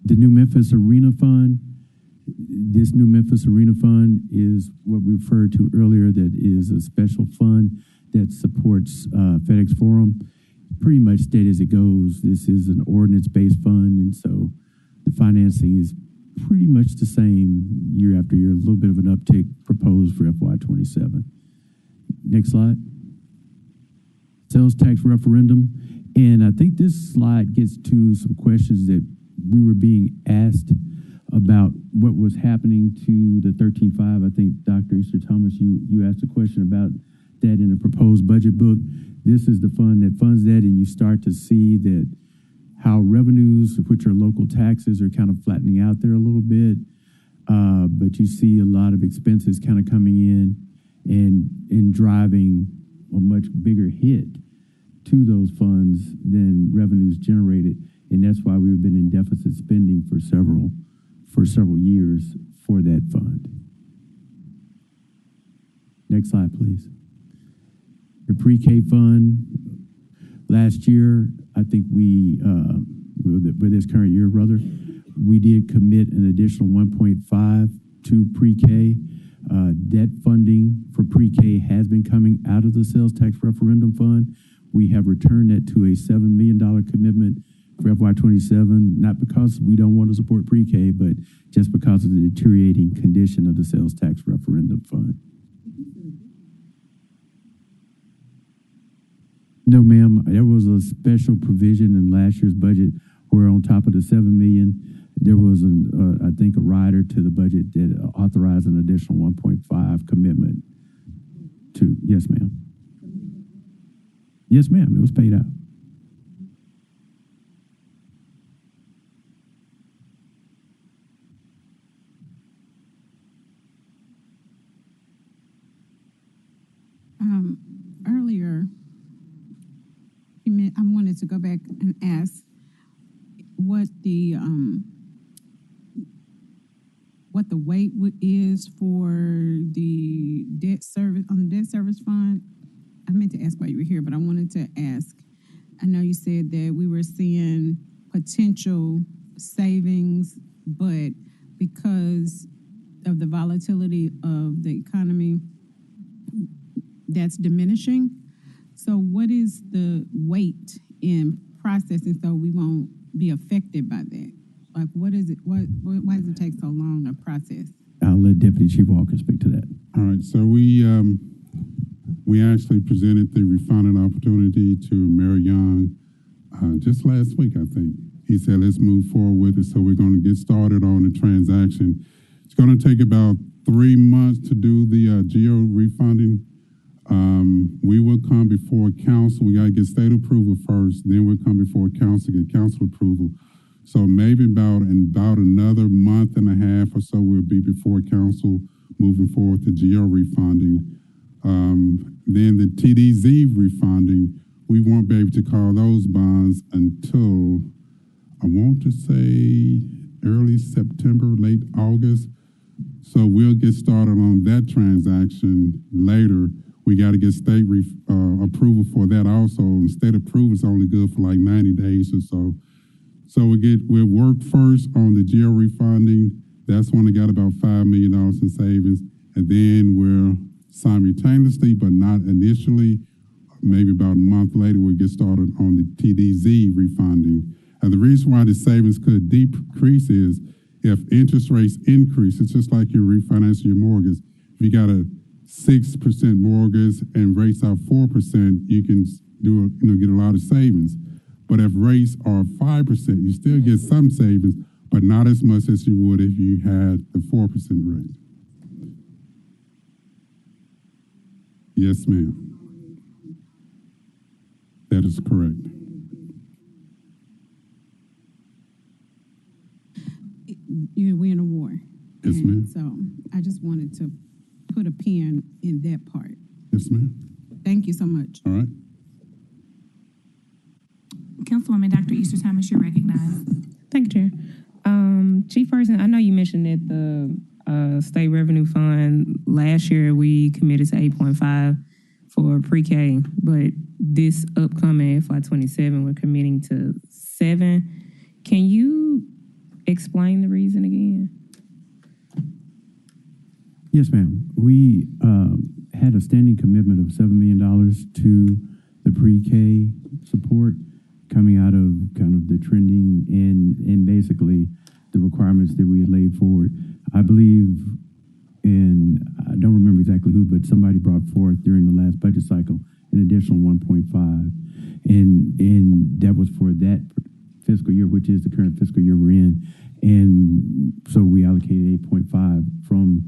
The New Memphis Arena Fund. This New Memphis Arena Fund is what we referred to earlier, that is a special fund that supports FedEx Forum. Pretty much steady as it goes. This is an ordinance-based fund, and so the financing is pretty much the same year after year, a little bit of an uptick proposed for FY27. Next slide. Sales tax referendum. And I think this slide gets to some questions that we were being asked about what was happening to the 13.5. I think Dr. Easter Thomas, you asked a question about that in a proposed budget book. This is the fund that funds that, and you start to see that how revenues, which are local taxes, are kind of flattening out there a little bit. but you see a lot of expenses kind of coming in and driving a much bigger hit to those funds than revenues generated, and that's why we've been in deficit spending for several years for that fund. Next slide, please. The pre-K fund, last year, I think with this current year, rather, we did commit an additional 1.5 to pre-K. That funding for pre-K has been coming out of the sales tax referendum fund. We have returned that to a $7 million commitment for FY27, not because we don't want to support pre-K, but just because of the deteriorating condition of the sales tax referendum fund. No, ma'am, there was a special provision in last year's budget where on top of the $7 million, there was, I think, a rider to the budget that authorized an additional 1.5 commitment to, yes, ma'am. Yes, ma'am, it was paid out. Earlier, I wanted to go back and ask what the weight is for the debt service on the debt service fund. I meant to ask why you were here, but I wanted to ask. I know you said that we were seeing potential savings, but because of the volatility of the economy, that's diminishing. So what is the weight in processing so we won't be affected by that? Like, what is it? Why does it take so long to process? I'll let Deputy Chief Walker speak to that. All right, so we actually presented the refunding opportunity to Mayor Young just last week, I think. He said, let's move forward with it, so we're going to get started on the transaction. It's going to take about 3 months to do the geo refunding. We will come before council. We got to get state approval first, then we'll come before council, get council approval. So maybe about another month and a half or so, we'll be before council moving forward to geo refunding. Then the TDZ refunding, we won't be able to call those bonds until, I want to say, early September, late August. So we'll get started on that transaction later. We got to get state approval for that also. And state approval is only good for like 90 days or so. So we'll work first on the geo refunding. That's when we got about $5 million in savings. And then we'll simultaneously, but not initially, maybe about a month later, we'll get started on the TDZ refunding. And the reason why the savings could decrease is if interest rates increase, it's just like you're refinancing your mortgage. If you got a 6% mortgage and rates are 4%, you can get a lot of savings. But if rates are 5%, you still get some savings, but not as much as you would if you had the 4% rate. Yes, ma'am. That is correct. We're in a war. Yes, ma'am. So I just wanted to put a pin in that part. Yes, ma'am. Thank you so much. All right. Councilwoman Dr. Easter Thomas, you're recognized. Thank you, Chair. Chief Person, I know you mentioned that the state revenue fund, last year we committed to 8.5 for pre-K, but this upcoming FY27, we're committing to 7. Can you explain the reason again? Yes, ma'am. We had a standing commitment of $7 million to the pre-K support coming out of kind of the trending and basically the requirements that we had laid forward. I believe, and I don't remember exactly who, but somebody brought forth during the last budget cycle an additional 1.5, and that was for that fiscal year, which is the current fiscal year we're in. And so we allocated 8.5 from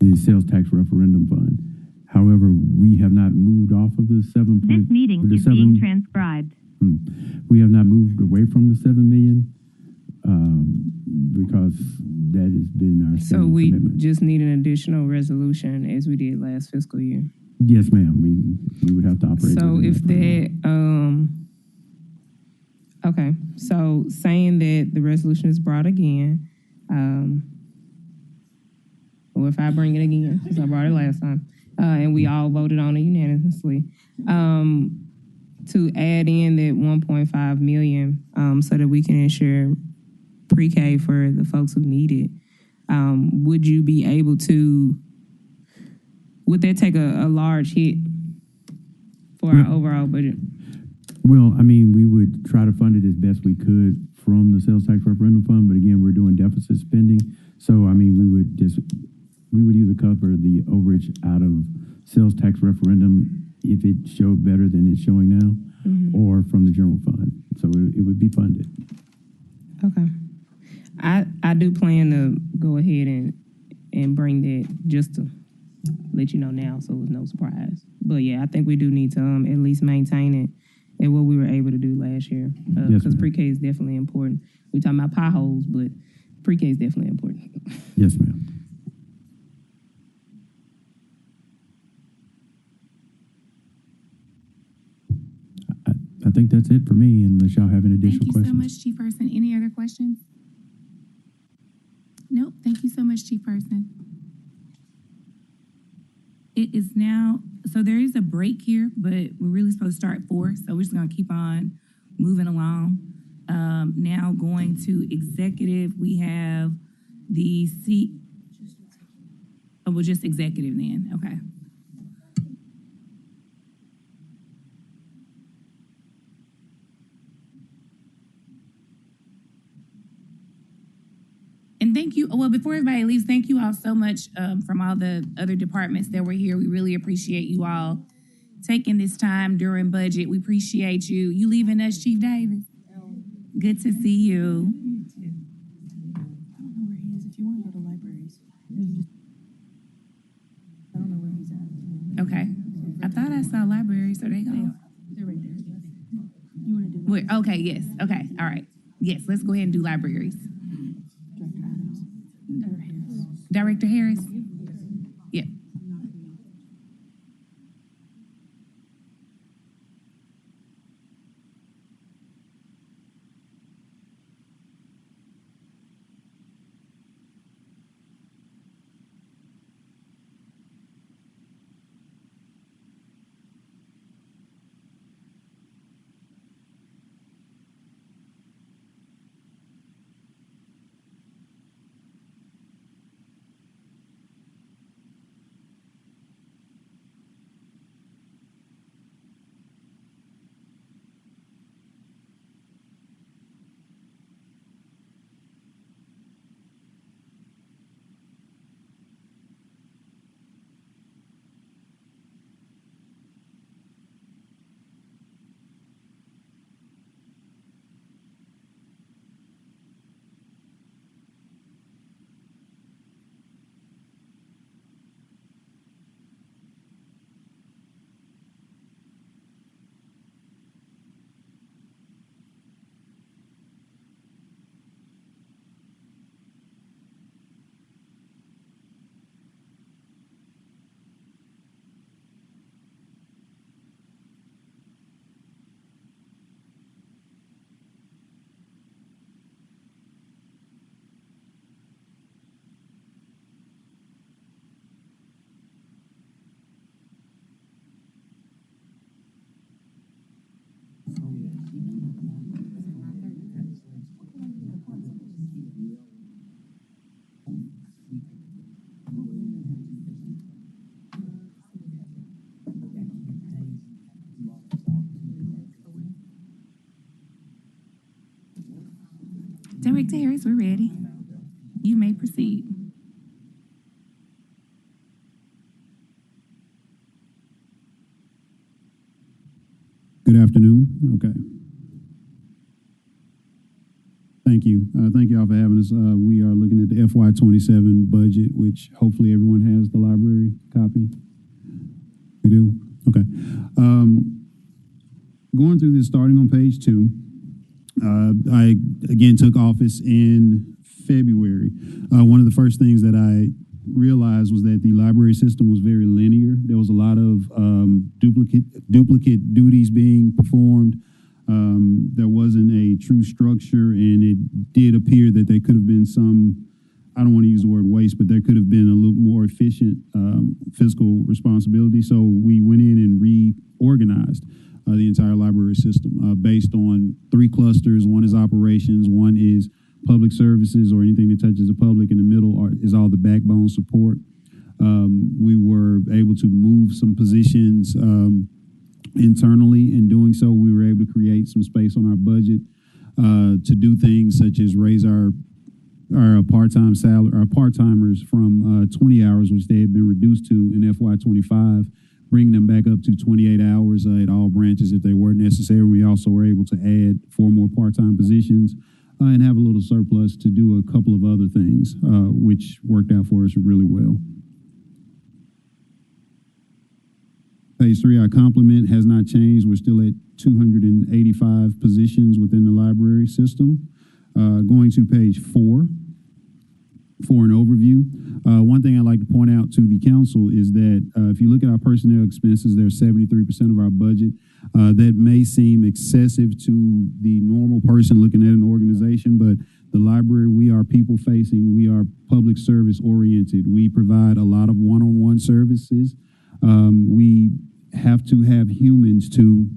the sales tax referendum fund. However, we have not moved off of the 7. This meeting is being transcribed. We have not moved away from the 7 million. because that has been our So standing we commitment. just need an additional resolution as we did last fiscal year. Yes, ma'am. We would have to operate. So within if framework. okay, so saying that the resolution is brought again, or if I bring it again, because I brought it last time, and we all voted on it unanimously, to add in that 1.5 million, so that we can ensure pre-K for the folks who need it. Would you be able to, would that take a large hit for our overall budget? Well, I mean, we would try to fund it as best we could from the sales tax referendum fund, but again, we're doing deficit spending. So, I mean, we would either cover the overage out of sales tax referendum if it showed better than it's showing now, or from the general fund. So it would be funded. Okay. I do plan to go ahead and bring that, just to let you know now so it's no surprise. But yeah, I think we do need to at least maintain it at what we were able to do last year. Yes, Because ma'am. pre-K is definitely important. We're talking about potholes, but pre-K is definitely important. Yes, ma'am. I think that's it for me, unless y'all have any additional Thank you so questions. much, Chief Person. Any other questions? Nope. Thank you so much, Chief Person. It is now, so there is a break here, but we're really supposed to start at 4, so we're just gonna keep on moving along. Now going to executive, we have the well, just executive then, okay. And thank you. Well, before everybody leaves, thank you all so much from all the other departments that were here. We really appreciate you all taking this time during budget. We appreciate you. You leaving us, Chief Davis? Good to see you. Okay. I thought I saw library, so they go. They're right there. You want to do? Wait, okay, yes. Okay, all right. Yes, let's go ahead and do libraries. Director Harris? Yep. Director Harris, we're ready. You may proceed. Good afternoon. Okay. Thank you. Thank you all for having us. We are looking at the FY27 budget, which hopefully everyone has the library copy. We do? Okay. Going through this, starting on page 2, I again took office in February. One of the first things that I realized was that the library system was very linear. There was a lot of duplicate duties being performed. There wasn't a true structure, and it did appear that there could have been some, I don't want to use the word waste, but there could have been a little more efficient fiscal responsibility. So we went in and reorganized the entire library system based on 3 clusters. One is operations, one is public services or anything that touches the public. In the middle is all the backbone support. We were able to move some positions internally. In doing so, we were able to create some space on our budget to do things such as raise our part-time salary, our part-timers from 20 hours, which they had been reduced to in FY25, bring them back up to 28 hours at all branches if they were necessary. We also were able to add 4 more part-time positions and have a little surplus to do a couple of other things, which worked out for us really well. Page 3, our complement has not changed. We're still at 285 positions within the library system. Going to page 4 for an overview. One thing I'd like to point out to the council is that if you look at our personnel expenses, they're 73% of our budget. That may seem excessive to the normal person looking at an organization, but the library, we are people facing, we are public service oriented. We provide a lot of one-on-one services. We have to have humans to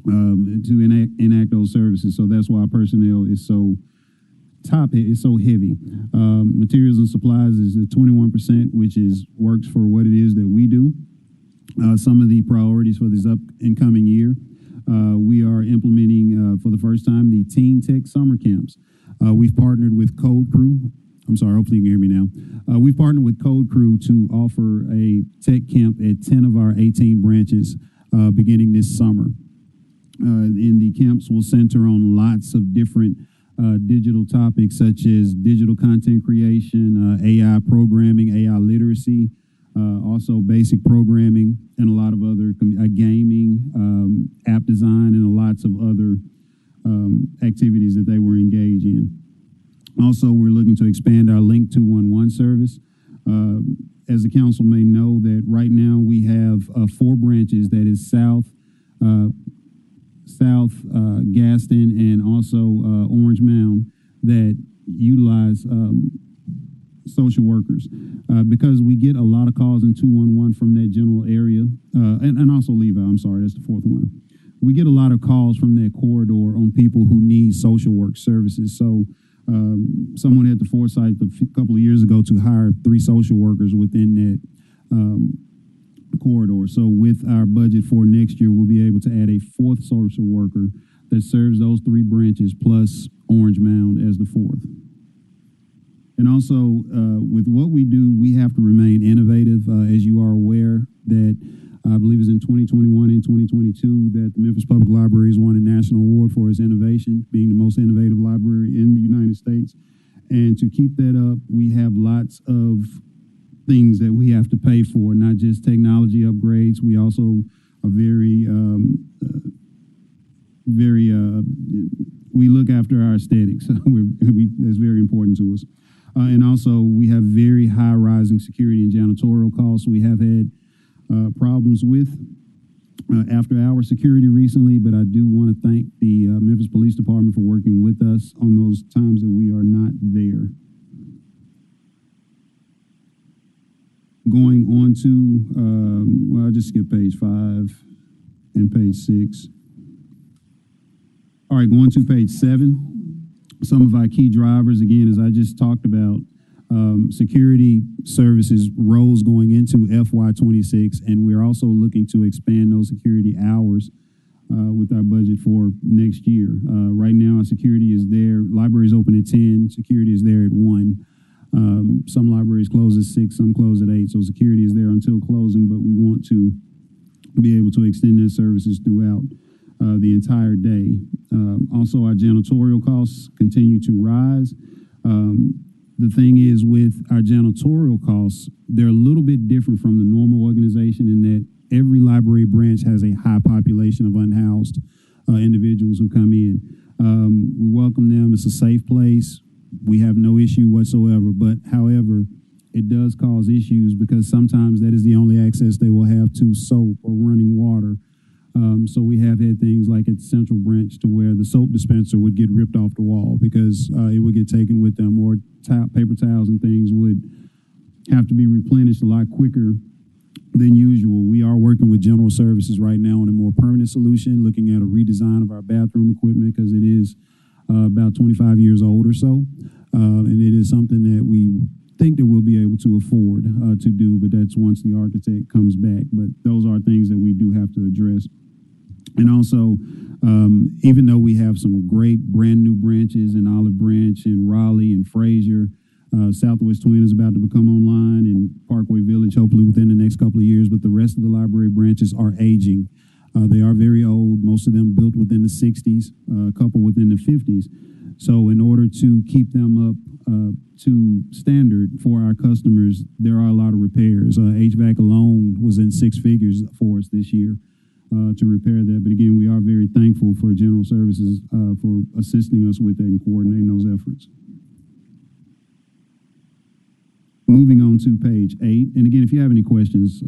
enact those services. So that's why our personnel is so heavy. Materials and supplies is at 21%, which works for what it is that we do. Some of the priorities for this up and coming year, we are implementing for the first time the Teen Tech Summer Camps. We've partnered with Code Crew. I'm sorry, hopefully you can hear me now. We've partnered with Code Crew to offer a tech camp at 10 of our 18 branches beginning this summer. And the camps will center on lots of different digital topics such as digital content creation, AI programming, AI literacy, also basic programming, and a lot of other gaming, app design, and lots of other activities that they were engaged in. Also, we're looking to expand our Link 211 service. As the council may know, that right now we have 4 branches, that is South Gaston, and also Orange Mound, that utilize social workers because we get a lot of calls in 211 from that general area, and also Levi, I'm sorry, that's the 4th one. We get a lot of calls from that corridor on people who need social work services. So someone had the foresight a couple of years ago to hire 3 social workers within that corridor. So with our budget for next year, we'll be able to add a 4th social worker that serves those 3 branches plus Orange Mound as the 4th. And also with what we do, we have to remain innovative. As you are aware, that I believe it's in 2021 and 2022 that the Memphis Public Libraries won a national award for its innovation, being the most innovative library in the United States. And to keep that up, we have lots of things that we have to pay for, not just technology upgrades. We also are we look after our aesthetics. That's very important to us. And also, we have very high rising security and janitorial costs. We have had problems with after-hour security recently, but I do want to thank the Memphis Police Department for working with us on those times that we are not there. Going on to, I'll just skip page 5 and page 6. All right, going to page 7. Some of our key drivers, again, as I just talked about, security services roles going into FY26, and we're also looking to expand those security hours with our budget for next year. Right now, our security is there. Libraries open at 10. Security is there at 1. Some libraries close at 6. Some close at 8. So security is there until closing, but we want to be able to extend their services throughout the entire day. Also, our janitorial costs continue to rise. The thing is, with our janitorial costs, they're a little bit different from the normal organization in that every library branch has a high population of unhoused individuals who come in. We welcome them. It's a safe place. we have no issue whatsoever. But however, it does cause issues because sometimes that is the only access they will have to soap or running water. So we have had things like at Central Branch to where the soap dispenser would get ripped off the wall because it would get taken with them, or paper towels and things would have to be replenished a lot quicker than usual. We are working with General Services right now on a more permanent solution, looking at a redesign of our bathroom equipment because it is about 25 years old or so. And it is something that we think that we'll be able to afford to do, but that's once the architect comes back. But those are things that we do have to address. And also, even though we have some great brand new branches in Olive Branch and Raleigh and Frazier, Southwest Twin is about to become online, and Parkway Village hopefully within the next couple of years, but the rest of the library branches are aging. They are very old, most of them built within the 60s, a couple within the 50s. So in order to keep them up to standard for our customers, there are a lot of repairs. HVAC alone was in six figures for us this year to repair that. But again, we are very thankful for General Services for assisting us with that and coordinating those efforts. Moving on to page 8. And again, if you have any questions,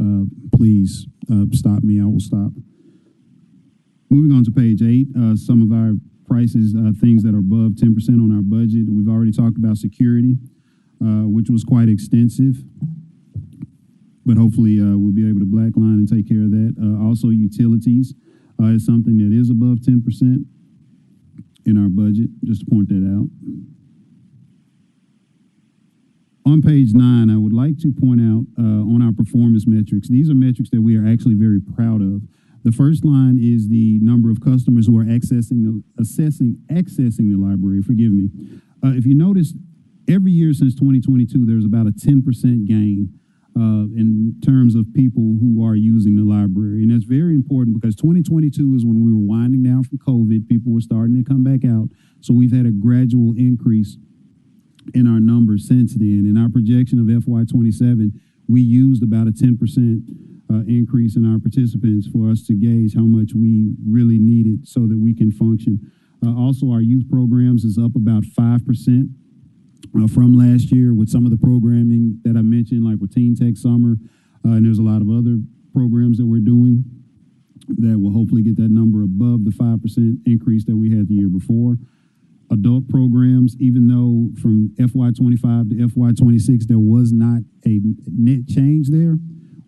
please stop me. I will stop. Moving on to page 8, some of our prices, things that are above 10% on our budget. We've already talked about security, which was quite extensive, but hopefully we'll be able to blackline and take care of that. Also, utilities is something that is above 10% in our budget, just to point that out. On page 9, I would like to point out on our performance metrics, these are metrics that we are actually very proud of. The first line is the number of customers who are accessing the library. Forgive me. If you notice, every year since 2022, there's about a 10% gain in terms of people who are using the library. And that's very important because 2022 is when we were winding down from COVID. People were starting to come back out. So we've had a gradual increase in our numbers since then. In our projection of FY27, we used about a 10% increase in our participants for us to gauge how much we really needed so that we can function. Also, our youth programs is up about 5% from last year with some of the programming that I mentioned, like with Teen Tech Summer, and there's a lot of other programs that we're doing that will hopefully get that number above the 5% increase that we had the year before. Adult programs, even though from FY25 to FY26 there was not a net change there,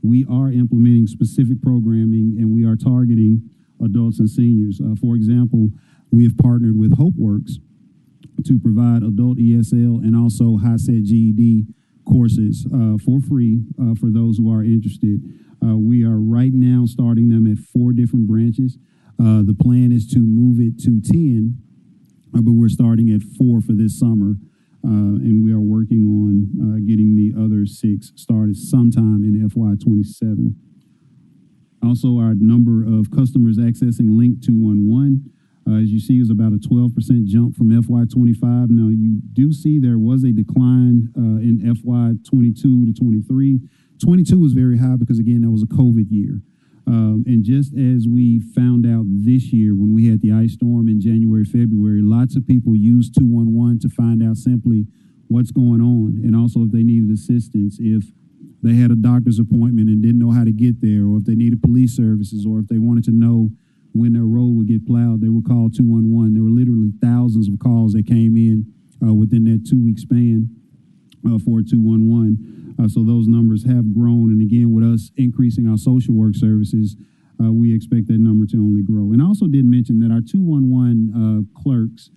we are implementing specific programming and we are targeting adults and seniors. For example, we have partnered with HopeWorks to provide adult ESL and also high-set GED courses for free for those who are interested. We are right now starting them at 4 different branches. The plan is to move it to 10, but we're starting at 4 for this summer. And we are working on getting the other 6 started sometime in FY27. Also, our number of customers accessing Link 211, as you see, is about a 12% jump from FY25. Now, you do see there was a decline in FY22 to 23. 22 was very high because, again, that was a COVID year. And just as we found out this year when we had the ice storm in January, February, lots of people used 211 to find out simply what's going on. And also if they needed assistance, if they had a doctor's appointment and didn't know how to get there, or if they needed police services, or if they wanted to know when their road would get plowed, they would call 211. There were literally thousands of calls that came in within that 2-week span for 211. So those numbers have grown. And again, with us increasing our social work services, we expect that number to only grow. And I also did mention that our 211 clerks,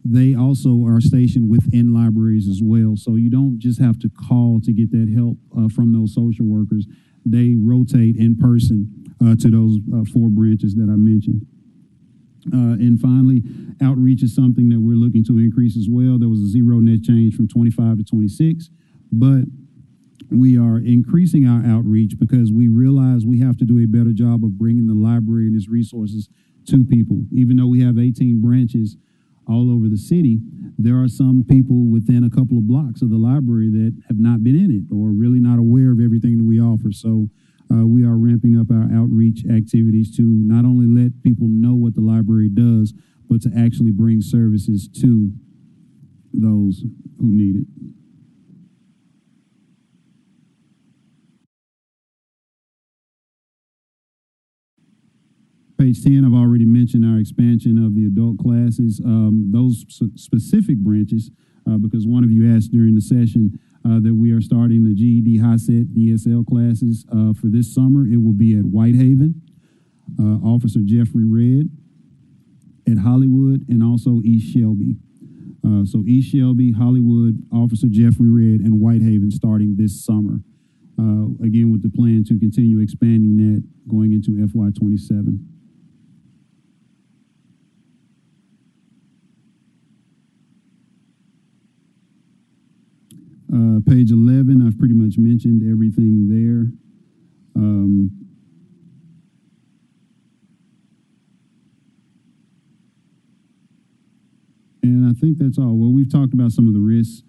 they also are stationed within libraries as well. So you don't just have to call to get that help from those social workers. They rotate in person to those 4 branches that I mentioned. And finally, outreach is something that we're looking to increase as well. There was a 0 net change from 25 to 26, but we are increasing our outreach because we realize we have to do a better job of bringing the library and its resources to people. Even though we have 18 branches all over the city, there are some people within a couple of blocks of the library that have not been in it or really not aware of everything that we offer. So we are ramping up our outreach activities to not only let people know what the library does, but to actually bring services to those who need it. Page 10, I've already mentioned our expansion of the adult classes. Those specific branches, because one of you asked during the session that we are starting the GED, HiSET, and ESL classes for this summer. It will be at Whitehaven, Officer Jeffrey Red, at Hollywood, and also East Shelby. So East Shelby, Hollywood, Officer Jeffrey Red, and Whitehaven starting this summer. Again, with the plan to continue expanding that going into FY27. Page 11, I've pretty much mentioned everything there. And I think that's all. Well, we've talked about some of the risks.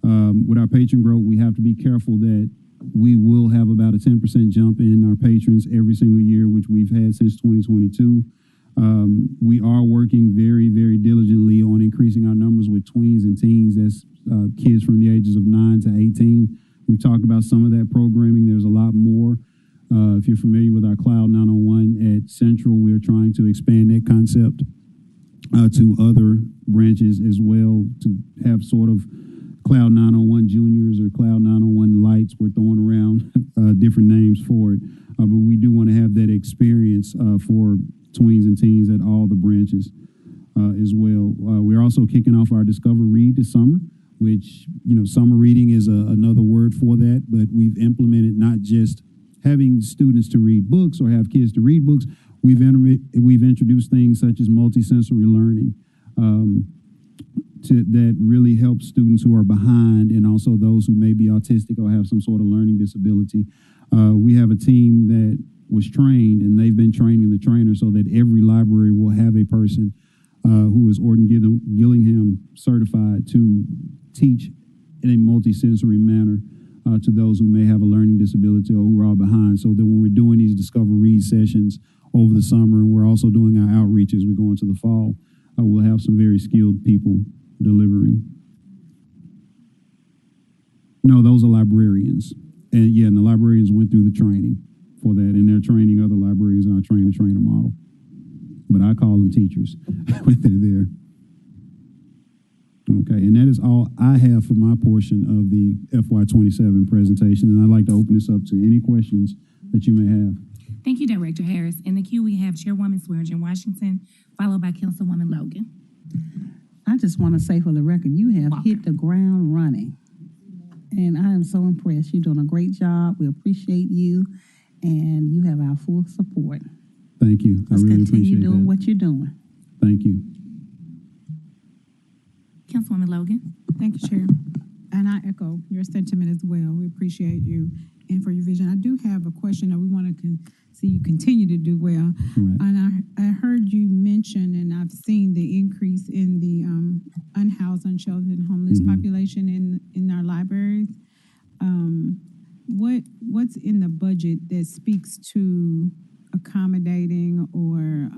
With our patron growth, we have to be careful that we will have about a 10% jump in our patrons every single year, which we've had since 2022. We are working very, very diligently on increasing our numbers with tweens and teens. That's kids from the ages of 9 to 18. We've talked about some of that programming. There's a lot more. If you're familiar with our Cloud 901 at Central, we're trying to expand that concept to other branches as well, to have sort of Cloud 901 Juniors or Cloud 901 Lights. We're throwing around different names for it. But we do want to have that experience for tweens and teens at all the branches as well. We're also kicking off our Discover Read this summer, which, summer reading is another word for that, but we've implemented not just having students to read books or have kids to read books. We've introduced things such as multisensory learning that really helps students who are behind and also those who may be autistic or have some sort of learning disability. We have a team that was trained, and they've been training the trainer so that every library will have a person who is Orton Gillingham certified to teach in a multisensory manner to those who may have a learning disability or who are behind. So that when we're doing these Discover Read sessions over the summer, and we're also doing our outreach as we go into the fall, we'll have some very skilled people delivering. No, those are librarians. And the librarians went through the training for that, and they're training other librarians in our train-the-trainer model. But I call them teachers when they're there. Okay, and that is all I have for my portion of the FY27 presentation, and I'd like to open this up to any questions that you may have. Thank you, Director Harris. In the queue, we have Chairwoman Swearingen Washington, followed by Councilwoman Logan. I just want to say for the record, you have hit the ground running. And I am so impressed. You're doing a great job. We appreciate you, and you have our full support. Thank you. Just I really appreciate continue doing that. what you're doing. Thank you. Councilwoman Logan. Thank you, Chair. And I echo your sentiment as well. We appreciate you and for your vision. I do have a question that we want to see you continue to do well. Right. And I heard you mention, and I've seen the increase in the unhoused, unsheltered, and homeless population in our libraries. What's in the budget that speaks to accommodating or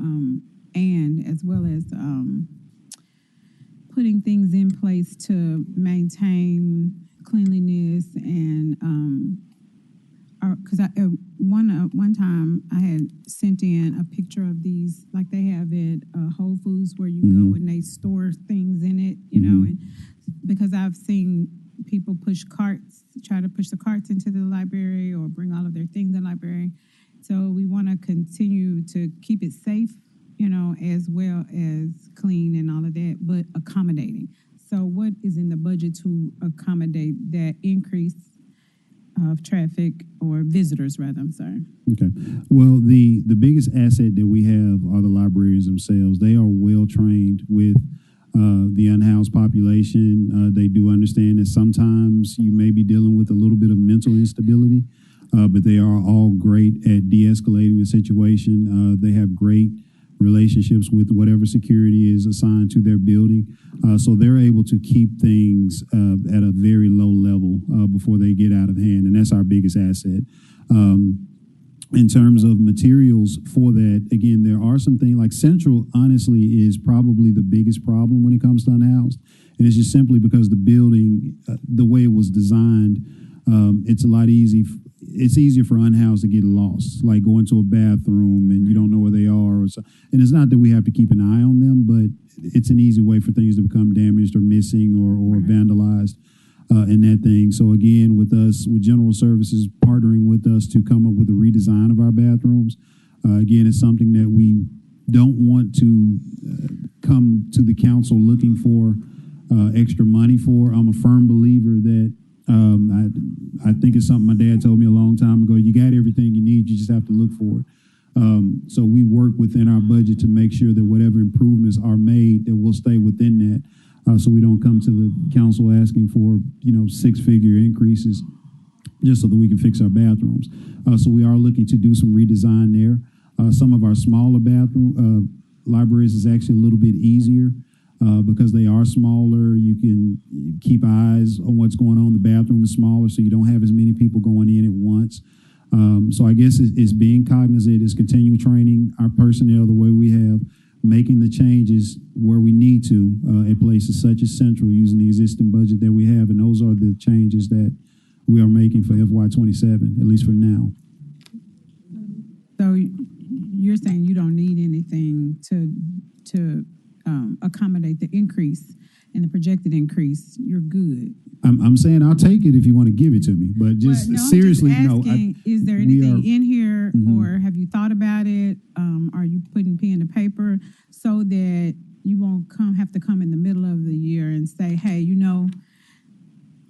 and as well as putting things in place to maintain cleanliness and because one time I had sent in a picture of these like they have at Whole Foods where you go and they store things in it, know, and because I've seen people try to push the carts into the library or bring all of their things in the library. So we want to continue to keep it safe, as well as clean and all of that, but accommodating. So what is in the budget to accommodate that increase of traffic or visitors, rather? I'm sorry. Okay. Well, the biggest asset that we have are the librarians themselves. They are well trained with the unhoused population. They do understand that sometimes you may be dealing with a little bit of mental instability, but they are all great at de-escalating the situation. They have great relationships with whatever security is assigned to their building. So they're able to keep things at a very low level before they get out of hand. And that's our biggest asset. In terms of materials for that, again, there are some things like Central, honestly, is probably the biggest problem when it comes to unhoused. And it's just simply because the building, the way it was designed, it's a lot it's easier for unhoused to get lost, like going to a bathroom and you don't know where they are. And it's not that we have to keep an eye on them, but it's an easy way for things to become damaged or missing or vandalized in that thing. So again, with General Services partnering with us to come up with a redesign of our bathrooms, again, it's something that we don't want to come to the council looking for extra money for. I'm a firm believer that I think it's something my dad told me a long time ago. You got everything you need. You just have to look for it. So we work within our budget to make sure that whatever improvements are made, that we'll stay within that. So we don't come to the council asking for, 6-figure increases just so that we can fix our bathrooms. So we are looking to do some redesign there. Some of our smaller bathroom libraries is actually a little bit easier. Because they are smaller, you can keep eyes on what's going on. The bathroom is smaller, so you don't have as many people going in at once. So I guess it's being cognizant, it's continual training our personnel the way we have, making the changes where we need to at places such as Central using the existing budget that we have. And those are the changes that we are making for FY27, at least for now. So you're saying you don't need anything to accommodate the increase and the projected increase. You're good. I'm saying I'll take it if you want to give it to me, but just seriously, no. Is there anything in here, or have you thought about it? Are you putting pen to paper so that you won't have to come in the middle of the year and say, hey,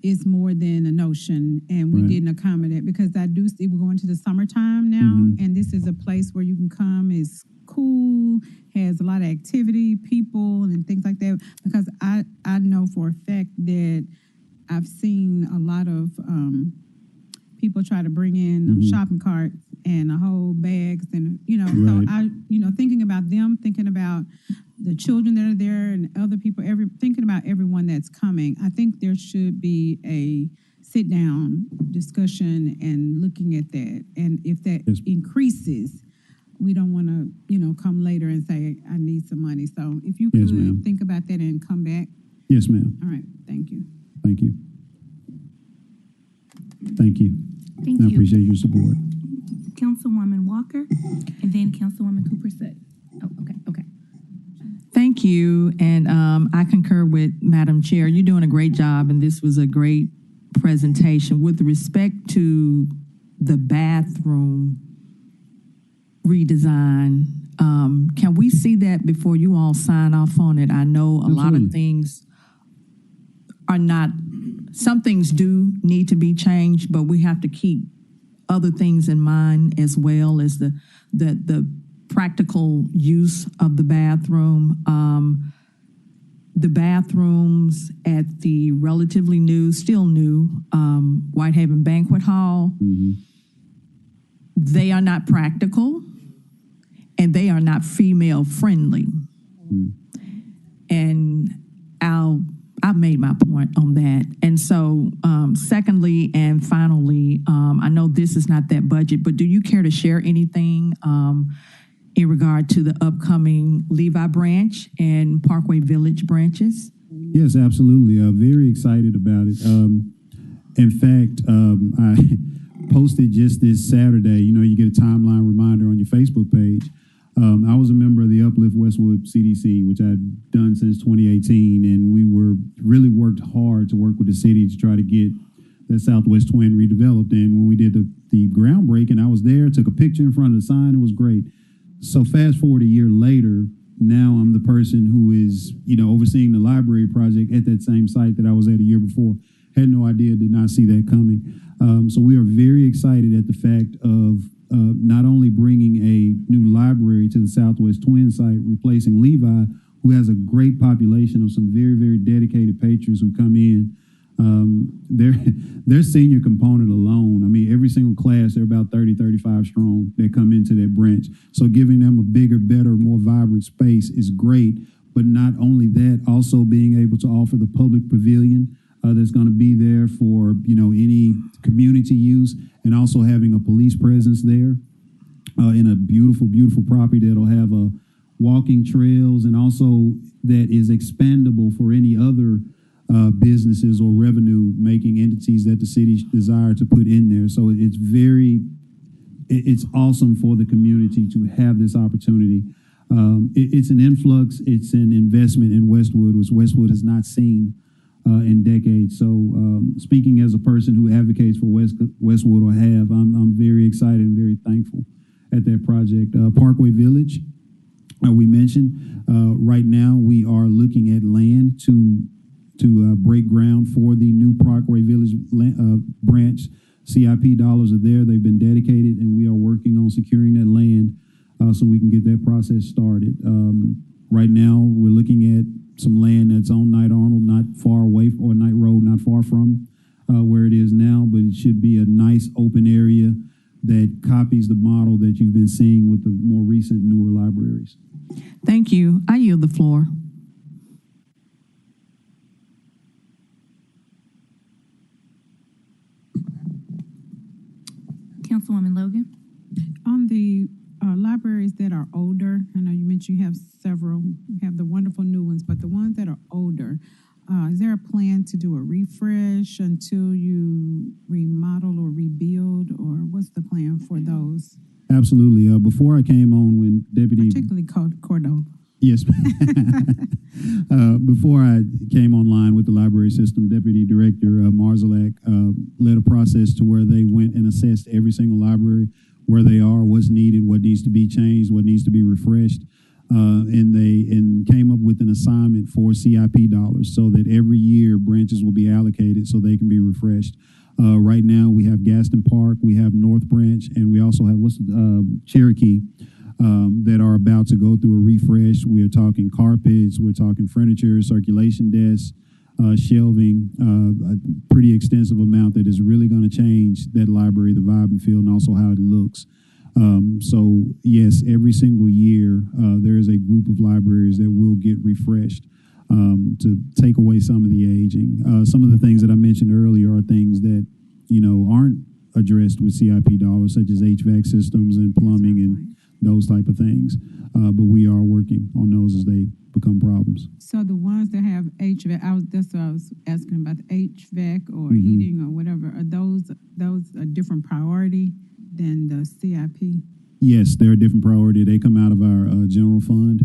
it's more than a notion and we didn't accommodate? Because I do see we're going to the summertime now, and this is a place where you can come. It's cool, has a lot of activity, people, and things like that. Because I know for a fact that I've seen a lot of people try to bring in shopping carts and whole bags, and so I thinking about them, thinking about the children that are there and other people, thinking about everyone that's coming. I think there should be a sit down discussion and looking at that, and if that increases, we don't want to, come later and say, I need some money. So if you could think about that and come back. Yes, ma'am. All right. Thank you. Thank you. Thank you. Thank I you. appreciate your support. Councilwoman Walker, and then Councilwoman Cooper-Sutton. Oh, okay. Thank you, and I concur with Madam Chair. You're doing a great job, and this was a great presentation. With respect to the bathroom redesign, can we see that before you all sign off on it? I know a lot of things are not, some things do need to be changed, but we have to keep other things in mind as well as the practical use of the bathroom. The bathrooms at the relatively new, still new, Whitehaven Banquet Hall, they are not practical and they are not female friendly. And I've made my point on that. And so, secondly and finally, I know this is not that budget, but do you care to share anything in regard to the upcoming Levi branch and Parkway Village branches? Yes, absolutely. Very excited about it. In fact, I posted just this Saturday, you get a timeline reminder on your Facebook page. I was a member of the Uplift Westwood CDC, which I'd done since 2018, and we really worked hard to work with the city to try to get that Southwest Twin redeveloped. And when we did the groundbreaking, I was there, took a picture in front of the sign. It was great. So fast forward a year later, now I'm the person who is, overseeing the library project at that same site that I was at a year before. Had no idea, did not see that coming. So we are very excited at the fact of not only bringing a new library to the Southwest Twin site, replacing Levi, who has a great population of some very, very dedicated patrons who come in. Their senior component alone, every single class, they're about 30, 35 strong that come into that branch. So giving them a bigger, better, more vibrant space is great. But not only that, also being able to offer the public pavilion that's going to be there for, any community use, and also having a police presence there in a beautiful, beautiful property that'll have walking trails, and also that is expandable for any other businesses or revenue making entities that the city desire to put in there. So it's awesome for the community to have this opportunity. It's an influx, it's an investment in Westwood, which Westwood has not seen in decades. So speaking as a person who advocates for Westwood or have, I'm very excited and very thankful at that project. Parkway Village, we mentioned, right now we are looking at land to break ground for the new Parkway Village branch. CIP dollars are there, they've been dedicated, and we are working on securing that land so we can get that process started. Right now, we're looking at some land that's on Knight Arnold, not far away, or Knight Road, not far from where it is now, but it should be a nice open area that copies the model that you've been seeing with the more recent, newer libraries. Thank you. I yield the floor. Councilwoman Logan. On the libraries that are older, I know you mentioned you have several, you have the wonderful new ones, but the ones that are older, is there a plan to do a refresh until you remodel or rebuild, or what's the plan for those? Absolutely. Before I came on, when Deputy... Particularly Cordova. Yes. Before I came online with the library system, Deputy Director Marzalak led a process to where they went and assessed every single library, where they are, what's needed, what needs to be changed, what needs to be refreshed, and they came up with an assignment for CIP dollars so that every year branches will be allocated so they can be refreshed. Right now we have Gaston Park, we have North Branch, and we also have Cherokee. That are about to go through a refresh. We are talking carpets, we're talking furniture, circulation desks, shelving, a pretty extensive amount that is really going to change that library, the vibe and feel, and also how it looks. So yes, every single year there is a group of libraries that will get refreshed to take away some of the aging. Some of the things that I mentioned earlier are things that, aren't addressed with CIP dollars, such as HVAC systems and plumbing and those type of things. But we are working on those as they become problems. So the ones that have HVAC, that's what I was asking about, the HVAC or heating or whatever, are those a different priority than the CIP? Yes, they're a different priority. They come out of our general fund.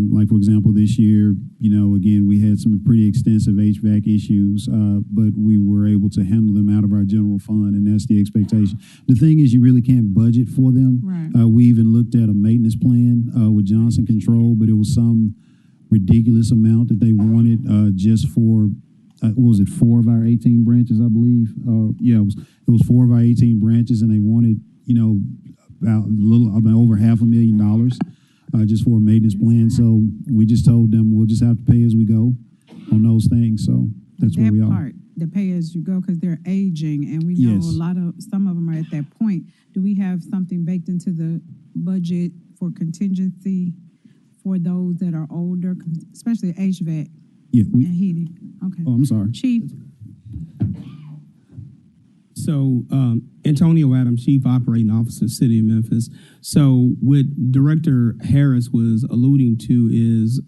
Like, for example, this year, again, we had some pretty extensive HVAC issues, but we were able to handle them out of our general fund, and that's the expectation. The thing is, you really can't budget for them. Right. We even looked at a maintenance plan with Johnson Control, but it was some ridiculous amount that they wanted just for, what was it, 4 of our 18 branches, I believe. Yeah, it was 4 of our 18 branches, and they wanted, about over $500,000. Just for a maintenance plan. So we just told them we'll just have to pay as we go on those things. So that's where we are. That part, the pay as you go, because they're aging, and we know some of them are at that point. Do we have something baked into the budget for contingency for those that are older, especially HVAC and heating? Okay. Oh, I'm sorry. Chief. So, Antonio Adams, Chief Operating Officer, City of Memphis. So, what Director Harris was alluding to is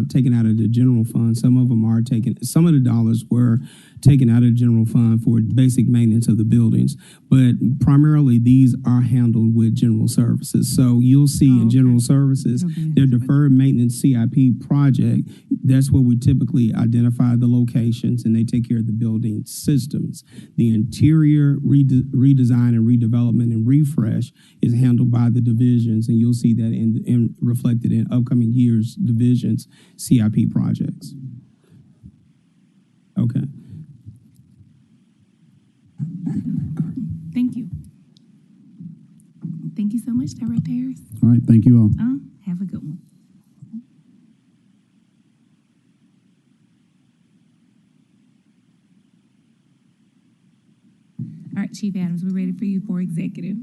taken out of the general fund. Some of them are taken. Some of the dollars were taken out of the general fund for basic maintenance of the buildings, but primarily these are handled with general services. So, you'll see in general services, their deferred maintenance CIP project. That's where we typically identify the locations, and they take care of the building systems. The interior redesign and redevelopment and refresh is handled by the divisions, and you'll see that in reflected in upcoming years' divisions CIP projects. Okay. Thank you. Thank you so much, Director Harris. All right, thank you all. Have a good one. All right, Chief Adams, we're ready for you for executive.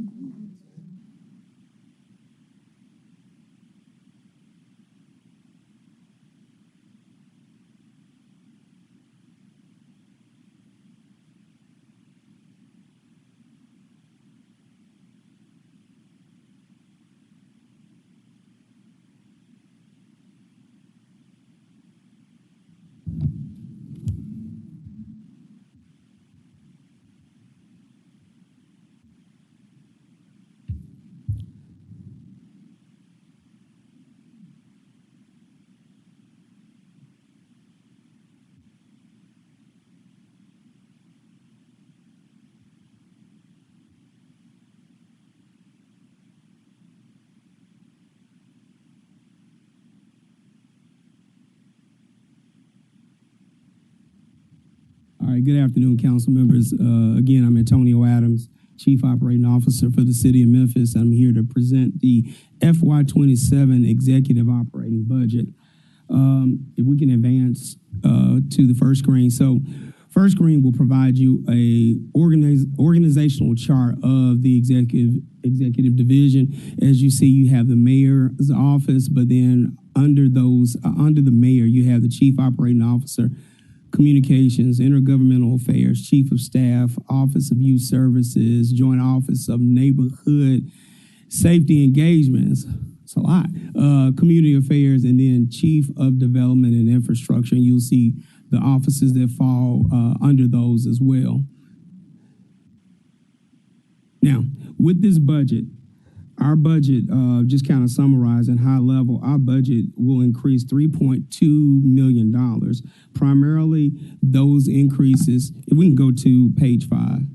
right, good afternoon, council members. Again, I'm Antonio Adams, Chief Operating Officer for the City of Memphis. I'm here to present the FY27 Executive Operating Budget. If we can advance to the first screen. So first screen will provide you a organizational chart of the executive division. As you see, you have the mayor's office, but then under the mayor, you have the Chief Operating Officer, Communications, Intergovernmental Affairs, Chief of Staff, Office of Youth Services, Joint Office of Neighborhood Safety Engagements. It's a lot. Community Affairs, and then Chief of Development and Infrastructure. And you'll see the offices that fall under those as well. Now, with this budget, our budget, just kind of summarizing high level, our budget will increase $3.2 million. Primarily, those increases, if we can go to page 5,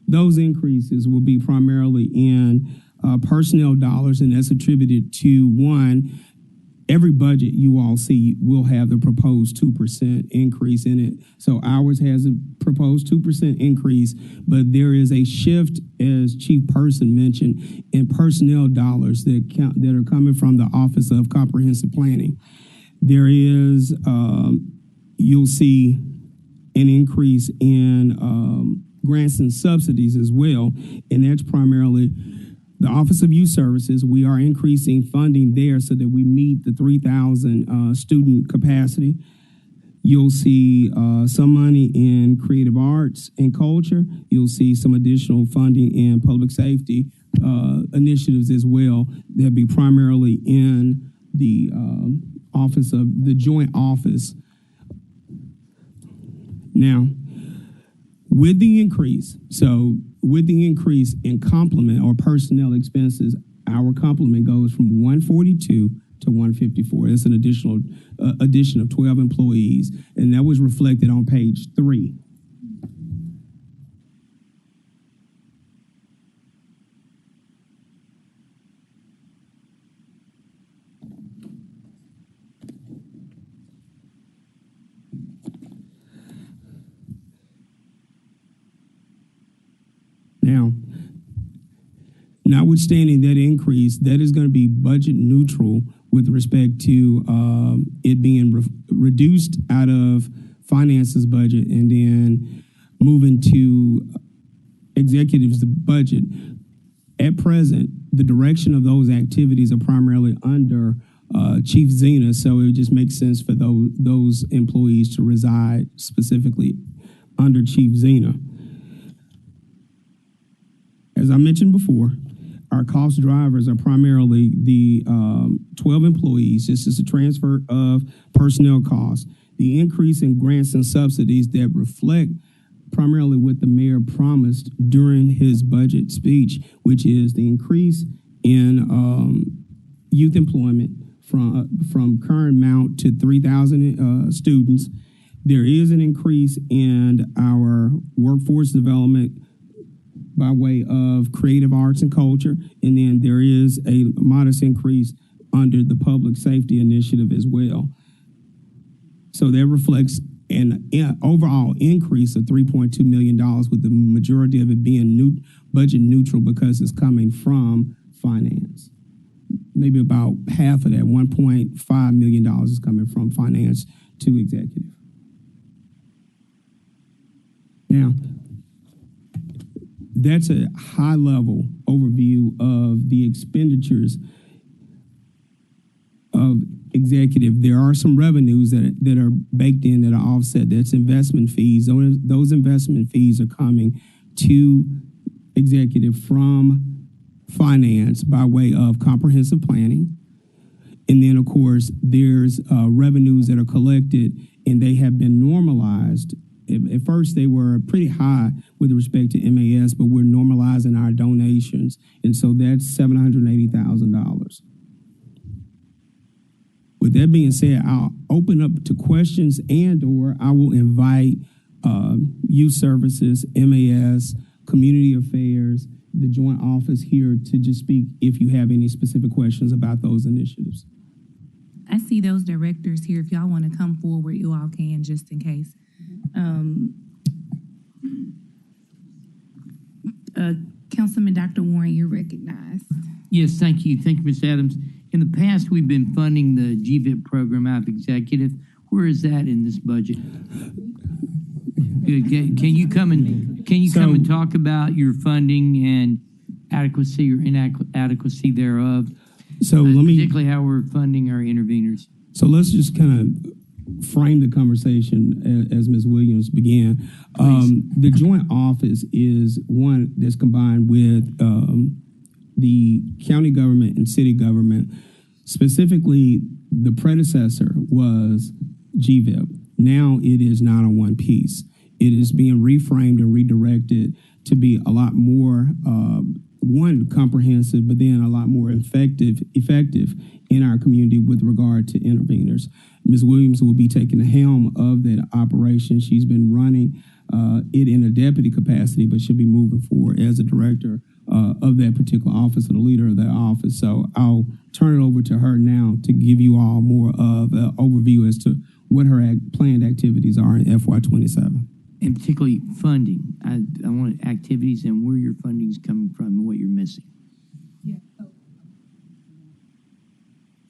those increases will be primarily in personnel dollars, and that's attributed to, one, every budget you all see will have the proposed 2% increase in it. So ours has a proposed 2% increase, but there is a shift, as Chief Person mentioned, in personnel dollars that are coming from the Office of Comprehensive Planning. There is, you'll see an increase in grants and subsidies as well, and that's primarily the Office of Youth Services. We are increasing funding there so that we meet the 3,000 student capacity. You'll see some money in creative arts and culture. You'll see some additional funding in public safety initiatives as well. That'll be primarily in the office of the joint office. Now, with the increase in complement or personnel expenses, our complement goes from 142 to 154. That's an addition of 12 employees, and that was reflected on page 3. Now, notwithstanding that increase, that is going to be budget neutral with respect to it being reduced out of finances budget and then moving to executives budget. At present, the direction of those activities are primarily under Chief Zena, so it just makes sense for those employees to reside specifically under Chief Zena. As I mentioned before, our cost drivers are primarily the 12 employees. This is a transfer of personnel costs. The increase in grants and subsidies that reflect primarily what the mayor promised during his budget speech, which is the increase in youth employment from current amount to 3,000 students. There is an increase in our workforce development by way of creative arts and culture, and then there is a modest increase under the public safety initiative as well. So that reflects an overall increase of $3.2 million, with the majority of it being budget neutral because it's coming from finance. Maybe about half of that, $1.5 million, is coming from finance to executive. Now, that's a high-level overview of the expenditures of executive. There are some revenues that are baked in that are offset. That's investment fees. Those investment fees are coming to executive from finance by way of comprehensive planning. And then, of course, there's revenues that are collected, and they have been normalized. At first, they were pretty high with respect to MAS, but we're normalizing our donations, and so that's $780,000. With that being said, I'll open up to questions, and/or I will invite youth services, MAS, community affairs, the joint office here to just speak if you have any specific questions about those initiatives. I see those directors here. If y'all want to come forward, you all can, just in case. Councilman Dr. Warren, you're recognized. Yes, thank you. Thank you, Ms. Adams. In the past, we've been funding the GVIP program out of executive. Where is that in this budget? Good. Can you come and talk about your funding and adequacy or inadequacy thereof? So let me, particularly how we're funding our interveners. So let's just kind of frame the conversation as Ms. Williams began. The joint office is one that's combined with the county government and city government. Specifically, the predecessor was GVIP. Now it is not a one piece. It is being reframed and redirected to be a lot more, one, comprehensive, but then a lot more effective in our community with regard to interveners. Ms. Williams will be taking the helm of that operation. She's been running it in a deputy capacity, but she'll be moving forward as a director of that particular office, or the leader of that office. So I'll turn it over to her now to give you all more of an overview as to what her planned activities are in FY27. And particularly funding. I want activities and where your funding is coming from and what you're missing.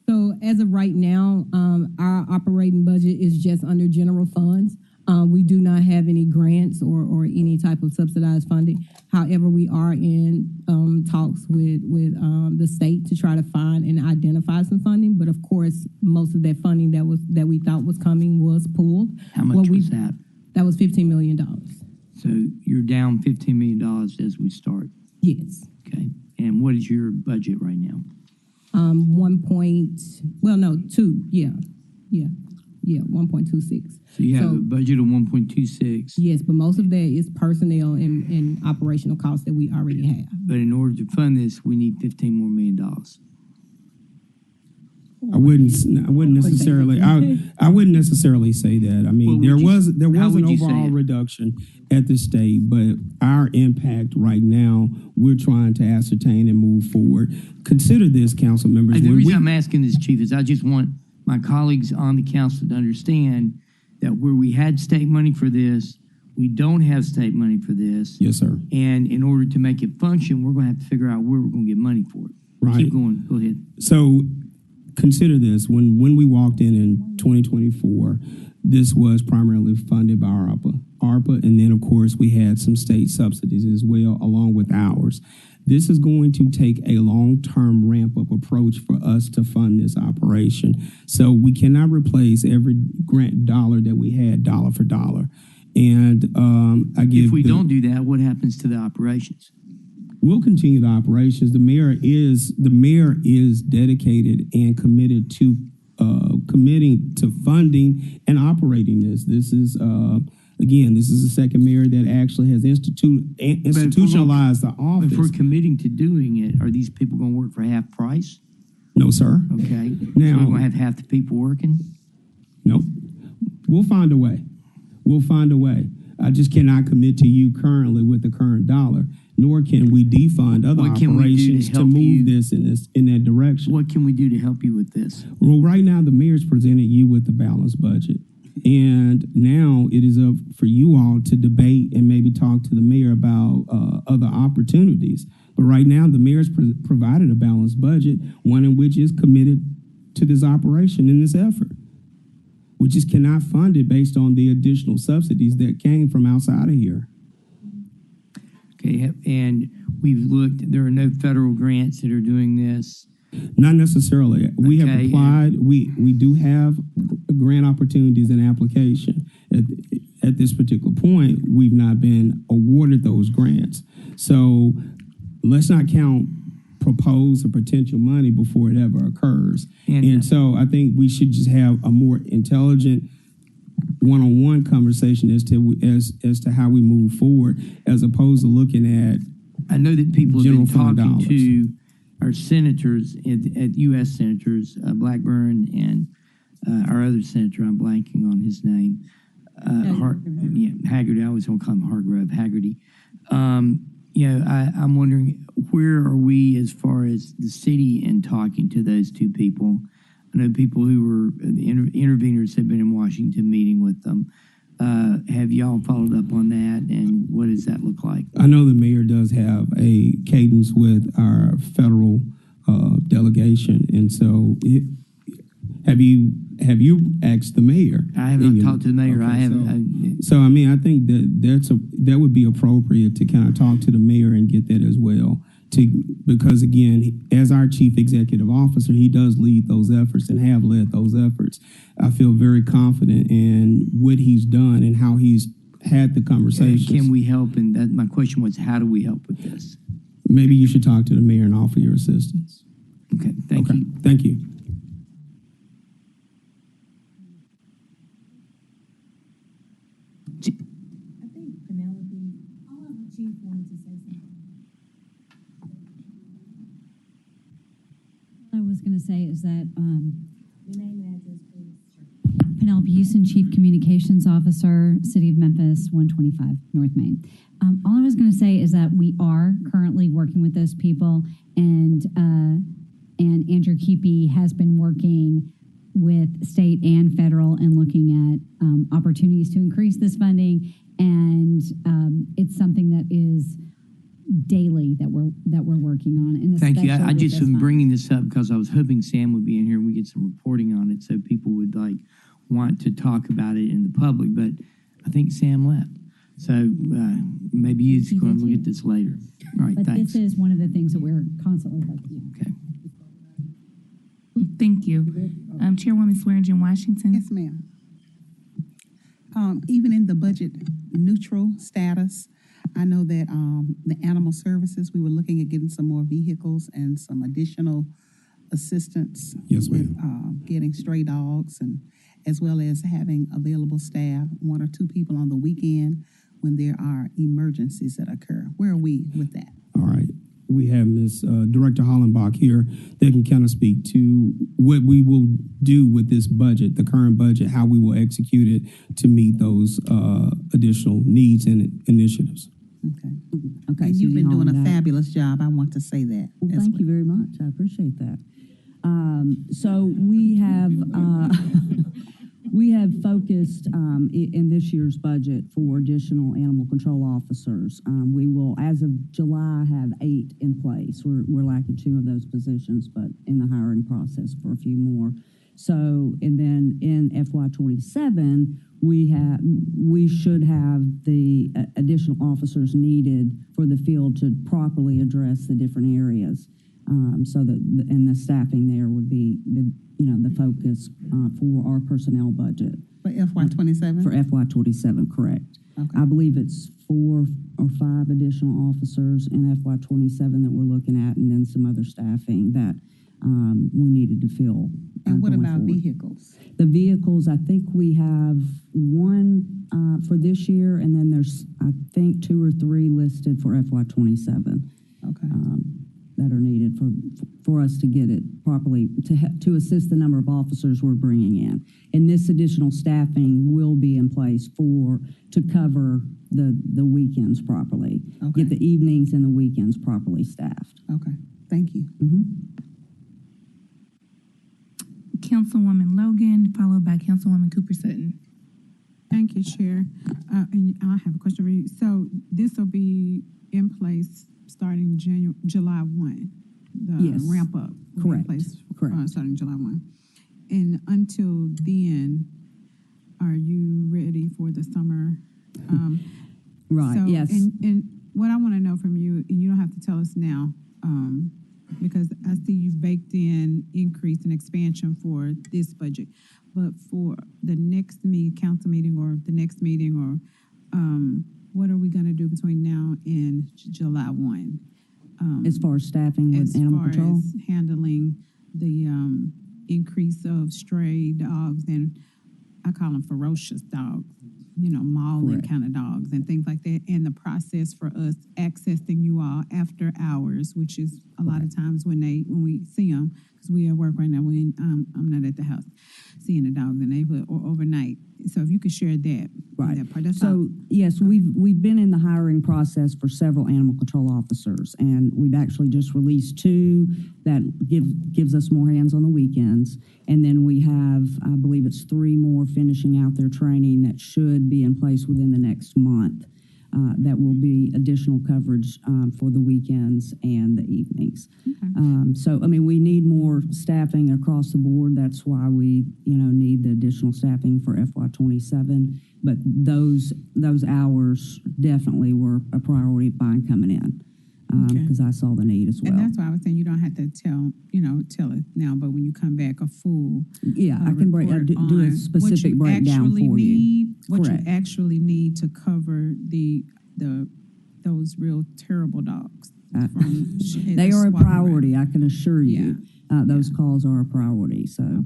So as of right now, our operating budget is just under general funds. We do not have any grants or any type of subsidized funding. However, we are in talks with the state to try to find and identify some funding. But of course, most of that funding that we thought was coming was pulled. How much was that? That was $15 million. So you're down $15 million as we start? Yes. Okay. And what is your budget right now? 2. Yeah, 1.26. So you have a budget of 1.26. Yes, but most of that is personnel and operational costs that we already have. But in order to fund this, we need $15 more million. I wouldn't necessarily say that. I mean, there was an overall reduction at the state, but our impact right now, we're trying to ascertain and move forward. Consider this, council members. The reason I'm asking this, Chief, is I just want my colleagues on the council to understand that where we had state money for this, we don't have state money for this. Yes, sir. And in order to make it function, we're going to have to figure out where we're going to get money for it. Right. Keep going. Go ahead. So consider this. When we walked in 2024, this was primarily funded by ARPA, and then, of course, we had some state subsidies as well, along with ours. This is going to take a long-term ramp-up approach for us to fund this operation. So we cannot replace every grant dollar that we had dollar for dollar. And if we don't do that, what happens to the operations? We'll continue the operations. The mayor is dedicated and committed to committing to funding and operating this. This is again, this is the second mayor that actually has institutionalized the office. If we're committing to doing it, are these people going to work for half price? No, sir. Okay. Now, so we're going to have half the people working? Nope. We'll find a way. I just cannot commit to you currently with the current dollar, nor can we defund other operations to move this in that direction. What can we do to help you with this? Well, right now the mayor's presented you with the balanced budget. And now it is up for you all to debate and maybe talk to the mayor about other opportunities. But right now, the mayor's provided a balanced budget, one in which is committed to this operation and this effort. We just cannot fund it based on the additional subsidies that came from outside of here. Okay, and we've looked, there are no federal grants that are doing this. Not necessarily. We have applied. We do have grant opportunities and application. At this particular point, we've not been awarded those grants. So let's not count proposed or potential money before it ever occurs. And so I think we should just have a more intelligent one-on-one conversation as to how we move forward, as opposed to looking at. I know that people have been talking dollars. To our senators, at U.S. senators, Blackburn and our other senator, I'm blanking on his name, Haggerty. I always want to call him Hargrove, Haggerty. I'm wondering, where are we as far as the city and talking to those two people? I know people who were the interveners have been in Washington meeting with them. Have y'all followed up on that, and what does that look like? I know the mayor does have a cadence with our federal delegation, and so have you asked the mayor? I have not talked to the mayor. Okay, I haven't. So I mean, I think that would be appropriate to kind of talk to the mayor and get that as well. Because again, as our chief executive officer, he does lead those efforts and have led those efforts. I feel very confident in what he's done and how he's had the conversations. Can we help? And that my question was, how do we help with this? Maybe you should talk to the mayor and offer your assistance. Okay, thank you. Thank you. I think Penelope, Chief wanted to say something. What I was going to say is that Your name and address, please. Penelope Houston, Chief Communications Officer, City of Memphis, 125 North Main. All I was going to say is that we are currently working with those people, and Andrew Keepy has been working with state and federal and looking at opportunities to increase this funding, and it's something that is daily that we're working on. And Thank you. I especially just with this am bringing this up because I was hoping Sam would be in here and we get some reporting on it, so people would want to talk about it in the public. But I think Sam left, so maybe he's going to look at this later. All right, but thanks. this is one of the things that we're constantly working on. Okay. Thank you. Chairwoman Swearingen Washington. Yes, ma'am. Even in the budget neutral status, I know that the animal services, we were looking at getting some more vehicles and some additional assistance. Yes, with getting stray dogs, and as well as having available staff, 1 or 2 people on the weekend when there are emergencies that occur. Where are we with that? All right. We have Ms. Director Hollenbach here that can kind of speak to what we will do with this budget, the current budget, how we will execute it to meet those additional needs and initiatives. Okay. Okay. And you've been doing a Hollenbach. fabulous job. I want to say that. Well, thank you very much. I appreciate that. So we have focused in this year's budget for additional animal control officers. We will, as of July, have 8 in place. We're lacking 2 of those positions, but in the hiring process for a few more. So, and then in FY27, we should have the additional officers needed for the field to properly address the different areas. So that, and the staffing there would be the focus for our personnel budget. For FY27? For FY27, correct. Okay. I believe it's 4 or 5 additional officers in FY27 that we're looking at, and then some other staffing that we needed to fill. And what going about forward. vehicles? The vehicles, I think we have 1 for this year, and then there's, I think, 2 or 3 listed for FY27. Okay. That are needed for us to get it properly, to assist the number of officers we're bringing in. And this additional staffing will be in place to cover the weekends properly. Okay. Get the evenings and the weekends properly staffed. Okay. Thank you. Councilwoman Logan, followed by Councilwoman Cooper Sutton. Thank you, Chair. And I have a question for you. So this will be in place starting July 1, the Yes. ramp up. will be in Correct. place, Correct. starting July 1. And until then, are you ready for the summer? Right, So, yes. And what I want to know from you, and you don't have to tell us now, because I see you've baked in increase and expansion for this budget, but for the next council meeting or the next meeting, or what are we going to do between now and July 1? As far as staffing with animal control? As handling the increase of stray dogs, and I call them ferocious dogs, mauling Correct. kind of dogs and things like that, and the process for us accessing you all after hours, which is a lot of times when we see them, because we at work right now, I'm not at the house seeing the dogs in the neighborhood, or overnight. So if you could share that. Right. That part, that's all. So, yes, we've been in the hiring process for several animal control officers, and we've actually just released 2 that gives us more hands on the weekends. And then we have, I believe it's 3 more finishing out their training that should be in place within the next month. That will be additional coverage for the weekends and the evenings. So, I mean, we need more staffing across the board. That's why we, need the additional staffing for FY27. But those hours definitely were a priority of mine coming in because I saw the need as well. And that's why I was saying you don't have to tell it now, but when you come back, a full I can do a specific breakdown for you. What Correct. you actually need to cover those real terrible dogs. They are a priority, I can assure you. Those calls are a priority. So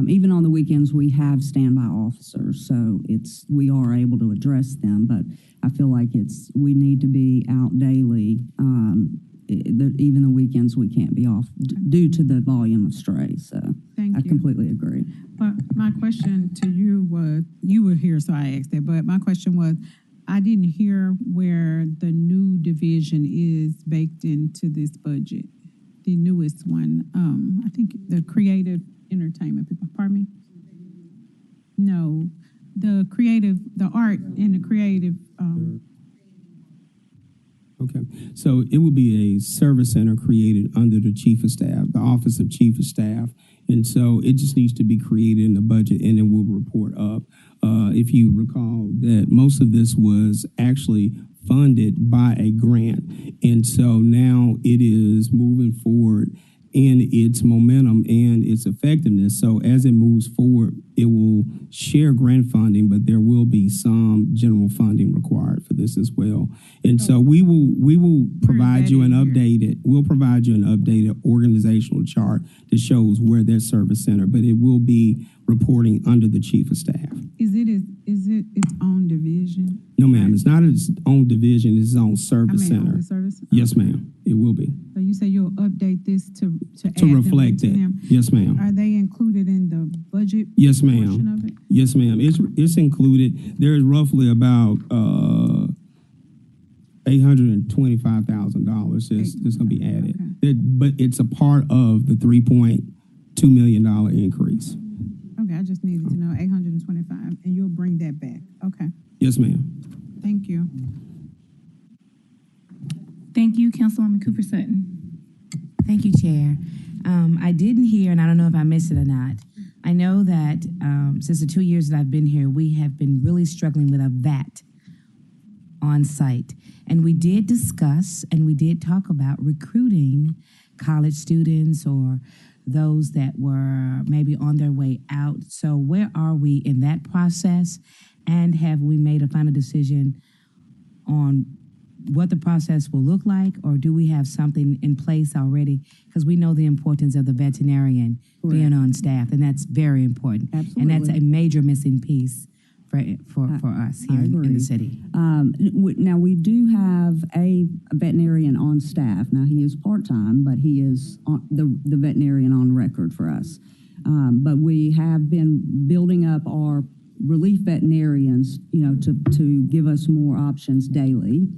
even on the weekends, we have standby officers. So we are able to address them, but I feel like we need to be out daily. Even the weekends we can't be off due to the volume of strays. So I completely agree. But my question to you was, you were here, so I asked that, but my question was, I didn't hear where the new division is baked into this budget. The newest one, I think the creative entertainment people, pardon me? No, the art and the creative. Okay, so it will be a service center created under the chief of staff, the office of chief of staff. And so it just needs to be created in the budget and then we'll report up. If you recall that most of this was actually funded by a grant. And so now it is moving forward in its momentum and its effectiveness. So as it moves forward, it will share grant funding, but there will be some general funding required for this as well. And so we will provide you an updated, organizational chart that shows where their service center, but it will be reporting under the chief of staff. Is it its own division? No, ma'am, it's not its own division, it's its own service center. Own service? Yes, ma'am, it will be. So you say you'll update this to reflect it. Yes, ma'am. Are they included in the budget? Yes, ma'am. Portion of it? Yes, ma'am. It's included. There is roughly about $825,000 that's going to be added. But it's a part of the $3.2 million increase. Okay, I just needed to know 825, and you'll bring that back. Okay. Yes, ma'am. Thank you. Thank you, Councilwoman Cooper Sutton. Thank you, Chair. I didn't hear, and I don't know if I missed it or not. I know that since the 2 years that I've been here, we have been really struggling with a vet on site. And we did discuss and we did talk about recruiting college students or those that were maybe on their way out. So where are we in that process? And have we made a final decision on what the process will look like, or do we have something in place already? Because we know the importance of the veterinarian being on staff, and that's very important. Absolutely. And that's a major missing piece for us here in the city. Now, we do have a veterinarian on staff. Now, he is part-time, but he is the veterinarian on record for us. But we have been building up our relief veterinarians, to give us more options daily.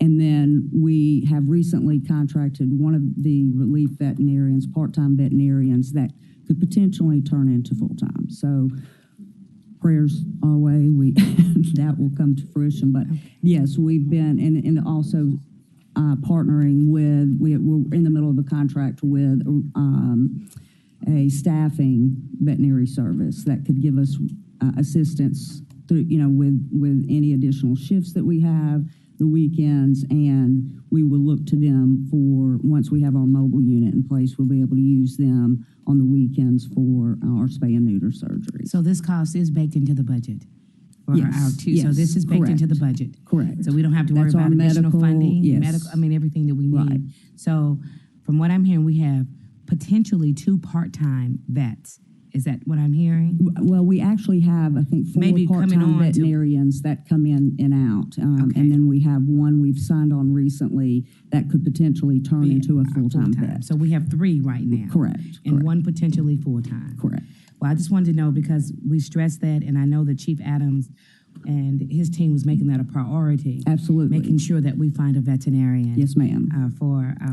And then we have recently contracted one of the relief veterinarians, part-time veterinarians, that could potentially turn into full-time. So prayers our way, that will come to fruition. But yes, we've been, and also partnering with, we're in the middle of a contract with a staffing veterinary service that could give us assistance through, with any additional shifts that we have, the weekends, and we will look to them for, once we have our mobile unit in place, we'll be able to use them on the weekends for our spay and neuter surgery. So this cost is baked into the budget for our two. Yes, so this is baked correct. into the budget. Correct. So we don't have to worry That's about our additional medical, funding, yes. everything that we need. Right. So from what I'm hearing, we have potentially 2 part-time vets. Is that what I'm hearing? Well, we actually have, I think, 4 part-time veterinarians that come in and out. And then we have one we've signed on recently that could potentially turn into a full-time vet. So we have 3 right now. Correct. And 1 potentially full-time. Correct. Well, I just wanted to know because we stressed that, and I know that Chief Adams and his team was making that a priority. Absolutely. Making sure that we find a veterinarian. Yes, ma'am.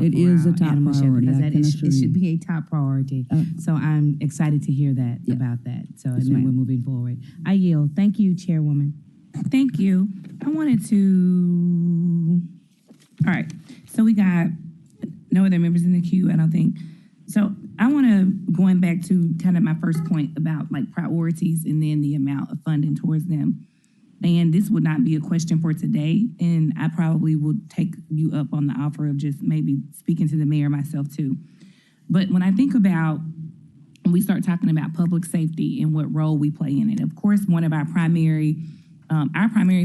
It is a top priority. It should be a top priority. So I'm excited to hear that about that. So Yes, and then ma'am. we're moving forward. I yield. Thank you, Chairwoman. Thank you. I wanted to. All right. So we got no other members in the queue, I don't think. So I want to, going back to kind of my first point about like priorities and then the amount of funding towards them. And this would not be a question for today. And I probably would take you up on the offer of just maybe speaking to the mayor myself too. But when I think about, when we start talking about public safety and what role we play in it, of course, one of our primary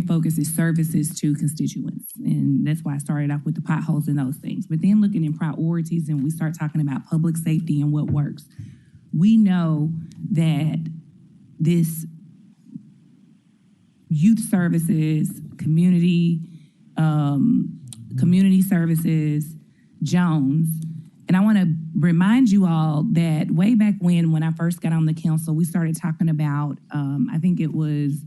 focus is services to constituents. And that's why I started off with the potholes and those things. But then looking in priorities and we start talking about public safety and what works, we know that this youth services, community services, Jones. And I want to remind you all that way back when I first got on the council, we started talking about, I think it was,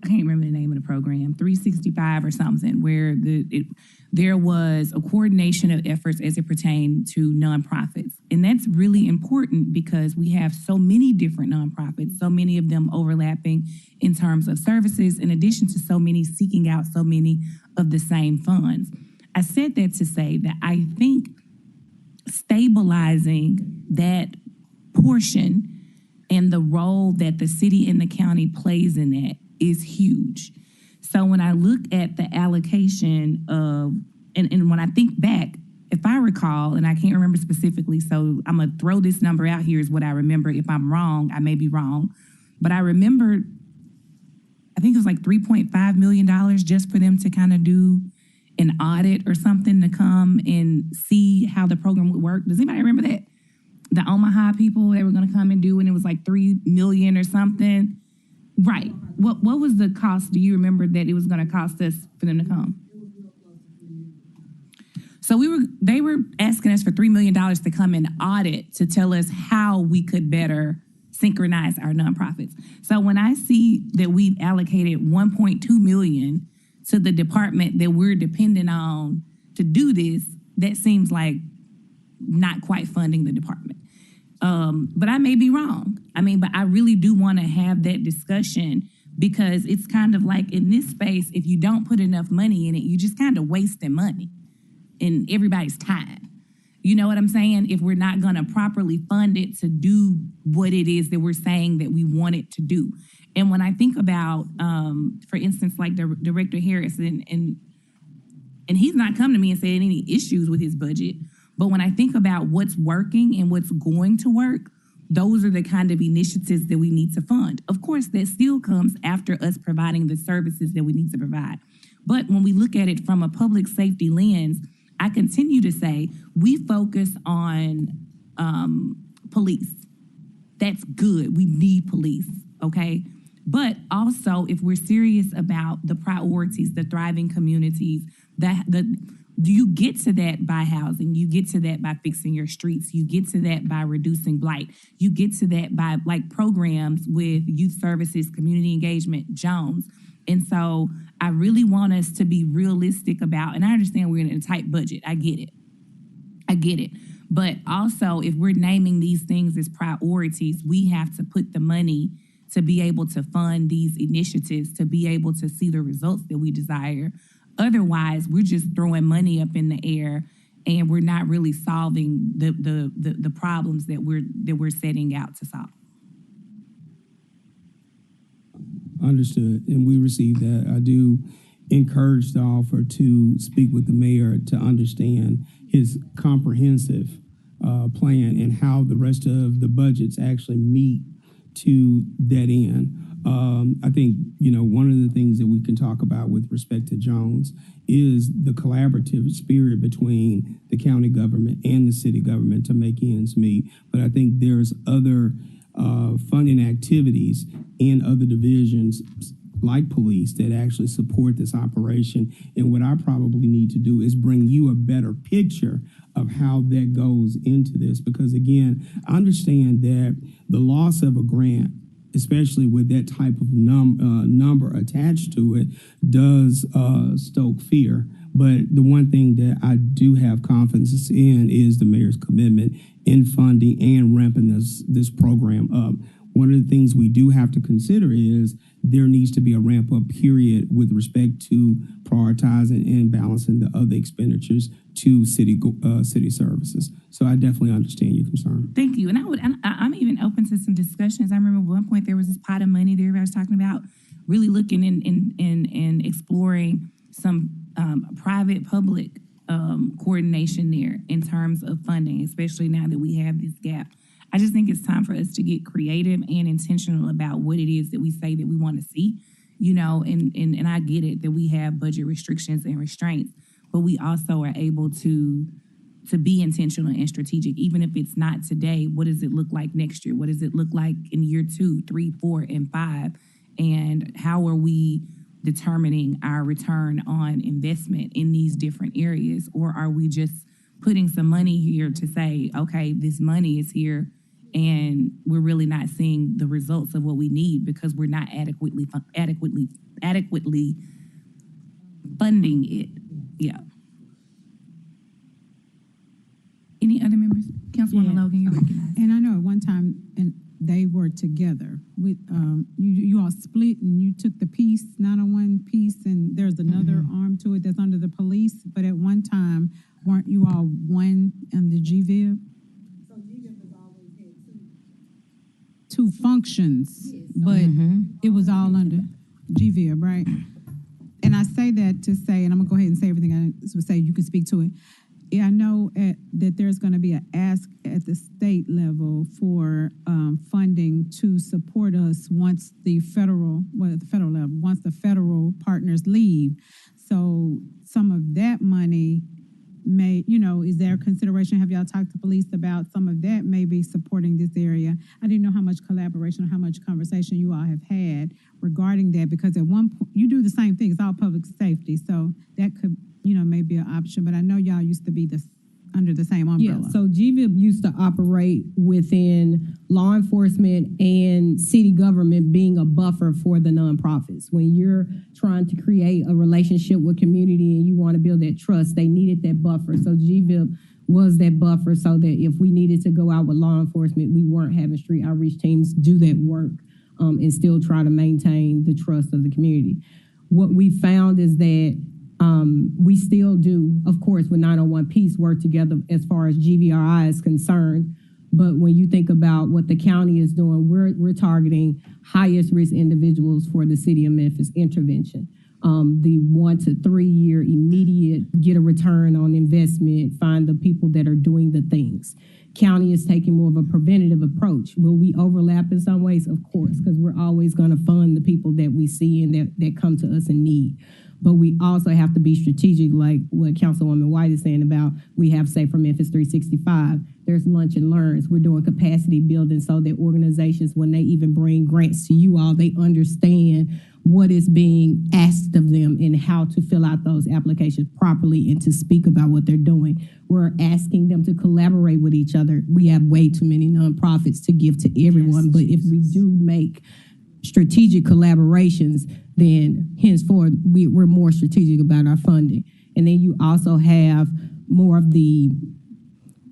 I can't remember the name of the program, 365 or something, where there was a coordination of efforts as it pertained to nonprofits. And that's really important because we have so many different nonprofits, so many of them overlapping in terms of services, in addition to so many seeking out so many of the same funds. I said that to say that I think stabilizing that portion and the role that the city and the county plays in that is huge. So when I look at the allocation of, and when I think back, if I recall, and I can't remember specifically, so I'm gonna throw this number out here is what I remember. If I'm wrong, I may be wrong. But I remember, I think it was like $3.5 million just for them to kind of do an audit or something to come and see how the program would work. Does anybody remember that? The Omaha people, they were gonna come and do, and it was like $3 million or something. Right. What was the cost? Do you remember that it was going to cost us for them to come? So they were asking us for $3 million to come and audit to tell us how we could better synchronize our nonprofits. So when I see that we've allocated $1.2 million to the department that we're dependent on to do this, that seems like not quite funding the department. But I may be wrong. But I really do want to have that discussion because it's kind of like in this space, if you don't put enough money in it, you just kind of wasting money and everybody's time. You know what I'm saying? If we're not going to properly fund it to do what it is that we're saying that we want it to do. And when I think about, for instance, like Director Harris, and he's not come to me and said any issues with his budget, but when I think about what's working and what's going to work, those are the kind of initiatives that we need to fund. Of course, that still comes after us providing the services that we need to provide. But when we look at it from a public safety lens, I continue to say we focus on police. That's good. We need police, okay? But also, if we're serious about the priorities, the thriving communities, you get to that by housing. You get to that by fixing your streets. You get to that by reducing blight. You get to that by like programs with youth services, community engagement, Jones. And so I really want us to be realistic about, and I understand we're in a tight budget. I get it. But also, if we're naming these things as priorities, we have to put the money to be able to fund these initiatives, to be able to see the results that we desire. Otherwise, we're just throwing money up in the air and we're not really solving the problems that we're setting out to solve. Understood, and we received that. I do encourage the offer to speak with the mayor to understand his comprehensive plan and how the rest of the budgets actually meet to that end. I think, one of the things that we can talk about with respect to Jones is the collaborative spirit between the county government and the city government to make ends meet. But I think there's other funding activities in other divisions like police that actually support this operation. And what I probably need to do is bring you a better picture of how that goes into this. Because again, I understand that the loss of a grant, especially with that type of number attached to it, does stoke fear. But the one thing that I do have confidence in is the mayor's commitment in funding and ramping this program up. One of the things we do have to consider is there needs to be a ramp up period with respect to prioritizing and balancing the other expenditures to city services. So I definitely understand your concern. Thank you. And I'm even open to some discussions. I remember at one point there was this pot of money that everybody was talking about, really looking and exploring some private-public coordination there in terms of funding, especially now that we have this gap. I just think it's time for us to get creative and intentional about what it is that we say that we want to see, you know, and I get it that we have budget restrictions and restraints, but we also are able to be intentional and strategic, even if it's not today. What does it look like next year? What does it look like in year 2, 3, 4, and 5? And how are we determining our return on investment in these different areas? Or are we just putting some money here to say, okay, this money is here and we're really not seeing the results of what we need because we're not adequately funding it? Yeah. Any other members? Councilwoman Logan, you're recognized. And I know at one time, and they were together with you all split, and you took the piece, 901 piece, and there's another arm to it that's under the police. But at one time, weren't you all one under GVIB? So GVIB has always had two functions, but it was all under GVIB, right? And I say that to say, and I'm gonna go ahead and say everything I would say. You can speak to it. Yeah, I know that there's going to be an ask at the state level for funding to support us once the federal partners leave. So some of that money may, is there consideration? Have y'all talked to police about some of that maybe supporting this area? I didn't know how much collaboration or how much conversation you all have had regarding that, because at one point you do the same thing. It's all public safety, so that could maybe an option, but I know y'all used to be under the same umbrella. Yeah, so GVIB used to operate within law enforcement and city government, being a buffer for the nonprofits. When you're trying to create a relationship with community and you want to build that trust, they needed that buffer. So GVIB was that buffer so that if we needed to go out with law enforcement, we weren't having street outreach teams do that work and still try to maintain the trust of the community. What we found is that we still do, of course, with 901 Peace work together as far as GVRI is concerned. But when you think about what the county is doing, we're targeting highest risk individuals for the city of Memphis intervention. The 1 to 3 year immediate, get a return on investment, find the people that are doing the things. County is taking more of a preventative approach. Will we overlap in some ways? Of course, because we're always going to fund the people that we see and that come to us in need. But we also have to be strategic, like what Councilwoman White is saying about we have Safe for Memphis 365. There's lunch and learns. We're doing capacity building so that organizations, when they even bring grants to you all, they understand what is being asked of them and how to fill out those applications properly and to speak about what they're doing. We're asking them to collaborate with each other. We have way too many nonprofits to give to everyone, but if we do make strategic collaborations, then henceforth we're more strategic about our funding. And then you also have more of the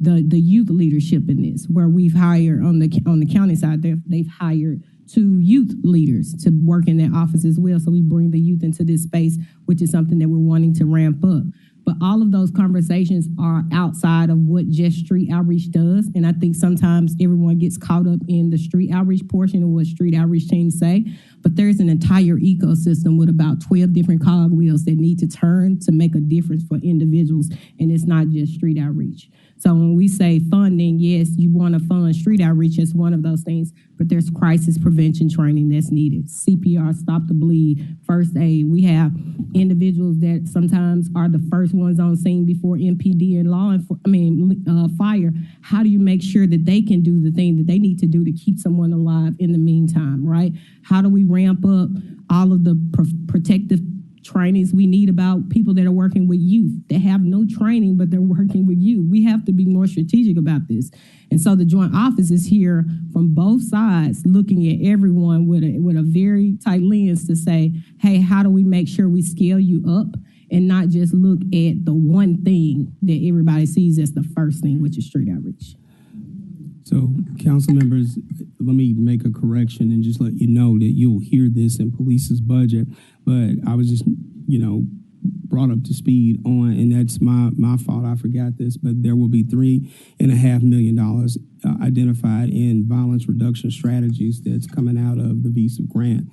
youth leadership in this, where we've hired on the county side, they've hired 2 youth leaders to work in their office as well. So we bring the youth into this space, which is something that we're wanting to ramp up. But all of those conversations are outside of what just street outreach does. And I think sometimes everyone gets caught up in the street outreach portion of what street outreach teams say. But there's an entire ecosystem with about 12 different cogwheels that need to turn to make a difference for individuals. And it's not just street outreach. So when we say funding, yes, you want to fund street outreach as one of those things, but there's crisis prevention training that's needed. CPR, stop the bleed, first aid. We have individuals that sometimes are the first ones on scene before MPD and fire. How do you make sure that they can do the thing that they need to do to keep someone alive in the meantime, right? How do we ramp up all of the protective trainings we need about people that are working with youth that have no training, but they're working with you? We have to be more strategic about this. And so the joint office is here from both sides, looking at everyone with a very tight lens to say, hey, how do we make sure we scale you up and not just look at the one thing that everybody sees as the first thing, which is street outreach? So, council members, let me make a correction and just let you know that you'll hear this in police's budget. But I was just, brought up to speed on, and that's my fault. I forgot this, but there will be $3.5 million identified in violence reduction strategies that's coming out of the VISA grant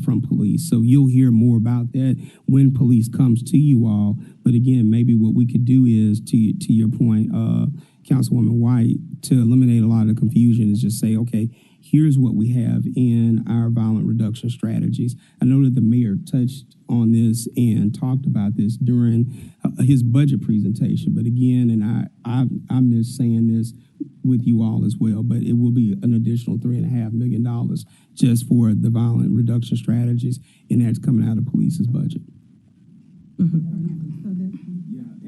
from police. So you'll hear more about that when police comes to you all. But again, maybe what we could do is, to your point, Councilwoman White, to eliminate a lot of the confusion, is just say, okay, here's what we have in our violent reduction strategies. I know that the mayor touched on this and talked about this during his budget presentation, but again, and I miss saying this with you all as well, but it will be an additional $3.5 million just for the violent reduction strategies, and that's coming out of police's budget.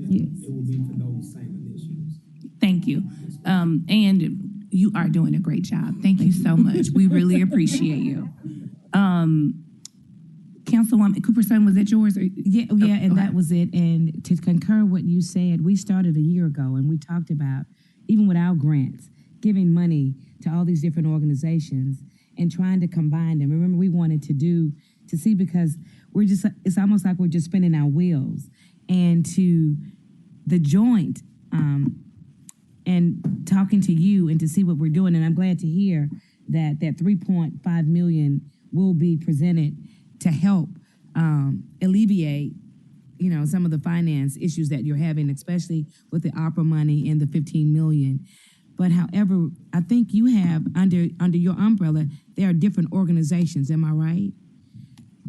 Yes. It will be for those same initiatives. Thank you. And you are doing a great job. Thank you so much. We really appreciate you. Councilwoman Cooperson, was that yours? And that was it. And to concur what you said, we started a year ago and we talked about, even with our grants, giving money to all these different organizations and trying to combine them. Remember, we wanted to see, because it's almost like we're just spinning our wheels. And to the joint, and talking to you and to see what we're doing. And I'm glad to hear that $3.5 million will be presented to help alleviate, some of the finance issues that you're having, especially with the ARPA money and the $15 million. But however, I think you have under your umbrella, there are different organizations. Am I right?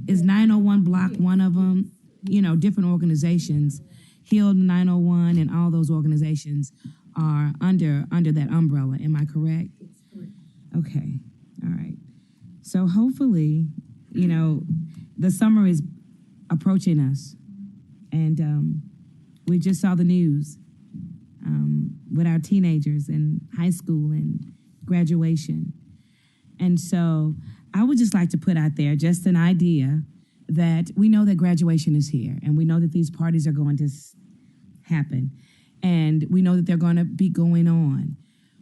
Is 901 Block one of them? Different organizations. HILD 901 and all those organizations are under that umbrella. Am I correct? Okay. All right. So hopefully, the summer is approaching us, and we just saw the news with our teenagers in high school and graduation. And so I would just like to put out there just an idea that we know that graduation is here, and we know that these parties are going to happen, and we know that they're going to be going on.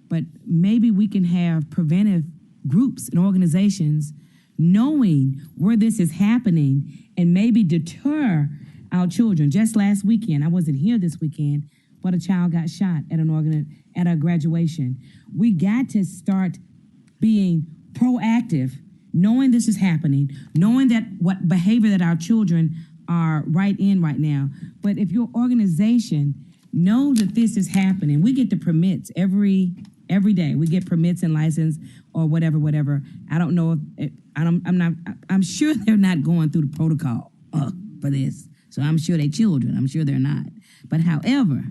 But maybe we can have preventive groups and organizations knowing where this is happening and maybe deter our children. Just last weekend, I wasn't here this weekend, but a child got shot at a graduation. We got to start being proactive, knowing this is happening, knowing that what behavior that our children are right now. But if your organization know that this is happening, we get the permits every day. We get permits and license or whatever. I don't know if I'm sure they're not going through the protocol for this. So I'm sure they're children. I'm sure they're not. But however,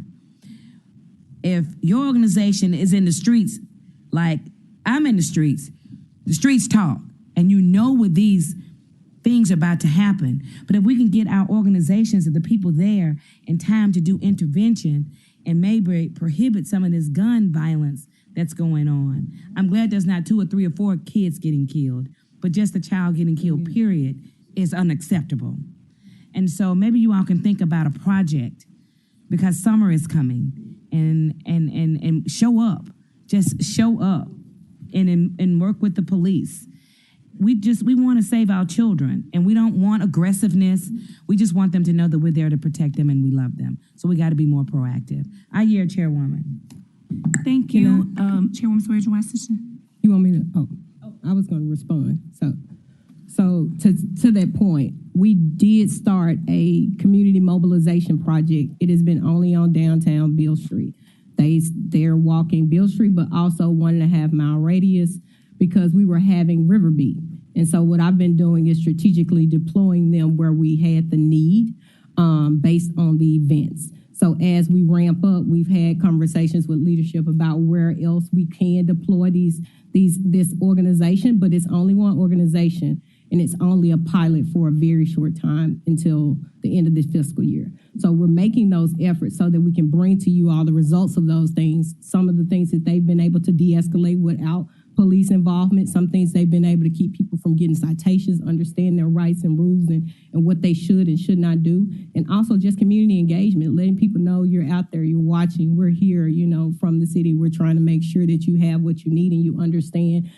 if your organization is in the streets, like I'm in the streets talk, and what these things are about to happen. But if we can get our organizations and the people there in time to do intervention and maybe prohibit some of this gun violence that's going on. I'm glad there's not 2 or 3 or 4 kids getting killed, but just a child getting killed, period, is unacceptable. And so maybe you all can think about a project, because summer is coming, and show up. Just show up and work with the police. We want to save our children, and we don't want aggressiveness. We just want them to know that we're there to protect them and we love them. So we got to be more proactive. I hear Chairwoman. Thank you. Chairwoman Swear Washington. You want me to? I was going to respond. So to that point, we did start a community mobilization project. It has been only on downtown Beale Street. They're walking Beale Street, but also 1.5 mile radius because we were having river beat. And so what I've been doing is strategically deploying them where we had the need based on the events. So as we ramp up, we've had conversations with leadership about where else we can deploy this organization, but it's only one organization and it's only a pilot for a very short time until the end of this fiscal year. So we're making those efforts so that we can bring to you all the results of those things, some of the things that they've been able to de-escalate without police involvement, some things they've been able to keep people from getting citations, understand their rights and rules and what they should and should not do. And also just community engagement, letting people know you're out there, you're watching, we're here, from the city. We're trying to make sure that you have what you need and you understand,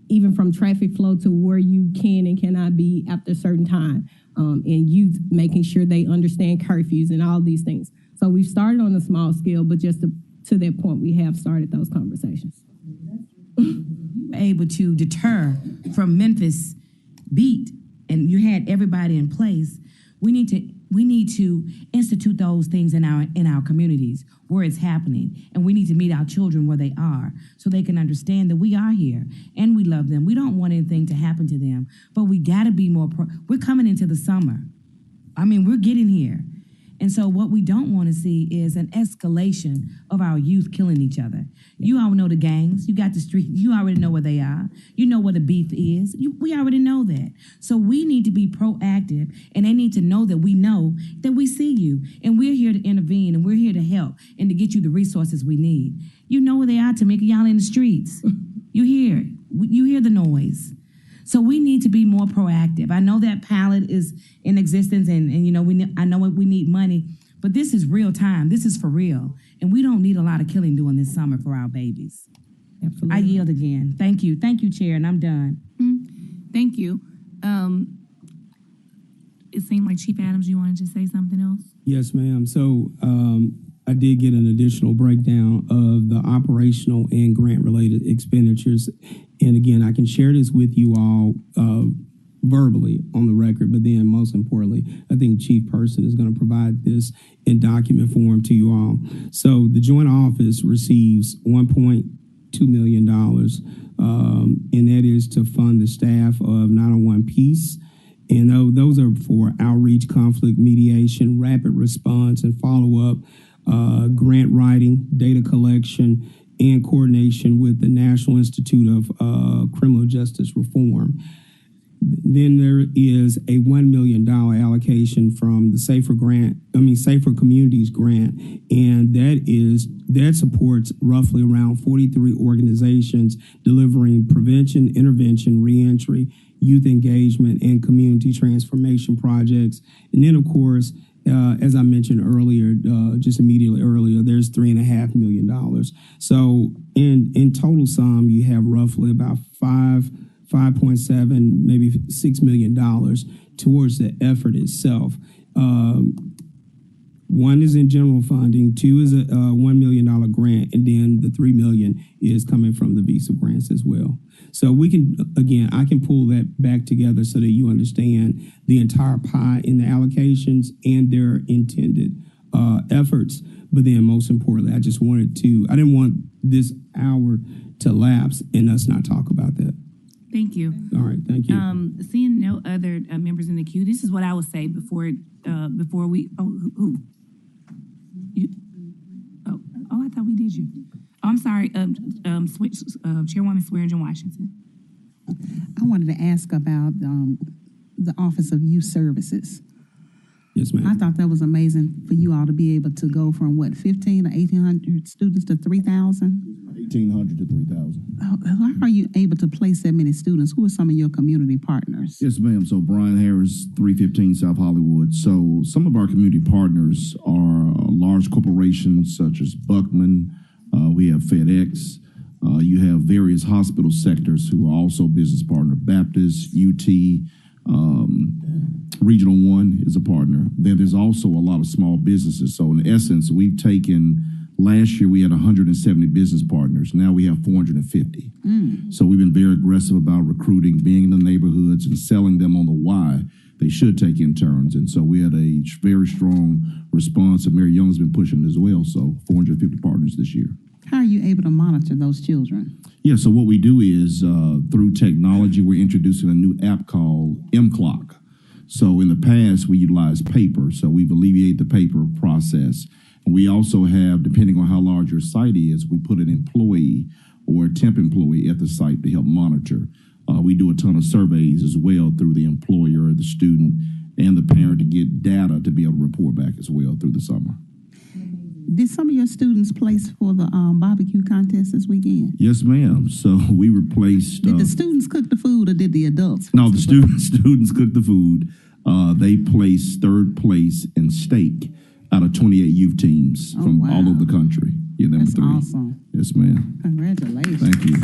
even from traffic flow to where you can and cannot be after a certain time. And youth, making sure they understand curfews and all these things. So we've started on a small scale, but just to that point, we have started those conversations. Able to deter from Memphis beat, and you had everybody in place. We need to institute those things in our communities where it's happening, and we need to meet our children where they are so they can understand that we are here and we love them. We don't want anything to happen to them, but we got to be more we're coming into the summer. I mean, we're getting here. And so what we don't want to see is an escalation of our youth killing each other. You all know the gangs. You got the street. You already know where they are. You know where the beef is. We already know that. So we need to be proactive, and they need to know that we see you, and we're here to intervene, and we're here to help, and to get you the resources we need. You know where they are, Tamika. Y'all in the streets. You hear the noise. So we need to be more proactive. I know that pallet is in existence, and I know we need money, but this is real time. This is for real, and we don't need a lot of killing during this summer for our babies. Absolutely. I yield again. Thank you, Chair, and I'm done. Thank you. It seemed like Chief Adams, you wanted to say something else? Yes, ma'am. So I did get an additional breakdown of the operational and grant-related expenditures. And again, I can share this with you all verbally on the record, but then most importantly, I think Chief Person is going to provide this in document form to you all. So the Joint Office receives $1.2 million, and that is to fund the staff of 901 Peace. And those are for outreach, conflict mediation, rapid response, and follow-up, grant writing, data collection, and coordination with the National Institute of Criminal Justice Reform. Then there is a $1 million allocation from the Safer Communities grant, and that supports roughly around 43 organizations delivering prevention, intervention, reentry, youth engagement, and community transformation projects. And then, of course, as I mentioned earlier, just immediately earlier, there's $3.5 million. So in total sum, you have roughly about 5.7, maybe $6 million towards the effort itself. One is in general funding, two is a $1 million grant, and then the $3 million is coming from the visa grants as well. So I can pull that back together so that you understand the entire pie in the allocations and their intended efforts. But then most importantly, I didn't want this hour to lapse and us not talk about that. Thank you. All right, thank you. Seeing no other members in the queue, this is what I would say before we. I thought we did you. I'm sorry, Chairwoman Swearingen-Washington. I wanted to ask about the Office of Youth Services. Yes, ma'am. I thought that was amazing for you all to be able to go from 1,500 or 1,800 students to 3,000. 1,800 to 3,000. How are you able to place that many students? Who are some of your community partners? Yes, ma'am. So Brian Harris, 315 South Hollywood. So some of our community partners are large corporations such as Buckman. We have FedEx. You have various hospital sectors who are also business partner. Baptist, UT, Regional 1 is a partner. Then there's also a lot of small businesses. So in essence, we've taken Last year, we had 170 business partners. Now we have 450. So we've been very aggressive about recruiting, being in the neighborhoods, and selling them on the why they should take interns. And so we had a very strong response, and Mary Young's been pushing as well. So 450 partners this year. How are you able to monitor those children? Yeah, so what we do is through technology, we're introducing a new app called M-Clock. So in the past, we utilized paper, so we've alleviated the paper process. And we also have, depending on how large your site is, we put an employee or a temp employee at the site to help monitor. We do a ton of surveys as well through the employer, the student, and the parent to get data to be able to report back as well through the summer. Did some of your students place for the barbecue contest this weekend? Yes, ma'am. So we replaced. Did the students cook the food or did the adults? No, the students cooked the food. They placed third place in steak out of 28 youth teams from all over the country. Yeah, That's 3. awesome. Yes, ma'am. Congratulations. Thank you.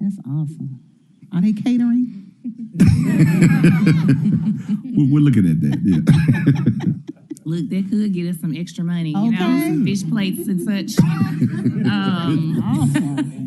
That's awesome. Are they catering? We're looking at that, yeah. Look, that could get us some extra money, you know, some fish plates and such. Awesome.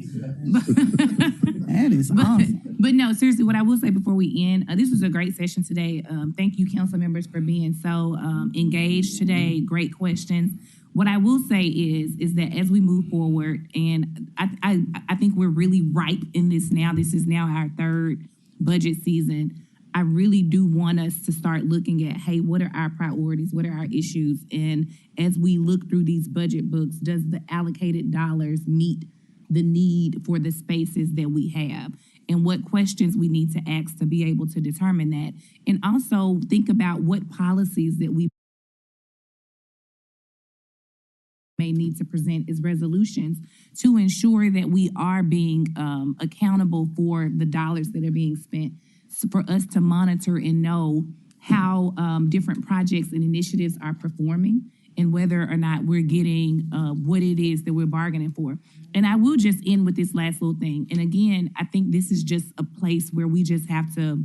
That is awesome. But no, seriously, what I will say before we end, this was a great session today. Thank you, council members, for being so engaged today. Great questions. What I will say is that as we move forward, and I think we're really ripe in this now. This is now our third budget season. I really do want us to start looking at, hey, what are our priorities? What are our issues? And as we look through these budget books, does the allocated dollars meet the need for the spaces that we have? And what questions we need to ask to be able to determine that? And also think about what policies that we may need to present as resolutions to ensure that we are being accountable for the dollars that are being spent, for us to monitor and know how different projects and initiatives are performing and whether or not we're getting what it is that we're bargaining for. And I will just end with this last little thing. And again, I think this is just a place where we just have to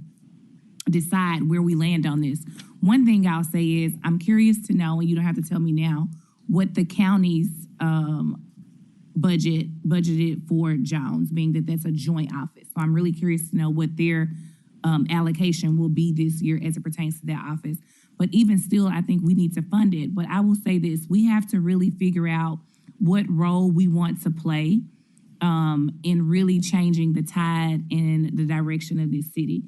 decide where we land on this. One thing I'll say is I'm curious to know, and you don't have to tell me now, what the county's budgeted for Jones, being that that's a joint office. So I'm really curious to know what their allocation will be this year as it pertains to that office. But even still, I think we need to fund it. But I will say this, we have to really figure out what role we want to play in really changing the tide in the direction of this city.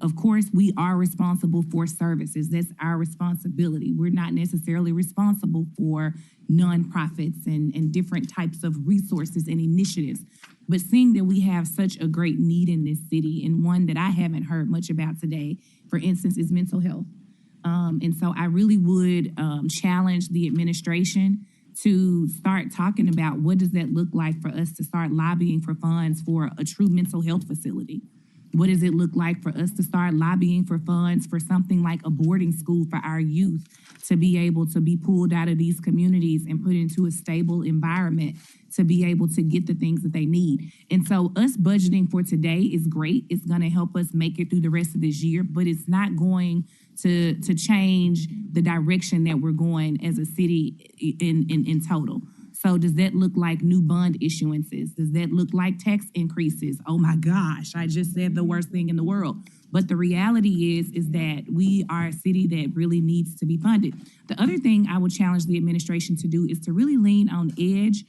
Of course, we are responsible for services. That's our responsibility. We're not necessarily responsible for nonprofits and different types of resources and initiatives. But seeing that we have such a great need in this city, and one that I haven't heard much about today, for instance, is mental health. And so I really would challenge the administration to start talking about what does that look like for us to start lobbying for funds for a true mental health facility. What does it look like for us to start lobbying for funds for something like a boarding school for our youth to be able to be pulled out of these communities and put into a stable environment to be able to get the things that they need? And so us budgeting for today is great. It's going to help us make it through the rest of this year, but it's not going to change the direction that we're going as a city in total. So does that look like new bond issuances? Does that look like tax increases? Oh my gosh, I just said the worst thing in the world. But the reality is that we are a city that really needs to be funded. The other thing I would challenge the administration to do is to really lean on EDGE,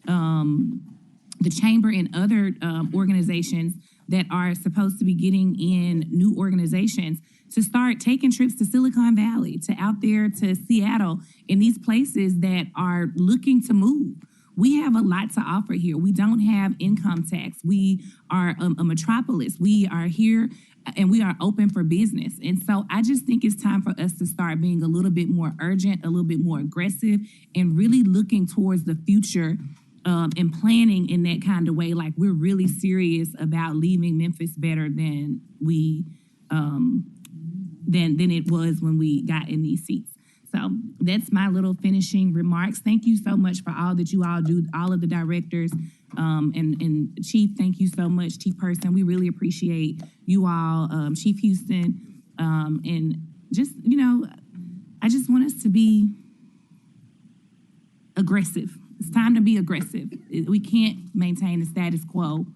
the chamber and other organizations that are supposed to be getting in new organizations to start taking trips to Silicon Valley, to out there to Seattle, in these places that are looking to move. We have a lot to offer here. We don't have income tax. We are a metropolis. We are here and we are open for business. And so I just think it's time for us to start being a little bit more urgent, a little bit more aggressive, and really looking towards the future and planning in that kind of way. Like we're really serious about leaving Memphis better than we than it was when we got in these seats. So that's my little finishing remarks. Thank you so much for all that you all do, all of the directors, and Chief, thank you so much, Chief Person. We really appreciate you all, Chief Houston, and just, you know, I just want us to be aggressive. It's time to be aggressive. We can't maintain the status quo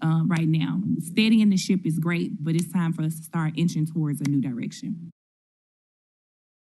right now. Steadying the ship is great, but it's time for us to start inching towards a new direction.